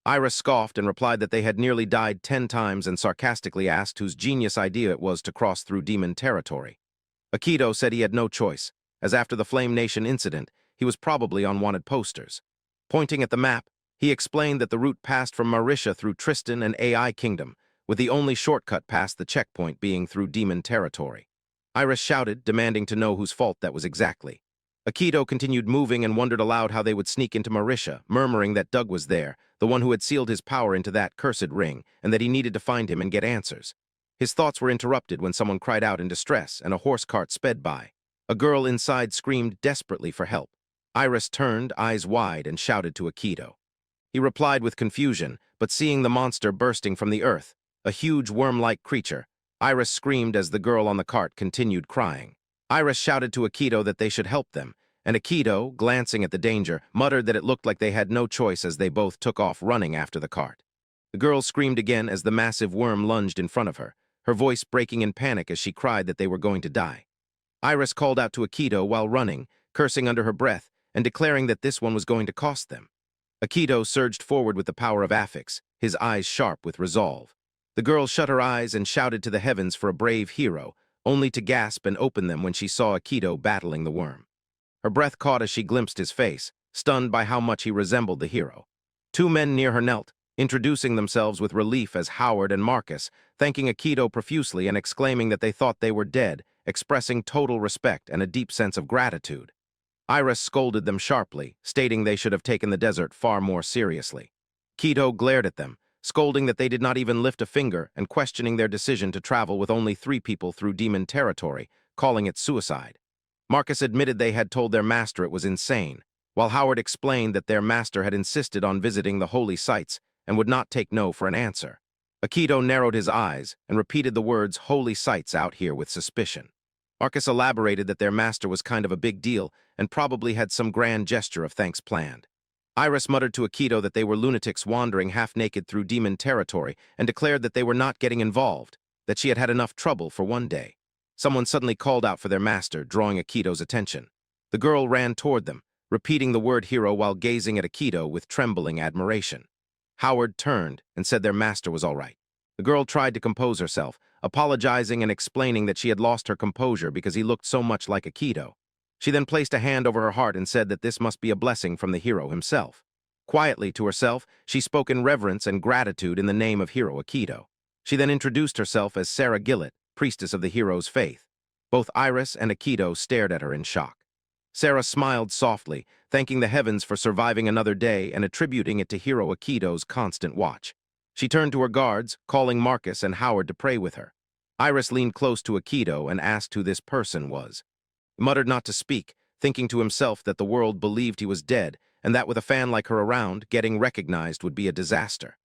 Iris scoffed and replied that they had nearly died 10 times and sarcastically asked whose genius idea it was to cross through demon territory. Akito said he had no choice, as after the Flame Nation incident, he was probably on wanted posters. Pointing at the map, he explained that the route passed from Marishia through Tristan and AI Kingdom, with the only shortcut past the checkpoint being through demon territory. Iris shouted, demanding to know whose fault that was exactly. Akito continued moving and wondered aloud how they would sneak into Marishia, murmuring that Doug was there, the one who had sealed his power into that cursed ring, and that he needed to find him and get answers. His thoughts were interrupted when someone cried out in distress and a horse cart sped by. A girl inside screamed desperately for help. Iris turned, eyes wide, and shouted to Akito. He replied with confusion, but seeing the monster bursting from the earth, a huge worm-like creature, Iris screamed as the girl on the cart continued crying. Iris shouted to Akito that they should help them, and Akito, glancing at the danger, muttered that it looked like they had no choice as they both took off running after the cart. The girl screamed again as the massive worm lunged in front of her, her voice breaking in panic as she cried that they were going to die. Iris called out to Akito while running, cursing under her breath, and declaring that this one was going to cost them. Akito surged forward with the power of affix, his eyes sharp with resolve. The girl shut her eyes and shouted to the heavens for a brave hero, only to gasp and open them when she saw Akito battling the worm. Her breath caught as she glimpsed his face, stunned by how much he resembled the hero. 2 men near her knelt, introducing themselves with relief as Howard and Marcus, thanking Akito profusely and exclaiming that they thought they were dead, expressing total respect and a deep sense of gratitude. Iris scolded them sharply, stating they should have taken the desert far more seriously. Akito glared at them, scolding that they did not even lift a finger and questioning their decision to travel with only 3 people through demon territory, calling it suicide. Marcus admitted they had told their master it was insane, while Howard explained that their master had insisted on visiting the holy sites and would not take no for an answer. Akito narrowed his eyes and repeated the words holy sites out here with suspicion. Marcus elaborated that their master was kind of a big deal and probably had some grand gesture of thanks planned. Iris muttered to Akito that they were lunatics wandering half-naked through demon territory and declared that they were not getting involved, that she had had enough trouble for one day. Someone suddenly called out for their master, drawing Akito's attention. The girl ran toward them, repeating the word hero while gazing at Akito with trembling admiration. Howard turned and said their master was all right. The girl tried to compose herself, apologizing and explaining that she had lost her composure because he looked so much like Akito. She then placed a hand over her heart and said that this must be a blessing from the hero himself. Quietly to herself, she spoke in reverence and gratitude in the name of Hero Akito. She then introduced herself as Sarah Gillett, priestess of the hero's faith. Both Iris and Akito stared at her in shock. Sarah smiled softly, thanking the heavens for surviving another day and attributing it to Hero Akito's constant watch. She turned to her guards, calling Marcus and Howard to pray with her. Iris leaned close to Akito and asked who this person was. He muttered not to speak, thinking to himself that the world believed he was dead and that with a fan like her around, getting recognized would be a disaster.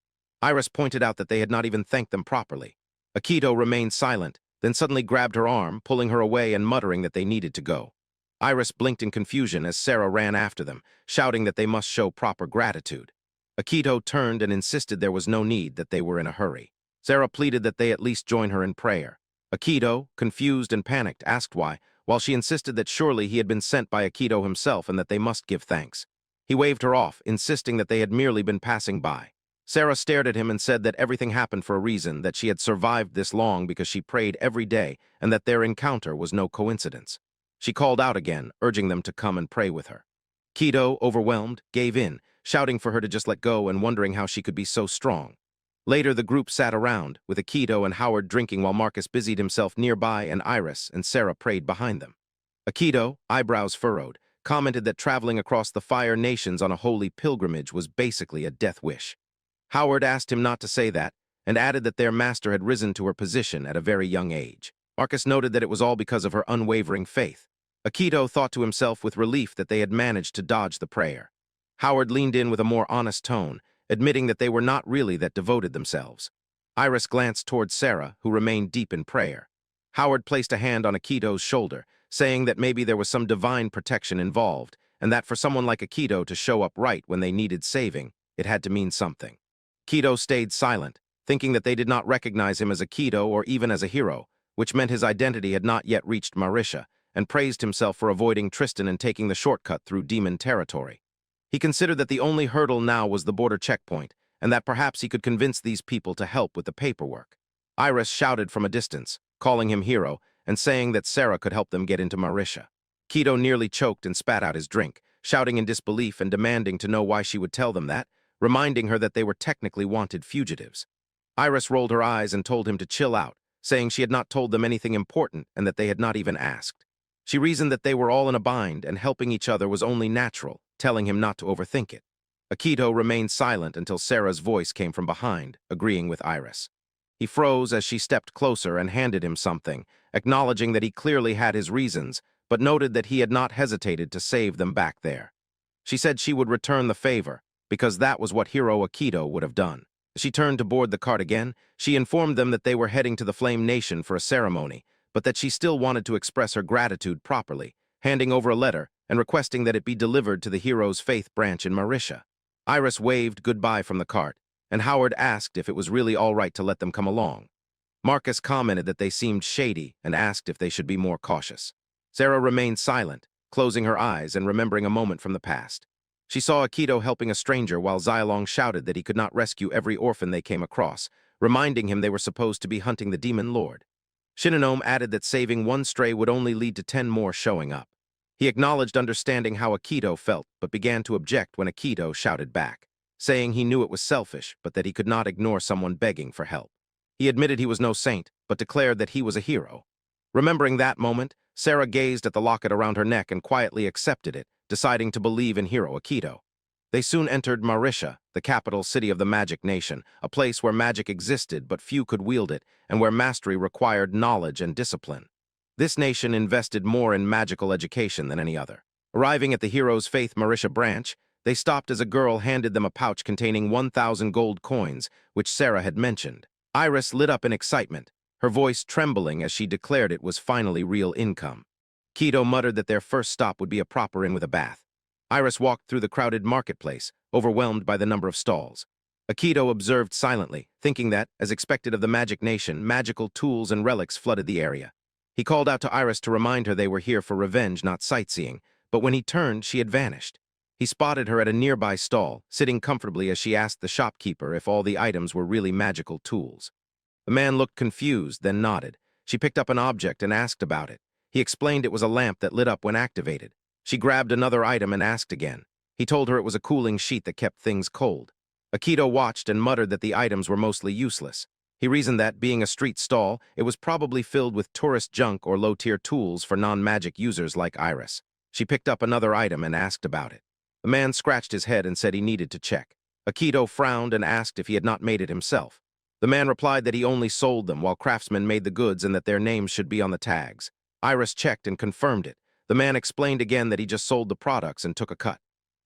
Iris pointed out that they had not even thanked them properly. Akito remained silent, then suddenly grabbed her arm, pulling her away and muttering that they needed to go. Iris blinked in confusion as Sarah ran after them, shouting that they must show proper gratitude. Akito turned and insisted there was no need, that they were in a hurry. Sarah pleaded that they at least join her in prayer. Akito, confused and panicked, asked why, while she insisted that surely he had been sent by Akito himself and that they must give thanks. He waved her off, insisting that they had merely been passing by. Sarah stared at him and said that everything happened for a reason, that she had survived this long because she prayed every day and that their encounter was no coincidence. She called out again, urging them to come and pray with her. Akito, overwhelmed, gave in, shouting for her to just let go and wondering how she could be so strong. Later, the group sat around, with Akito and Howard drinking while Marcus busied himself nearby and Iris and Sarah prayed behind them. Akito, eyebrows furrowed, commented that traveling across the Fire Nations on a holy pilgrimage was basically a death wish. Howard asked him not to say that, and added that their master had risen to her position at a very young age. Marcus noted that it was all because of her unwavering faith. Akito thought to himself with relief that they had managed to dodge the prayer. Howard leaned in with a more honest tone, admitting that they were not really that devoted themselves. Iris glanced towards Sarah, who remained deep in prayer. Howard placed a hand on Akito's shoulder, saying that maybe there was some divine protection involved, and that for someone like Akito to show up right when they needed saving, it had to mean something. Akito stayed silent, thinking that they did not recognize him as Akito or even as a hero, which meant his identity had not yet reached Marishia, and praised himself for avoiding Tristan and taking the shortcut through demon territory. He considered that the only hurdle now was the border checkpoint, and that perhaps he could convince these people to help with the paperwork. Iris shouted from a distance, calling him hero, and saying that Sarah could help them get into Marishia. Akito nearly choked and spat out his drink, shouting in disbelief and demanding to know why she would tell them that, reminding her that they were technically wanted fugitives. Iris rolled her eyes and told him to chill out, saying she had not told them anything important and that they had not even asked. She reasoned that they were all in a bind and helping each other was only natural, telling him not to overthink it. Akito remained silent until Sarah's voice came from behind, agreeing with Iris. He froze as she stepped closer and handed him something, acknowledging that he clearly had his reasons, but noted that he had not hesitated to save them back there. She said she would return the favor, because that was what Hero Akito would have done. As she turned to board the cart again, she informed them that they were heading to the Flame Nation for a ceremony, but that she still wanted to express her gratitude properly, handing over a letter and requesting that it be delivered to the hero's faith branch in Marishia. Iris waved goodbye from the cart, and Howard asked if it was really all right to let them come along. Marcus commented that they seemed shady and asked if they should be more cautious. Sarah remained silent, closing her eyes and remembering a moment from the past. She saw Akito helping a stranger while Xylong shouted that he could not rescue every orphan they came across, reminding him they were supposed to be hunting the demon lord. Shinonome added that saving one stray would only lead to 10 more showing up. He acknowledged understanding how Akito felt, but began to object when Akito shouted back, saying he knew it was selfish, but that he could not ignore someone begging for help. He admitted he was no saint, but declared that he was a hero. Remembering that moment, Sarah gazed at the locket around her neck and quietly accepted it, deciding to believe in Hero Akito. They soon entered Marishia, the capital city of the Magic Nation, a place where magic existed but few could wield it, and where mastery required knowledge and discipline. This nation invested more in magical education than any other. Arriving at the Hero's Faith Marishia branch, they stopped as a girl handed them a pouch containing 1,000 gold coins, which Sarah had mentioned. Iris lit up in excitement, her voice trembling as she declared it was finally real income. Akito muttered that their first stop would be a proper inn with a bath. Iris walked through the crowded marketplace, overwhelmed by the number of stalls. Akito observed silently, thinking that, as expected of the Magic Nation, magical tools and relics flooded the area. He called out to Iris to remind her they were here for revenge, not sightseeing, but when he turned, she had vanished. He spotted her at a nearby stall, sitting comfortably as she asked the shopkeeper if all the items were really magical tools. The man looked confused, then nodded. She picked up an object and asked about it. He explained it was a lamp that lit up when activated. She grabbed another item and asked again. He told her it was a cooling sheet that kept things cold. Akito watched and muttered that the items were mostly useless. He reasoned that, being a street stall, it was probably filled with tourist junk or low-tier tools for non-magic users like Iris. She picked up another item and asked about it. The man scratched his head and said he needed to check. Akito frowned and asked if he had not made it himself. The man replied that he only sold them while craftsmen made the goods and that their names should be on the tags. Iris checked and confirmed it. The man explained again that he just sold the products and took a cut.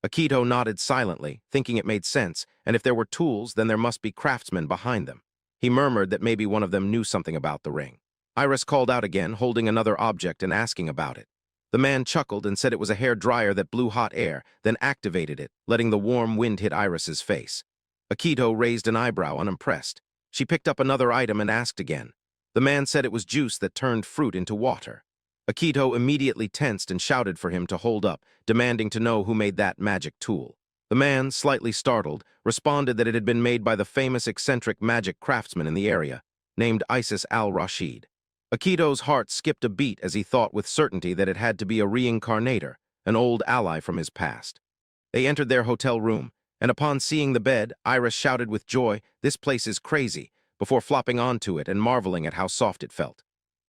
Akito nodded silently, thinking it made sense, and if there were tools, then there must be craftsmen behind them. He murmured that maybe one of them knew something about the ring. Iris called out again, holding another object and asking about it. The man chuckled and said it was a hair dryer that blew hot air, then activated it, letting the warm wind hit Iris's face. Akito raised an eyebrow, unimpressed. She picked up another item and asked again. The man said it was juice that turned fruit into water. Akito immediately tensed and shouted for him to hold up, demanding to know who made that magic tool. The man, slightly startled, responded that it had been made by the famous eccentric magic craftsman in the area, named Isis al-Rashid. Akito's heart skipped a beat as he thought with certainty that it had to be a reincarnator, an old ally from his past. They entered their hotel room, and upon seeing the bed, Iris shouted with joy, "This place is crazy," before flopping onto it and marveling at how soft it felt.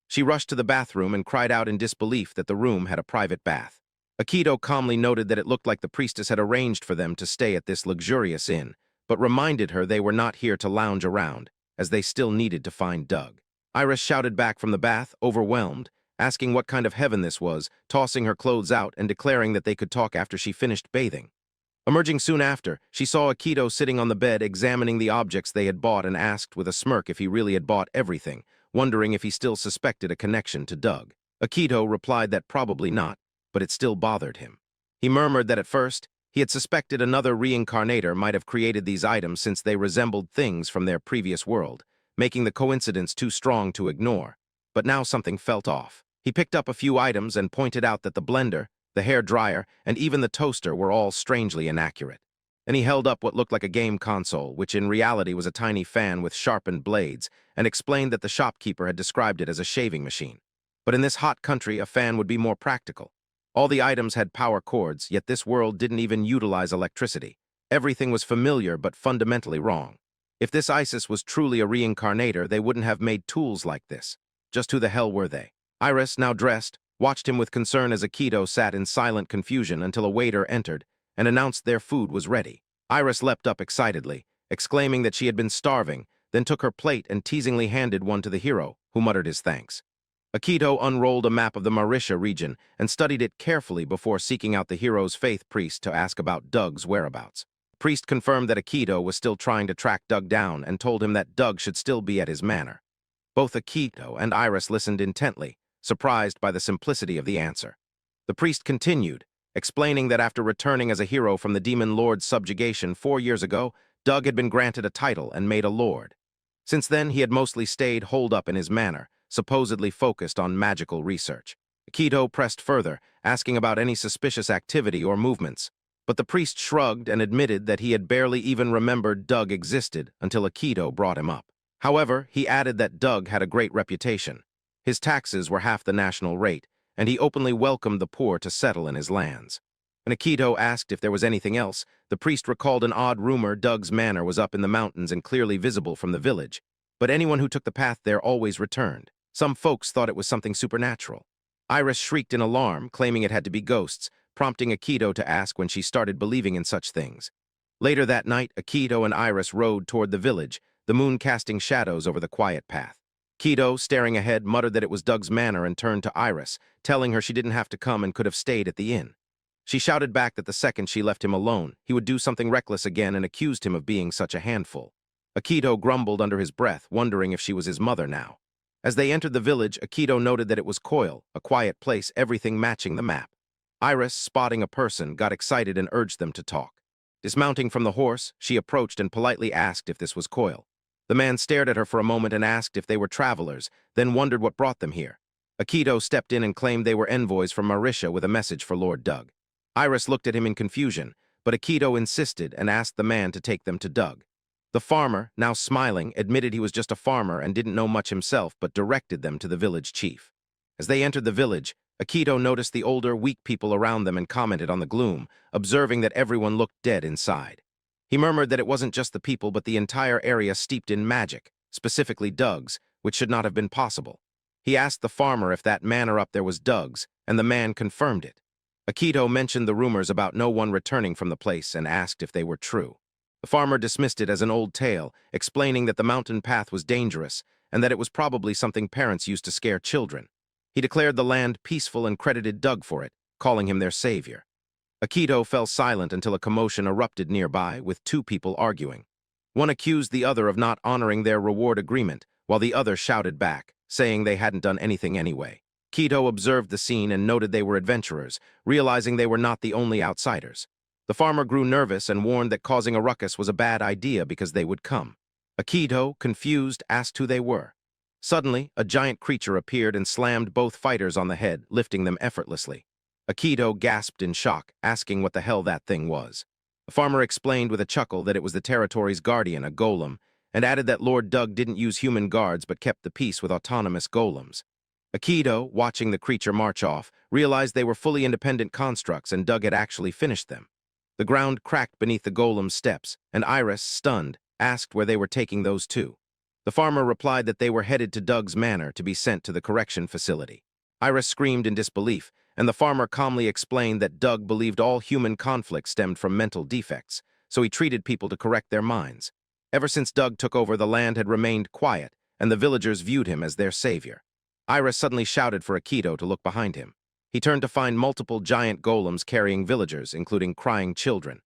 She rushed to the bathroom and cried out in disbelief that the room had a private bath. Akito calmly noted that it looked like the priestess had arranged for them to stay at this luxurious inn, but reminded her they were not here to lounge around, as they still needed to find Doug. Iris shouted back from the bath, overwhelmed, asking what kind of heaven this was, tossing her clothes out and declaring that they could talk after she finished bathing. Emerging soon after, she saw Akito sitting on the bed examining the objects they had bought and asked with a smirk if he really had bought everything, wondering if he still suspected a connection to Doug. Akito replied that probably not, but it still bothered him. He murmured that at first, he had suspected another reincarnator might have created these items since they resembled things from their previous world, making the coincidence too strong to ignore. But now something felt off. He picked up a few items and pointed out that the blender, the hair dryer, and even the toaster were all strangely inaccurate. Then he held up what looked like a game console, which in reality was a tiny fan with sharpened blades, and explained that the shopkeeper had described it as a shaving machine. But in this hot country, a fan would be more practical. All the items had power cords, yet this world didn't even utilize electricity. Everything was familiar but fundamentally wrong. If this Isis was truly a reincarnator, they wouldn't have made tools like this. Just who the hell were they? Iris, now dressed, watched him with concern as Akito sat in silent confusion until a waiter entered and announced their food was ready. Iris leapt up excitedly, exclaiming that she had been starving, then took her plate and teasingly handed one to the hero, who muttered his thanks. Akito unrolled a map of the Marishia region and studied it carefully before seeking out the hero's faith priest to ask about Doug's whereabouts. The priest confirmed that Akito was still trying to track Doug down and told him that Doug should still be at his manor. Both Akito and Iris listened intently, surprised by the simplicity of the answer. The priest continued, explaining that after returning as a hero from the demon lord's subjugation 4 years ago, Doug had been granted a title and made a lord. Since then, he had mostly stayed holed up in his manor, supposedly focused on magical research. Akito pressed further, asking about any suspicious activity or movements, but the priest shrugged and admitted that he had barely even remembered Doug existed until Akito brought him up. However, he added that Doug had a great reputation. His taxes were half the national rate, and he openly welcomed the poor to settle in his lands. When Akito asked if there was anything else, the priest recalled an odd rumor Doug's manor was up in the mountains and clearly visible from the village, but anyone who took the path there always returned. Some folks thought it was something supernatural. Iris shrieked in alarm, claiming it had to be ghosts, prompting Akito to ask when she started believing in such things. Later that night, Akito and Iris rode toward the village, the moon casting shadows over the quiet path. Akito, staring ahead, muttered that it was Doug's manor and turned to Iris, telling her she didn't have to come and could have stayed at the inn. She shouted back that the second she left him alone, he would do something reckless again and accused him of being such a handful. Akito grumbled under his breath, wondering if she was his mother now. As they entered the village, Akito noted that it was Coil, a quiet place, everything matching the map. Iris, spotting a person, got excited and urged them to talk. Dismounting from the horse, she approached and politely asked if this was Coil. The man stared at her for a moment and asked if they were travelers, then wondered what brought them here. Akito stepped in and claimed they were envoys from Marishia with a message for Lord Doug. Iris looked at him in confusion, but Akito insisted and asked the man to take them to Doug. The farmer, now smiling, admitted he was just a farmer and didn't know much himself, but directed them to the village chief. As they entered the village, Akito noticed the older, weak people around them and commented on the gloom, observing that everyone looked dead inside. He murmured that it wasn't just the people but the entire area steeped in magic, specifically Doug's, which should not have been possible. He asked the farmer if that manor up there was Doug's, and the man confirmed it. Akito mentioned the rumors about no one returning from the place and asked if they were true. The farmer dismissed it as an old tale, explaining that the mountain path was dangerous and that it was probably something parents used to scare children. He declared the land peaceful and credited Doug for it, calling him their savior. Akito fell silent until a commotion erupted nearby, with two people arguing. One accused the other of not honoring their reward agreement, while the other shouted back, saying they hadn't done anything anyway. Akito observed the scene and noted they were adventurers, realizing they were not the only outsiders. The farmer grew nervous and warned that causing a ruckus was a bad idea because they would come. Akito, confused, asked who they were. Suddenly, a giant creature appeared and slammed both fighters on the head, lifting them effortlessly. Akito gasped in shock, asking what the hell that thing was. The farmer explained with a chuckle that it was the territory's guardian, a golem, and added that Lord Doug didn't use human guards but kept the peace with autonomous golems. Akito, watching the creature march off, realized they were fully independent constructs and Doug had actually finished them. The ground cracked beneath the golem's steps, and Iris, stunned, asked where they were taking those two. The farmer replied that they were headed to Doug's manor to be sent to the correction facility. Iris screamed in disbelief, and the farmer calmly explained that Doug believed all human conflict stemmed from mental defects, so he treated people to correct their minds. Ever since Doug took over, the land had remained quiet, and the villagers viewed him as their savior. Iris suddenly shouted for Akito to look behind him. He turned to find multiple giant golems carrying villagers, including crying children.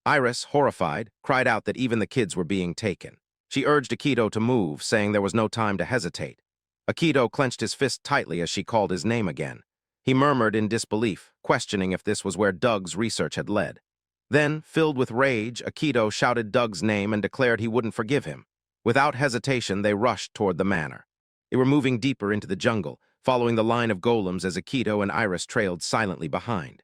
Iris, horrified, cried out that even the kids were being taken. She urged Akito to move, saying there was no time to hesitate. Akito clenched his fist tightly as she called his name again. He murmured in disbelief, questioning if this was where Doug's research had led. Then, filled with rage, Akito shouted Doug's name and declared he wouldn't forgive him. Without hesitation, they rushed toward the manor. They were moving deeper into the jungle, following the line of golems as Akito and Iris trailed silently behind.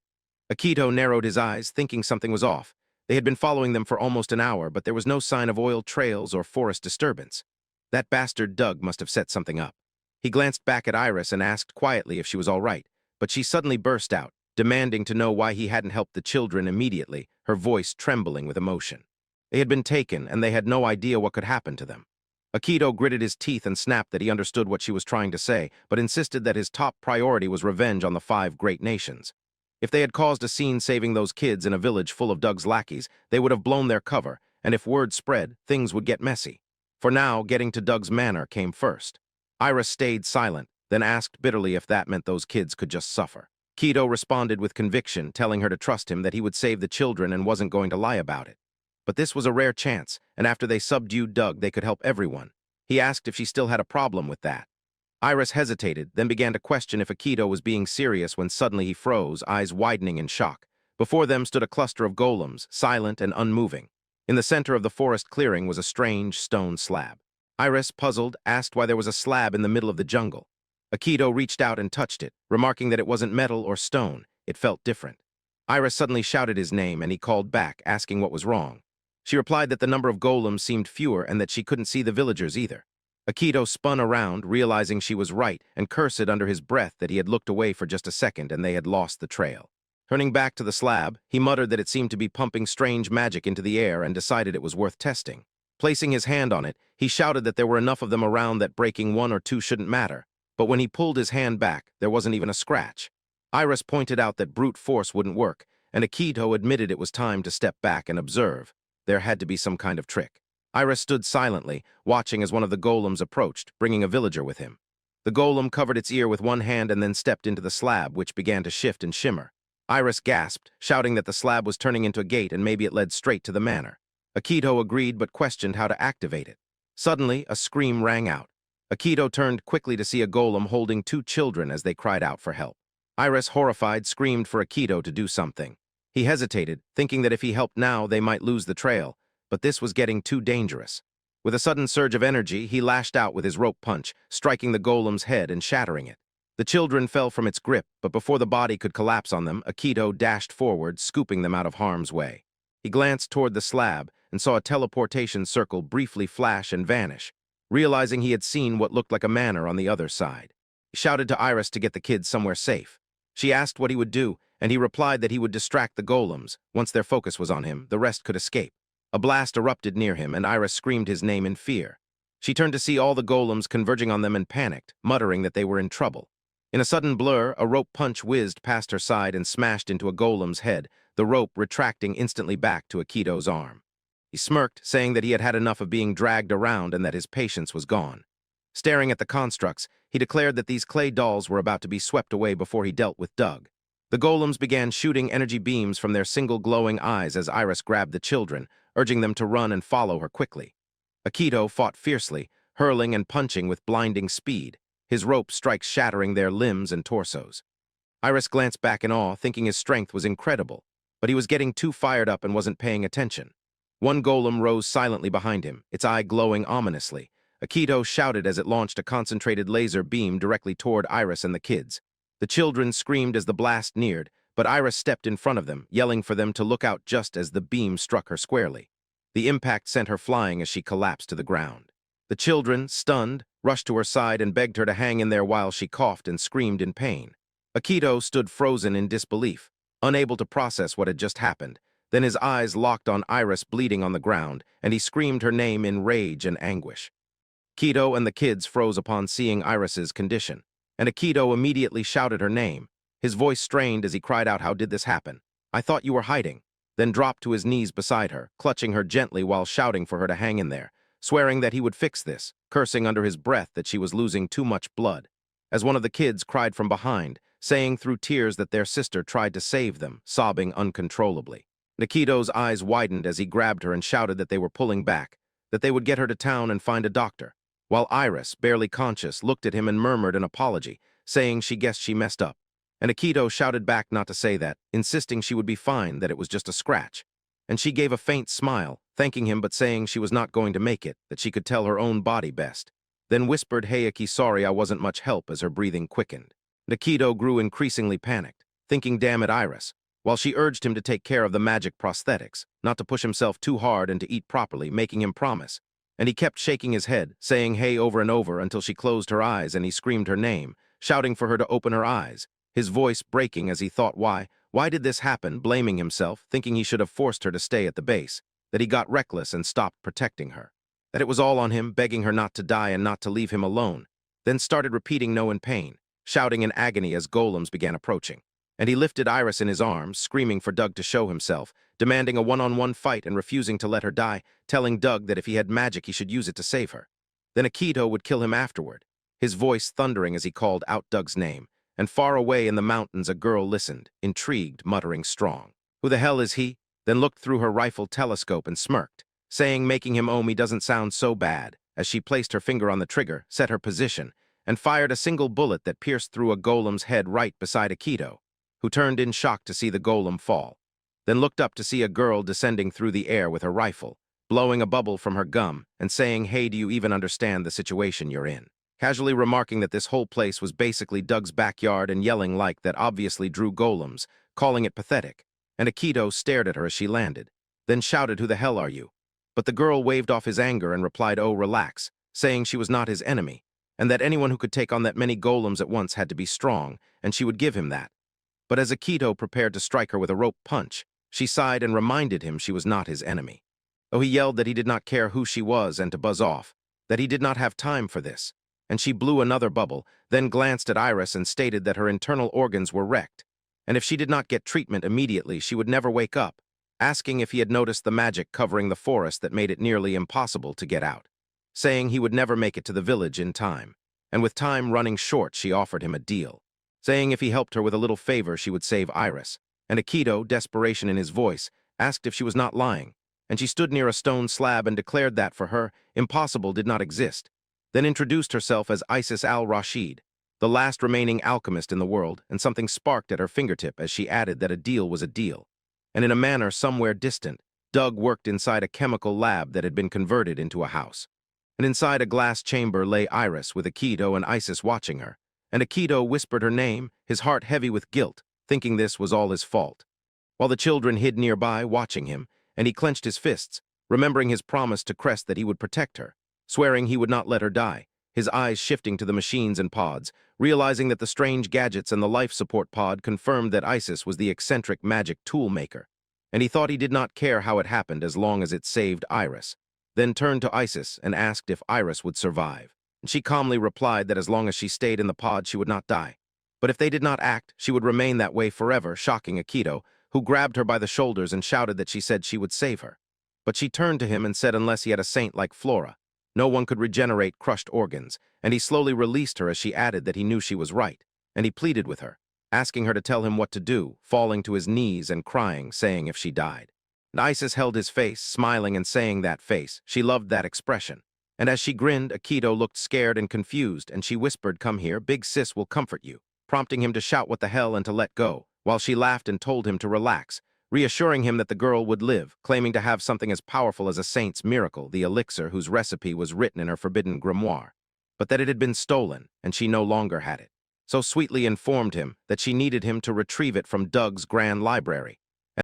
Akito narrowed his eyes, thinking something was off. They had been following them for almost an hour, but there was no sign of oil trails or forest disturbance. That bastard Doug must have set something up. He glanced back at Iris and asked quietly if she was all right, but she suddenly burst out, demanding to know why he hadn't helped the children immediately, her voice trembling with emotion. They had been taken, and they had no idea what could happen to them. Akito gritted his teeth and snapped that he understood what she was trying to say, but insisted that his top priority was revenge on the 5 great nations. If they had caused a scene saving those kids in a village full of Doug's lackeys, they would have blown their cover, and if word spread, things would get messy. For now, getting to Doug's manor came first. Iris stayed silent, then asked bitterly if that meant those kids could just suffer. Akito responded with conviction, telling her to trust him that he would save the children and wasn't going to lie about it. But this was a rare chance, and after they subdued Doug, they could help everyone. He asked if she still had a problem with that. Iris hesitated, then began to question if Akito was being serious when suddenly he froze, eyes widening in shock. Before them stood a cluster of golems, silent and unmoving. In the center of the forest clearing was a strange stone slab. Iris, puzzled, asked why there was a slab in the middle of the jungle. Akito reached out and touched it, remarking that it wasn't metal or stone. It felt different. Iris suddenly shouted his name, and he called back, asking what was wrong. She replied that the number of golems seemed fewer and that she couldn't see the villagers either. Akito spun around, realizing she was right, and cursed under his breath that he had looked away for just a second and they had lost the trail. Turning back to the slab, he muttered that it seemed to be pumping strange magic into the air and decided it was worth testing. Placing his hand on it, he shouted that there were enough of them around that breaking 1 or 2 shouldn't matter, but when he pulled his hand back, there wasn't even a scratch. Iris pointed out that brute force wouldn't work, and Akito admitted it was time to step back and observe. There had to be some kind of trick. Iris stood silently, watching as one of the golems approached, bringing a villager with him. The golem covered its ear with one hand and then stepped into the slab, which began to shift and shimmer. Iris gasped, shouting that the slab was turning into a gate and maybe it led straight to the manor. Akito agreed but questioned how to activate it. Suddenly, a scream rang out. Akito turned quickly to see a golem holding 2 children as they cried out for help. Iris, horrified, screamed for Akito to do something. He hesitated, thinking that if he helped now, they might lose the trail, but this was getting too dangerous. With a sudden surge of energy, he lashed out with his rope punch, striking the golem's head and shattering it. The children fell from its grip, but before the body could collapse on them, Akito dashed forward, scooping them out of harm's way. He glanced toward the slab and saw a teleportation circle briefly flash and vanish, realizing he had seen what looked like a manor on the other side. He shouted to Iris to get the kids somewhere safe. She asked what he would do, and he replied that he would distract the golems. Once their focus was on him, the rest could escape. A blast erupted near him, and Iris screamed his name in fear. She turned to see all the golems converging on them and panicked, muttering that they were in trouble. In a sudden blur, a rope punch whizzed past her side and smashed into a golem's head, the rope retracting instantly back to Akito's arm. He smirked, saying that he had had enough of being dragged around and that his patience was gone. Staring at the constructs, he declared that these clay dolls were about to be swept away before he dealt with Doug. The golems began shooting energy beams from their single glowing eyes as Iris grabbed the children, urging them to run and follow her quickly. Akito fought fiercely, hurling and punching with blinding speed, his rope strikes shattering their limbs and torsos. Iris glanced back in awe, thinking his strength was incredible, but he was getting too fired up and wasn't paying attention. One golem rose silently behind him, its eye glowing ominously. Akito shouted as it launched a concentrated laser beam directly toward Iris and the kids. The children screamed as the blast neared, but Iris stepped in front of them, yelling for them to look out just as the beam struck her squarely. The impact sent her flying as she collapsed to the ground. The children, stunned, rushed to her side and begged her to hang in there while she coughed and screamed in pain. Akito stood frozen in disbelief, unable to process what had just happened. Then his eyes locked on Iris bleeding on the ground, and he screamed her name in rage and anguish. Akito and the kids froze upon seeing Iris's condition, and Akito immediately shouted her name. His voice strained as he cried out, "How did this happen? I thought you were hiding," then dropped to his knees beside her, clutching her gently while shouting for her to hang in there, swearing that he would fix this, cursing under his breath that she was losing too much blood. As one of the kids cried from behind, saying through tears that their sister tried to save them, sobbing uncontrollably. Akito's eyes widened as he grabbed her and shouted that they were pulling back, that they would get her to town and find a doctor, while Iris, barely conscious, looked at him and murmured an apology, saying she guessed she messed up. And Akito shouted back not to say that, insisting she would be fine, that it was just a scratch. And she gave a faint smile, thanking him but saying she was not going to make it, that she could tell her own body best. Then whispered, "Hey Aki, sorry I wasn't much help," as her breathing quickened. Akito grew increasingly panicked, thinking damn it Iris, while she urged him to take care of the magic prosthetics, not to push himself too hard and to eat properly, making him promise. And he kept shaking his head, saying hey over and over until she closed her eyes and he screamed her name, shouting for her to open her eyes, his voice breaking as he thought why did this happen, blaming himself, thinking he should have forced her to stay at the base, that he got reckless and stopped protecting her, that it was all on him, begging her not to die and not to leave him alone, then started repeating no in pain, shouting in agony as golems began approaching. And he lifted Iris in his arms, screaming for Doug to show himself, demanding a one-on-one fight and refusing to let her die, telling Doug that if he had magic he should use it to save her. Then Akito would kill him afterward, his voice thundering as he called out Doug's name, and far away in the mountains a girl listened, intrigued, muttering strong. "Who the hell is he?" Then looked through her rifle telescope and smirked, saying making him Omi doesn't sound so bad, as she placed her finger on the trigger, set her position, and fired a single bullet that pierced through a golem's head right beside Akito, who turned in shock to see the golem fall, then looked up to see a girl descending through the air with her rifle, blowing a bubble from her gum and saying, "Hey, do you even understand the situation you're in?" Casually remarking that this whole place was basically Doug's backyard and yelling like that obviously drew golems, calling it pathetic. And Akito stared at her as she landed, then shouted, "Who the hell are you?" But the girl waved off his anger and replied, "Oh, relax," saying she was not his enemy, and that anyone who could take on that many golems at once had to be strong, and she would give him that. But as Akito prepared to strike her with a rope punch, she sighed and reminded him she was not his enemy. Oh, he yelled that he did not care who she was and to buzz off, that he did not have time for this. And she blew another bubble, then glanced at Iris and stated that her internal organs were wrecked, and if she did not get treatment immediately, she would never wake up, asking if he had noticed the magic covering the forest that made it nearly impossible to get out, saying he would never make it to the village in time. And with time running short, she offered him a deal, saying if he helped her with a little favor, she would save Iris. And Akito, desperation in his voice, asked if she was not lying, and she stood near a stone slab and declared that, for her, impossible did not exist, then introduced herself as Isis al-Rashid, the last remaining alchemist in the world, and something sparked at her fingertip as she added that a deal was a deal. And in a manor somewhere distant, Doug worked inside a chemical lab that had been converted into a house. And inside a glass chamber lay Iris with Akito and Isis watching her, and Akito whispered her name, his heart heavy with guilt, thinking this was all his fault, while the children hid nearby watching him, and he clenched his fists, remembering his promise to Crest that he would protect her, swearing he would not let her die, his eyes shifting to the machines and pods, realizing that the strange gadgets and the life support pod confirmed that Isis was the eccentric magic tool maker, and he thought he did not care how it happened as long as it saved Iris, then turned to Isis and asked if Iris would survive. And she calmly replied that as long as she stayed in the pod, she would not die. But if they did not act, she would remain that way forever, shocking Akito, who grabbed her by the shoulders and shouted that she said she would save her. But she turned to him and said unless he had a saint like Flora, no one could regenerate crushed organs, and he slowly released her as she added that he knew she was right, and he pleaded with her, asking her to tell him what to do, falling to his knees and crying, saying if she died. And Isis held his face, smiling and saying that face, she loved that expression. And as she grinned, Akito looked scared and confused, and she whispered, "Come here, big sis will comfort you," prompting him to shout what the hell and to let go, while she laughed and told him to relax, reassuring him that the girl would live, claiming to have something as powerful as a saint's miracle, the elixir whose recipe was written in her forbidden grimoire, but that it had been stolen, and she no longer had it. So sweetly informed him that she needed him to retrieve it from Doug's grand library,